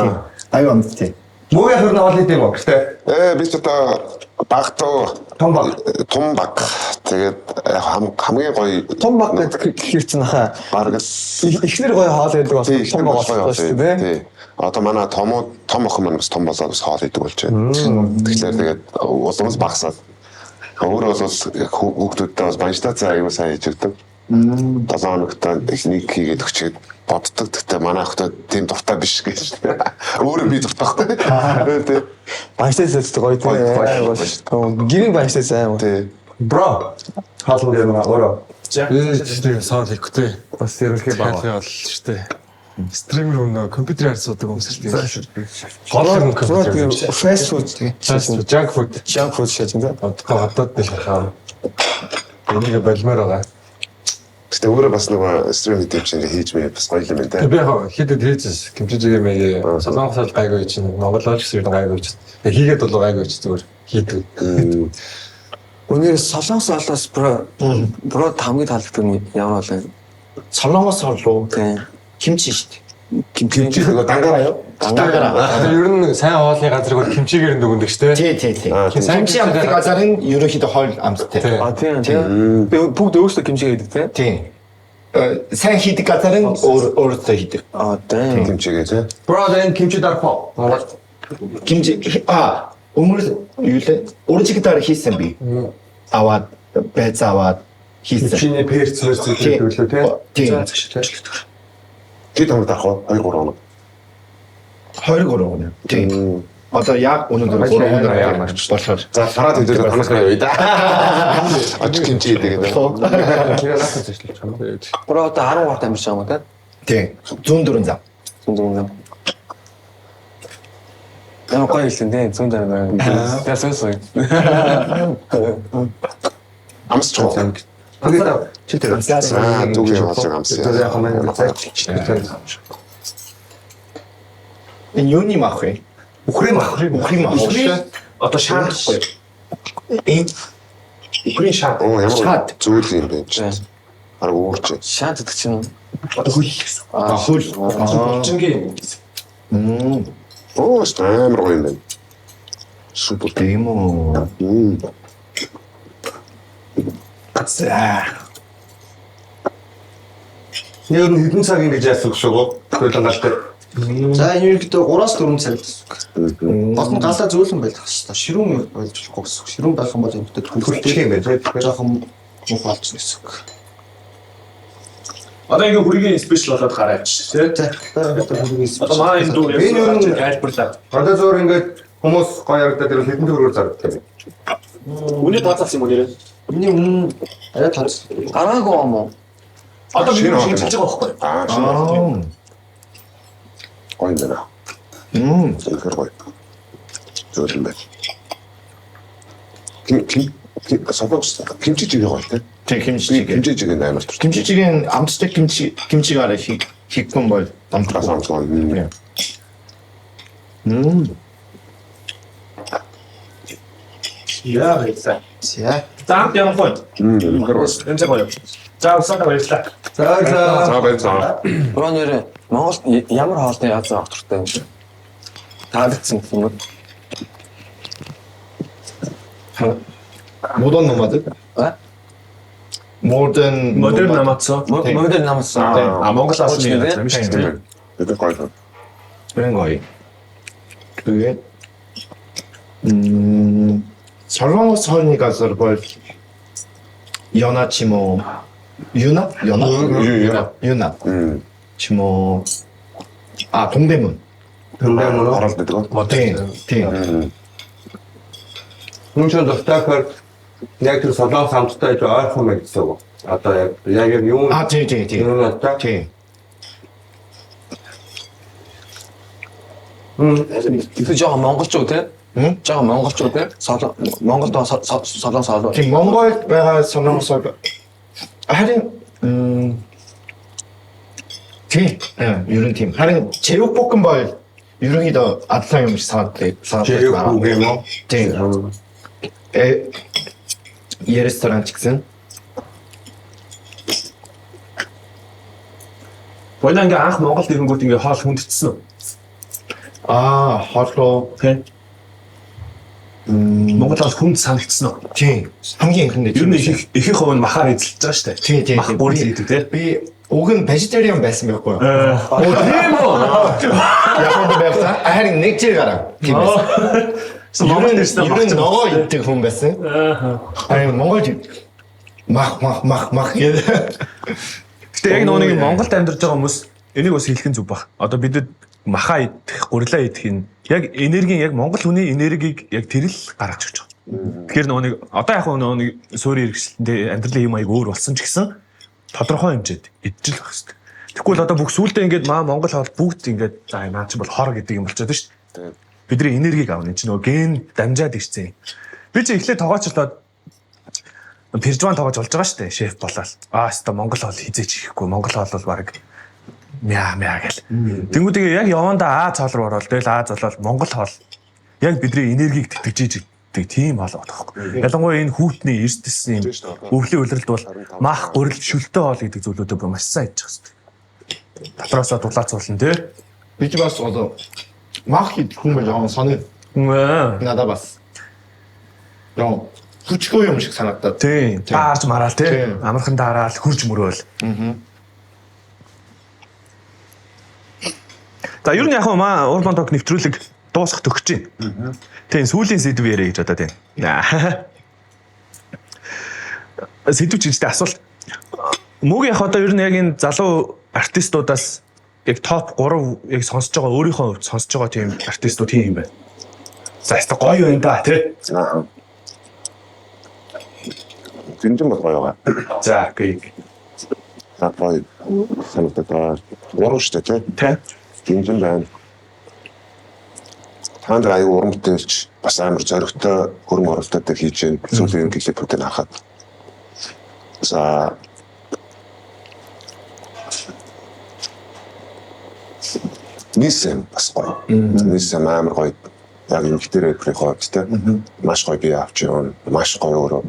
Аюу амттай. Муугийн хөрнө хоол идэв юм гэхдээ. Би ч одоо багтаа том баг. Тэгээд хамгийн гоё том баг гэдэг хэр чинь хаа. Баргас ихнэр гоё хоол байдаг бас том баг болсон шүү дээ. Тий. Одоо манай том охин маань бас том болоод бас хоол идэг болж байна. Тэгэхээр тэгээд улмаас багасаад. Өөрөө бол хүүхдүүдтэй бас банштацаа аюу сайн хийж өгдөг. 7 хоногт техник хийгээд өчгээд боддог. Гэхдээ манай охтой тийм дуртай биш гэж. Өөрөө би дуртай байхгүй. Банштац гоё тийм. Гэрийн банштац аим. Тий. Бро. Хаалт юм өөрөө. Тийм саал ихтэй. Бас ерөнхий баг. Бол шүү дээ. Стример өмнө компьютераар суудаг хүмүүс шүү дээ. Гол fast food junk food шаж энэ. Гадаад дэлгэрхаа. Энийг болмоор байгаа. Гэтэ өөрөө бас нөгөө стрим хийдэг хийж мэй бас гоё юм байна те. Би яг хийдэд хийжээс компьютерээр маяг солонгосоор гайгүй чинь Монгол олж ирсэн гайгүй чинь. Хийгээд бол гайгүй чинь зүгээр хийдэг. Өнөөдөр солонгос олоос бро хамгийн таалагддаг нь ямар бол вэ? Солонгос орлоо. Тийм. Кимчи шүү дээ. Кимчи нөгөө дангаараа юу? Дангаараа. Ер нь сайн хоолны газрыг бол кимчигээр дүгндэг шүү дээ. Тий. Кимчи амтдаг газар нь ерөөхдөө хоол амттай. Тийм. Бүгд өөрсдөө кимчи хийдэг тийм. Сайн хийдэг газар нь өөрсдөө хийдэг. Тийм. Кимчи гэдэг. Бро энэ кимчи дарфо. Кимчи өмнө юу лээ? Оригинал хийсэн би. Аваад байц аваад хийсэн. Чиний перц хийдэг лөө тий. Чи тамд авах 2-3 хоног. 2-3 хоног. Тийм. Одоо яг өнөөдөр 3 хоног ямарч болохоор. За дараа төдөө танаас гоё да. Ач кимчи гэдэг. Бро одоо 10 гарт амирч байгаа юм да. Тийм. 104 зам. 104 зам. Ямар гоё хэлсэн дээ 104 зам. Ясаа. Амс чуу. Тэгээд чи тэр түгийн хоолыг амсаа. Тэр яг маань Энэ юуны мах вэ? Ухрын мах. Одоо шаардахгүй. Энэ Ухрын шаад. Ямар зүйл юм бэ чи? Арга уурч. Шаад гэдэг чинь одоо хөл гэсэн. Хөл. Булчингийн юм. Оо, амар гоё юм байна. Супер. Тийм үү. За. Яг нь хэдэн цаг ингэж яасан гэж шүү. Хөлөнгалтай. За энэ ерөнхийдөө 3-4 цаг гэсэн үг. Гол нь галаа зөөлөн байх хэрэгтэй. Ширүүн болж болохгүй гэсэн үг. Ширүүн байх юм бол энэ дэд хөлчих юм байна. Жоохон муу болчихно гэсэн үг. Одоо ингэ хүргийн спешиал болоод гараач тий. Одоо маа энэ дүү яг тайлбарлаа. Одоо зөөр ингэж хүмүүс гоё ярагдаад тэр хэдэн төгрөгөөр зардаг юм. Үний тооцоолсон юм уу нэрээ? Миний үнэн арай тооц. Гараагүй юм уу? Одоо би шинжилж байгаа байхгүй. Гоё юм байна. Зөвхөн гоё. Зөвхөн байна. Kimchi чигээ гоё тий. Тэг kimchi чигээ амар тур. Kimchi чигээ амттай kimchiгаар хийх юм бол амтраас амтгаа. Яа гэсэн. За. Заамт явах уу? Энэ цаг гоё. За усаа баярлалаа. За баярлалаа. Бронер Монгол ямар хоолны яаж автортай юм бэ? Таалагдсан юм уу? Модон номад. Модерн намацсан. Модерн намацсан. Монгол асуулын юм шиг тийм. Это гоё. гоё. Тэгээд Солонгос хоолны газар бол Юна ч юм уу? Юна? Ч юм уу? 동대문. оролт гэдэг үү? Тийм. Мөн ч доктор яг тэр солонгос хамттай ойрхон байх гэсэн үг. Одоо яг юу тийм. Тэр жоохон монголчууд те? Жоохон монголчууд те? Монголд солонгос олоо. Тийм Монголд байгаа солонгос харин тийм ерөн тийм. Харин 제육볶음 бол ерөнхийдөө адлан юм шиг санагддаг. 제육볶음 юм уу? Тийм. 이 레스토랑 직선. Bona ингээ анх Монголд ирэнгүүт ингээ хоол хүндэтсэн үү? хооллоо. Тийм. Монгол хоол хүнд санагдсан уу? Тийм. хамгийн ихэнх нь. Ер нь ихэнх хувь нь махаар эзэлж байгаа шүү дээ. Тийм. Мах бүрэл хийдэг тийм. Би уг нь vegetarian байсан байхгүй юу? Тийм үү? Японд байсан. Харин нэг жир гараа. Тийм байсан. Монгол нэрсэн ногоо иддэг хүн байсан. Харин Монголд мах гэдэг. Гэтэ яг нэг Монголд амьдарч байгаа хүмүүс энийг бас хэлэх нь зүг баг. Одоо бидэд махаа идэх, гурилаа идэх нь яг энергийн яг Монгол хүний энергийг яг тэр л гаргаж өгч байгаа. Тэгэхээр нэг одоо яг нэг суурийн хэрэгсэлтэнд амьдралын юм аяг өөр болсон ч гэсэн тодорхой хэмжээд идэж л байх хэрэгтэй. Тэгвэл одоо бүх сүултээ ингээд Монгол хоол бүгд ингээд за наа чи бол хор гэдэг юм болчиход шүү дээ. Бидний энергийг авна энэ чинь нөгөө ген дамжаад ирсэн. Би чи эхлээд тоогоочлоод Пиржван тоогож болж байгаа шүү дээ. Шеф болоод. Хэвээ Монгол хоол хизээч ихгүй. Монгол хоол бол баг мяа гэл. Тэнгүүдээ яг явандаа цаал руу ороод тэгэл золоод Монгол хоол яг бидний энергийг тэтгэж идэг тийм хоол байхгүй. Ялангуяа энэ хүүтний эрдэсний өвлийн үлрэлт бол мах, гурил, шүлтэй хоол гэдэг зүйлүүдээ бүр маш сайн хийж байгаа шүү дээ. Дотроосоо дулаацуулна тий. Би ч бас одоо мах идэх хүн байж байгаа санаа. Надад бас. Яа хүчгүй юм шиг санагдаад. Тийм. Таарч мараал тий. Амархан дараал хурж мөрөөл. За ер нь яг маа Urban Talk нэвтрүүлэг дуусах төгсөж байна. Тийм сүүлийн сэдв яриа гэж бодоод байна. Сэдв ч гэжтэй асуулт. Мөг яг одоо ер нь яг энэ залуу артистуудаас яг топ 3 яг сонсож байгаа өөрийнхөө хувьд сонсож байгаа тийм артистууд хин юм байна. За яста гоё байна да тий. Гинжин бол гоё байгаа. За гэх. За гоё. Санагдаад уран шүү дээ тий. Гинжин байна. Танд аюу уран бүтээлч бас амар зоригтой хөрөнгө оруулалтад хийж гэн сүүлийн клипүүдийг харахад За Нисэн бас гоё. Нисэн амар гоё. Яг юм хитэр эприйн хойд те. Маш гоё бие авч явна. Маш гоё өөрөө.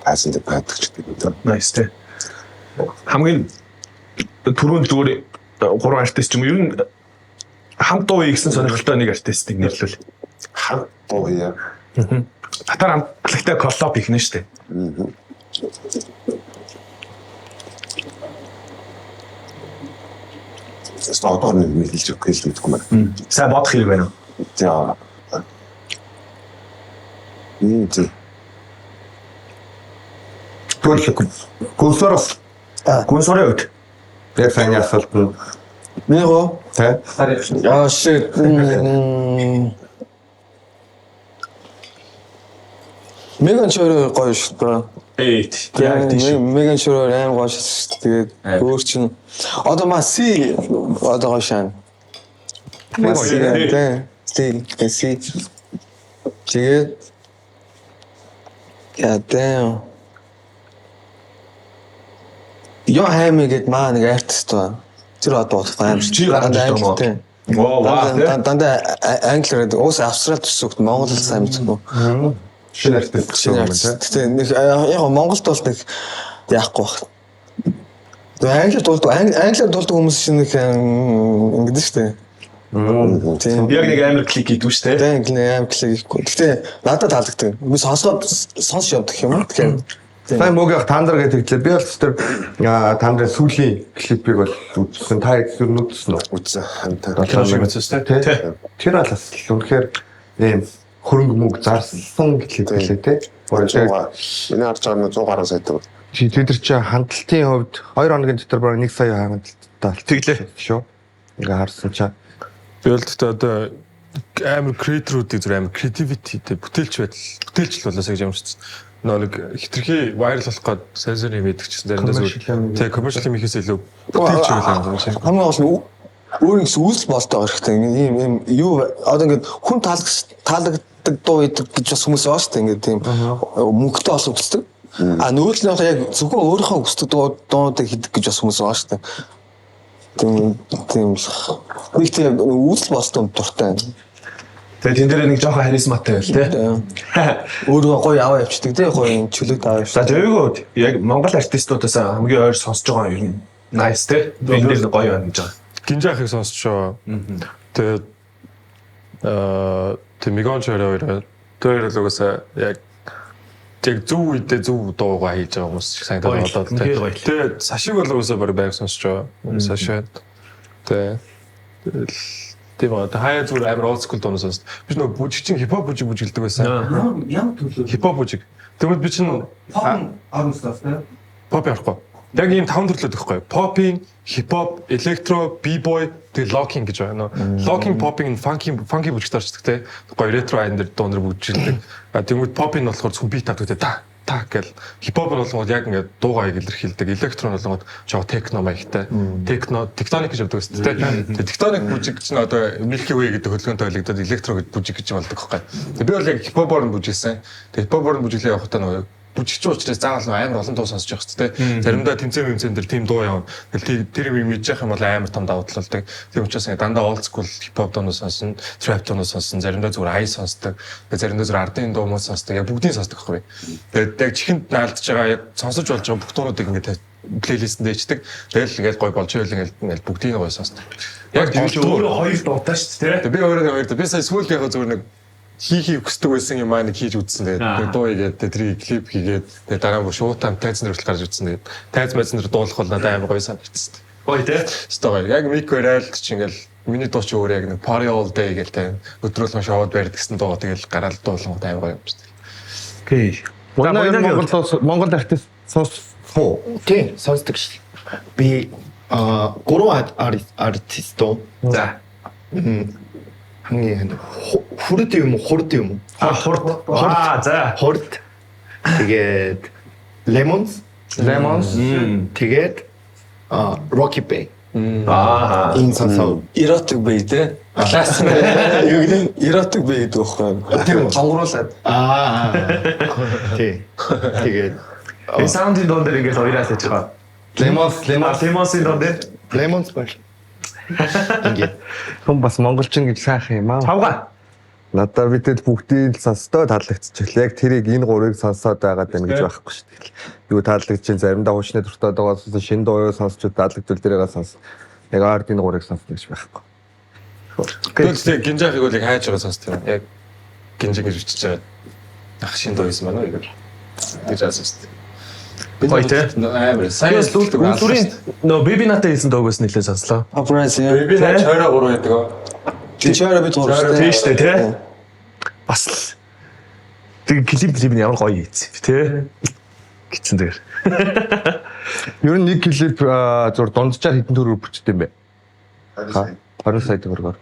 Асэнд патч гэдэг. Nice те. Хамгийн түрүүнд зүгээр 3 артист ч юм ер нь хамт дуу хийсэн сонирхолтой нэг артистыг нэрлүүл. Хамт дуу яа. Татар хамтлагтай коллаб хийх нь шүү дээ. Стаадор нэг мэдэлж өгөх гэж мэдгүй маа. Сайн бодох хэрэг байна уу? За. Тий. Гүнсорос. Гүнсорын үед. Яг сайн асуулт нь. Миний гоо. Тэ. Shit. Меган Чороо гоё шүү дээ. Яг тийм. Меган Чороо аим гоё шүү. Тэгээд өөр чинь одоо маси одоо гоё шан. Маси тэ. Тий. Тэгээд яа Яа хэмэгэд маа нэг артист ба. Тэр одоо аим чи гараад юм уу? Дандаа англиар уус австрал төсөөгт Монгол сайн мэдгүй. Шинэ артист. Тэгээ нэг яг Монголд бол нэг яахгүй баг. Тэгээ англиар дуулдаг хүмүүс шинэ ингэдэж штэ. Тийм. Яг нэг амар клик хийдүү штэ. Тийм амар клик хийхгүй. Гэхдээ надад таалагддаг. Би сонсож явдаг юм уу? Тэгэхээр сайн мөгөөх тандар гэдэг хэлээ. Би бол тэр тандрын сүүлийн клипийг бол үзсэн. Та зөв нүдсэн үү? Үзсэн. Тэр бол бас үнэхээр ийм хөрөнгө мөнгө зарсан клип хэлээ те. Миний харж байгаа нь 100 гаруй сая төгрөг. Тэд нар чи хандлтын хувьд 2 хоногийн дотор бараг 1 сая хандлттай тэглээ шүү. Ингээ харсан чаа. Би бол гэхдээ одоо амар креаторуудыг зөв амар креативититэй бүтээлч болоосаа гэж юмшиж нэг хитрхи вайрал болох гээд сенсор юм байдаг чинь заримдаа зүгээр тэг коммершал юм ихээс илүү бүтээлч байлаа юм шиг. Хамгийн гол нь өөрийн үзэл болтой хэрэгтэй. Ийм юу одоо ингээд хүн таалагддаг дуу идэг гэж бас хүмүүс байгаа шүү дээ. Ингээд тийм мөнгөтэй олон үздэг. А нөгөө талын яг зөвхөн өөрийнхөө үздэг дуудыг хийдэг гэж бас хүмүүс байгаа шүү дээ. Тийм нэг тийм үзэл болтой дуртай. Тэгээд тэн дээр нэг жоохон харизматай байл те. Өөрөө гоё аваа явчихдаг те гоё чөлөөт аваа. За зөвгөө яг Монгол артистуудаас хамгийн ойр сонсож байгаа юм ер нь nice те. Энэ дээр гоё байна гэж байгаа. Гинжаахыг сонсчоо. Тэгээд Меган Чороо тэр лугасаа яг зөв үедээ зөв дуугаа хийж байгаа хүмүүс шиг санагдаад байна. Тэгээд Сашиг бол уусаа баг сонсчоо. Сашаа. Тийм ба хаяа зүгээр амар old school дуунаас сонс. Би нөгөө бүжигчин хипхоп бүжиглдэг байсан. Ямар төлөв? Хипхоп бүжиг. Тэгвэл би чинь Армстас те. Pop ярихгүй. Яг ийм 5 төрлөд байхгүй. Popping, hip-hop, electro, b-boy, тэгээ locking гэж байна. Locking, popping, funky бүжигтэй орчдөг те. Гоё retro айн дээр дуунаар бүжиглдэг. Тэгвэл popping болохоор зөвхөн beat авдаг те. Та гэл хипхоп нь болгоод яг ингээд дуугаа илэрхийлдэг. Электро нь болгоод жоо техно маягтай. Тектоник гэж явдаг гэсэн тийм. Тектоник бүжиг чинь одоо Milky Way гэдэг хөлгөөнтэй ойлгодод электро гэж бүжиг гэж болдог байхгүй. Би бол яг хипхопор нь бүжигсэн. Хипхопор нь бүжиглээ явах таа нөгөө бүжигч учраас заавал амар олон дуу сонсож явах хэрэгтэй. Заримдаа тэмцээн дээр тийм дуу явна. Тэр юм мэдж явах юм бол амар том давуу талтай. Тийм учраас дандаа old school хипхоп дуунаас сонсон, trap дуунаас сонсон, заримдаа зүгээр ай сонсдог. Заримдаа зүгээр ардын дуу мөн сонсдог. Яг бүгдийг сонсдог байхгүй. Тэгээд яг чихэнд наалдж байгаа яг сонсож болж байгаа бүх дуунуудыг ингээд плейлистэнд дэждэг. Тэгэл ингээд гой болж ийл ингээд бүгдийг гой сонсдог. Яг өөрөө хоёр дуутай шүү дээ. Би өөрөө хоёр. Би сая сүүлийнхээ зүгээр нэг хийхийг хүсдэг байсан юм аа нэг хийж үзсэн. Тэгээд дуу игээд тэрийг клип хийгээд тэгээд дараа нь шуутан тайзан дээр гарч үзсэн. Тэгээд тайз майзан дээр дуулах бол надад амар гоё санагдсан. Гоё тий. Стори. Яг микро райл чи ингээл миний дуу чи өөр яг нэг party all day гэлтэй өдрөөлөн шоуд барьдаг гэсэн дуу тэгэл гараал дуулсан амар гоё юм шүү дээ. Окей. Монгол артист сонсох. Тийм, сонсдог шүү. Би гурван артист доо. За. хамгийн хурд юм уу? Хурд. За. Хурд. Тэгээд Lemons. Тэгээд Rocky Bay. Аа. Энэ сонсоо. Erotic bay те. Класс. Юу гэдэг erotic bay гэдэг байхгүй. Тэр тонгруулаад. Тий. Тэгээд Энэ саундын доон дээр ингээд хоёроо хийж байгаа. Лемонсын доон дээр. Lemons бол. Ингээд. Хүн бас монголчин гэж сайхан юм аа. Тавга. Надад битэл бүгдийг л сонсдоо таалагдчихлаа. Яг тэрийг энэ гурыг сонсоод байгаад байна гэж байхгүй шүү дээ. Юу таалагдчихин заримдаа хуучны дуртай байгаа сонсон шинэ дуу сонсчод таалагдвал тэрийг сонс. Яг ард энэ гурыг сонсдог гэж байхгүй. Тэгээд гинжахыг бол яг хайж байгаа сонсдог юм. Яг гинжиг гэж бичиж байгаа. Ах шин доо юм байна уу яг. Гэж асуусан. Гоё те. Амар сайн үлдвэрийн нөө беби натай хийсэн доогоос нэлээд сонслоо. Апрайс яа. Беби наа чойроо 3 гэдэг. Чойроо бид 3. Тийм шүү дээ те. Бас л тэг клип нь ямар гоё хийц те. Гитсэн дээр. Ер нь нэг клип зур дунджаар хэдэн төгрөг бичдэг юм бэ? 20 сая төгрөгөөр.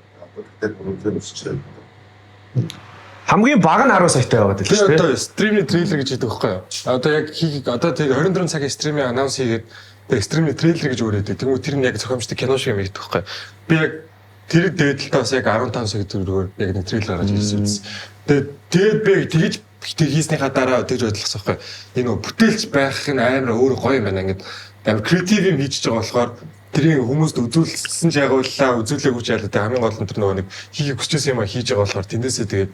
Хамгийн бага нь 10 саятай байгаад л шүү дээ. Одоо стримний трейлер гэж хэлдэг байхгүй юу? Одоо яг одоо тэр 24 цагийн стримийн анонс хийгээд тэр стримний трейлер гэж өөрөөд. Тэгмээ тэр нь яг зохиомжтой кино шиг юм хийдэг байхгүй юу? Би яг тэр дээдлээс яг 15 сая төгрөгөөр яг нэг трейлер гаргаж ирсэн. Тэгээд би тэгж хийснийхаа дараа тэгж бодлохсон байхгүй юу? Энэ нөө бүтээлч байх нь амар өөр гоё юм байна. Ингээд амар креатив юм хийж байгаа болохоор тэрийг хүмүүст үзүүлсэн ч ягууллаа, үзүүлээгүй ч ялаа. Хамгийн гол нь тэр нөгөө нэг хийх хүсчихсэн юм а хийж байгаа болохоор тэндээсээ тэгээд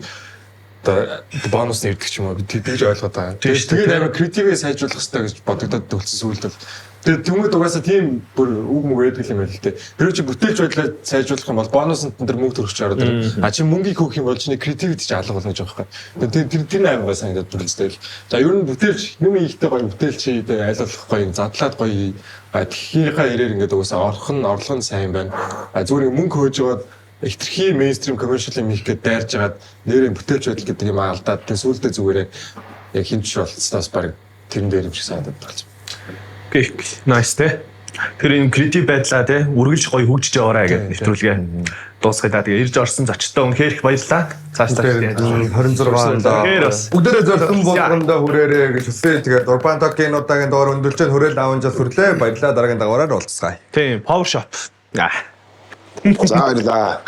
одоо бонус нэрдэг ч юм уу тэгж ойлгоод байгаа. Тэгээд амар креативээ сайжруулах хэрэгтэй гэж бодогдоод төгөлсөн сүүлд бол. Тэгээд түмэд угаасаа тийм бүр үг мөг байдаг юм байл л дээ. Тэр чи бүтээлч байдлаа сайжруулах юм бол бонуснд тэр мөнгө төрөх ч ороод ирнэ. А чи мөнгийг хөөх юм бол чиний креативити ч алга болно гэж байгаа байхгүй. Тэр амар санагдаад бүрэлдэхтэй. За ер нь бүтээлч юм ихтэй гоё бүтээлч айлуулах гоё задлаад гоё тэгэхээр ирээр ингээд угаасаа орлого нь сайн байна. А зүгээр мөнгө хөөж яваад ихтерхий мейнстрим коммершал юм хийх гээд дайрж хагаад нэрээ бүтээлч байдал гэдэг юм алдаад тэгээ сүүлдээ зүгээр яг хинч болцноос баг тэрэн дээр юм шиг санагдаад байна. Окей. Nice те. Тэр энэ креатив байдлаа те үргэлж гоё хөгжиж яваарай гэдэг нэвтрүүлгээ дуусгая. Тэгээ ирж орсон зочтой үнэхээр их баярлалаа. Цаашдаа 26 онд бүгдээрээ зөвхөн болгондоо хүрээрээ гэж хүсээ. Тэгээд Urban Talk-ийн удаагийн доор өндөлжөнд хүрээл аванжаас хүрлээ. Баярлалаа дараагийн дагавараар уулзцгаая. Тийм, Power Shop. За баярлалаа.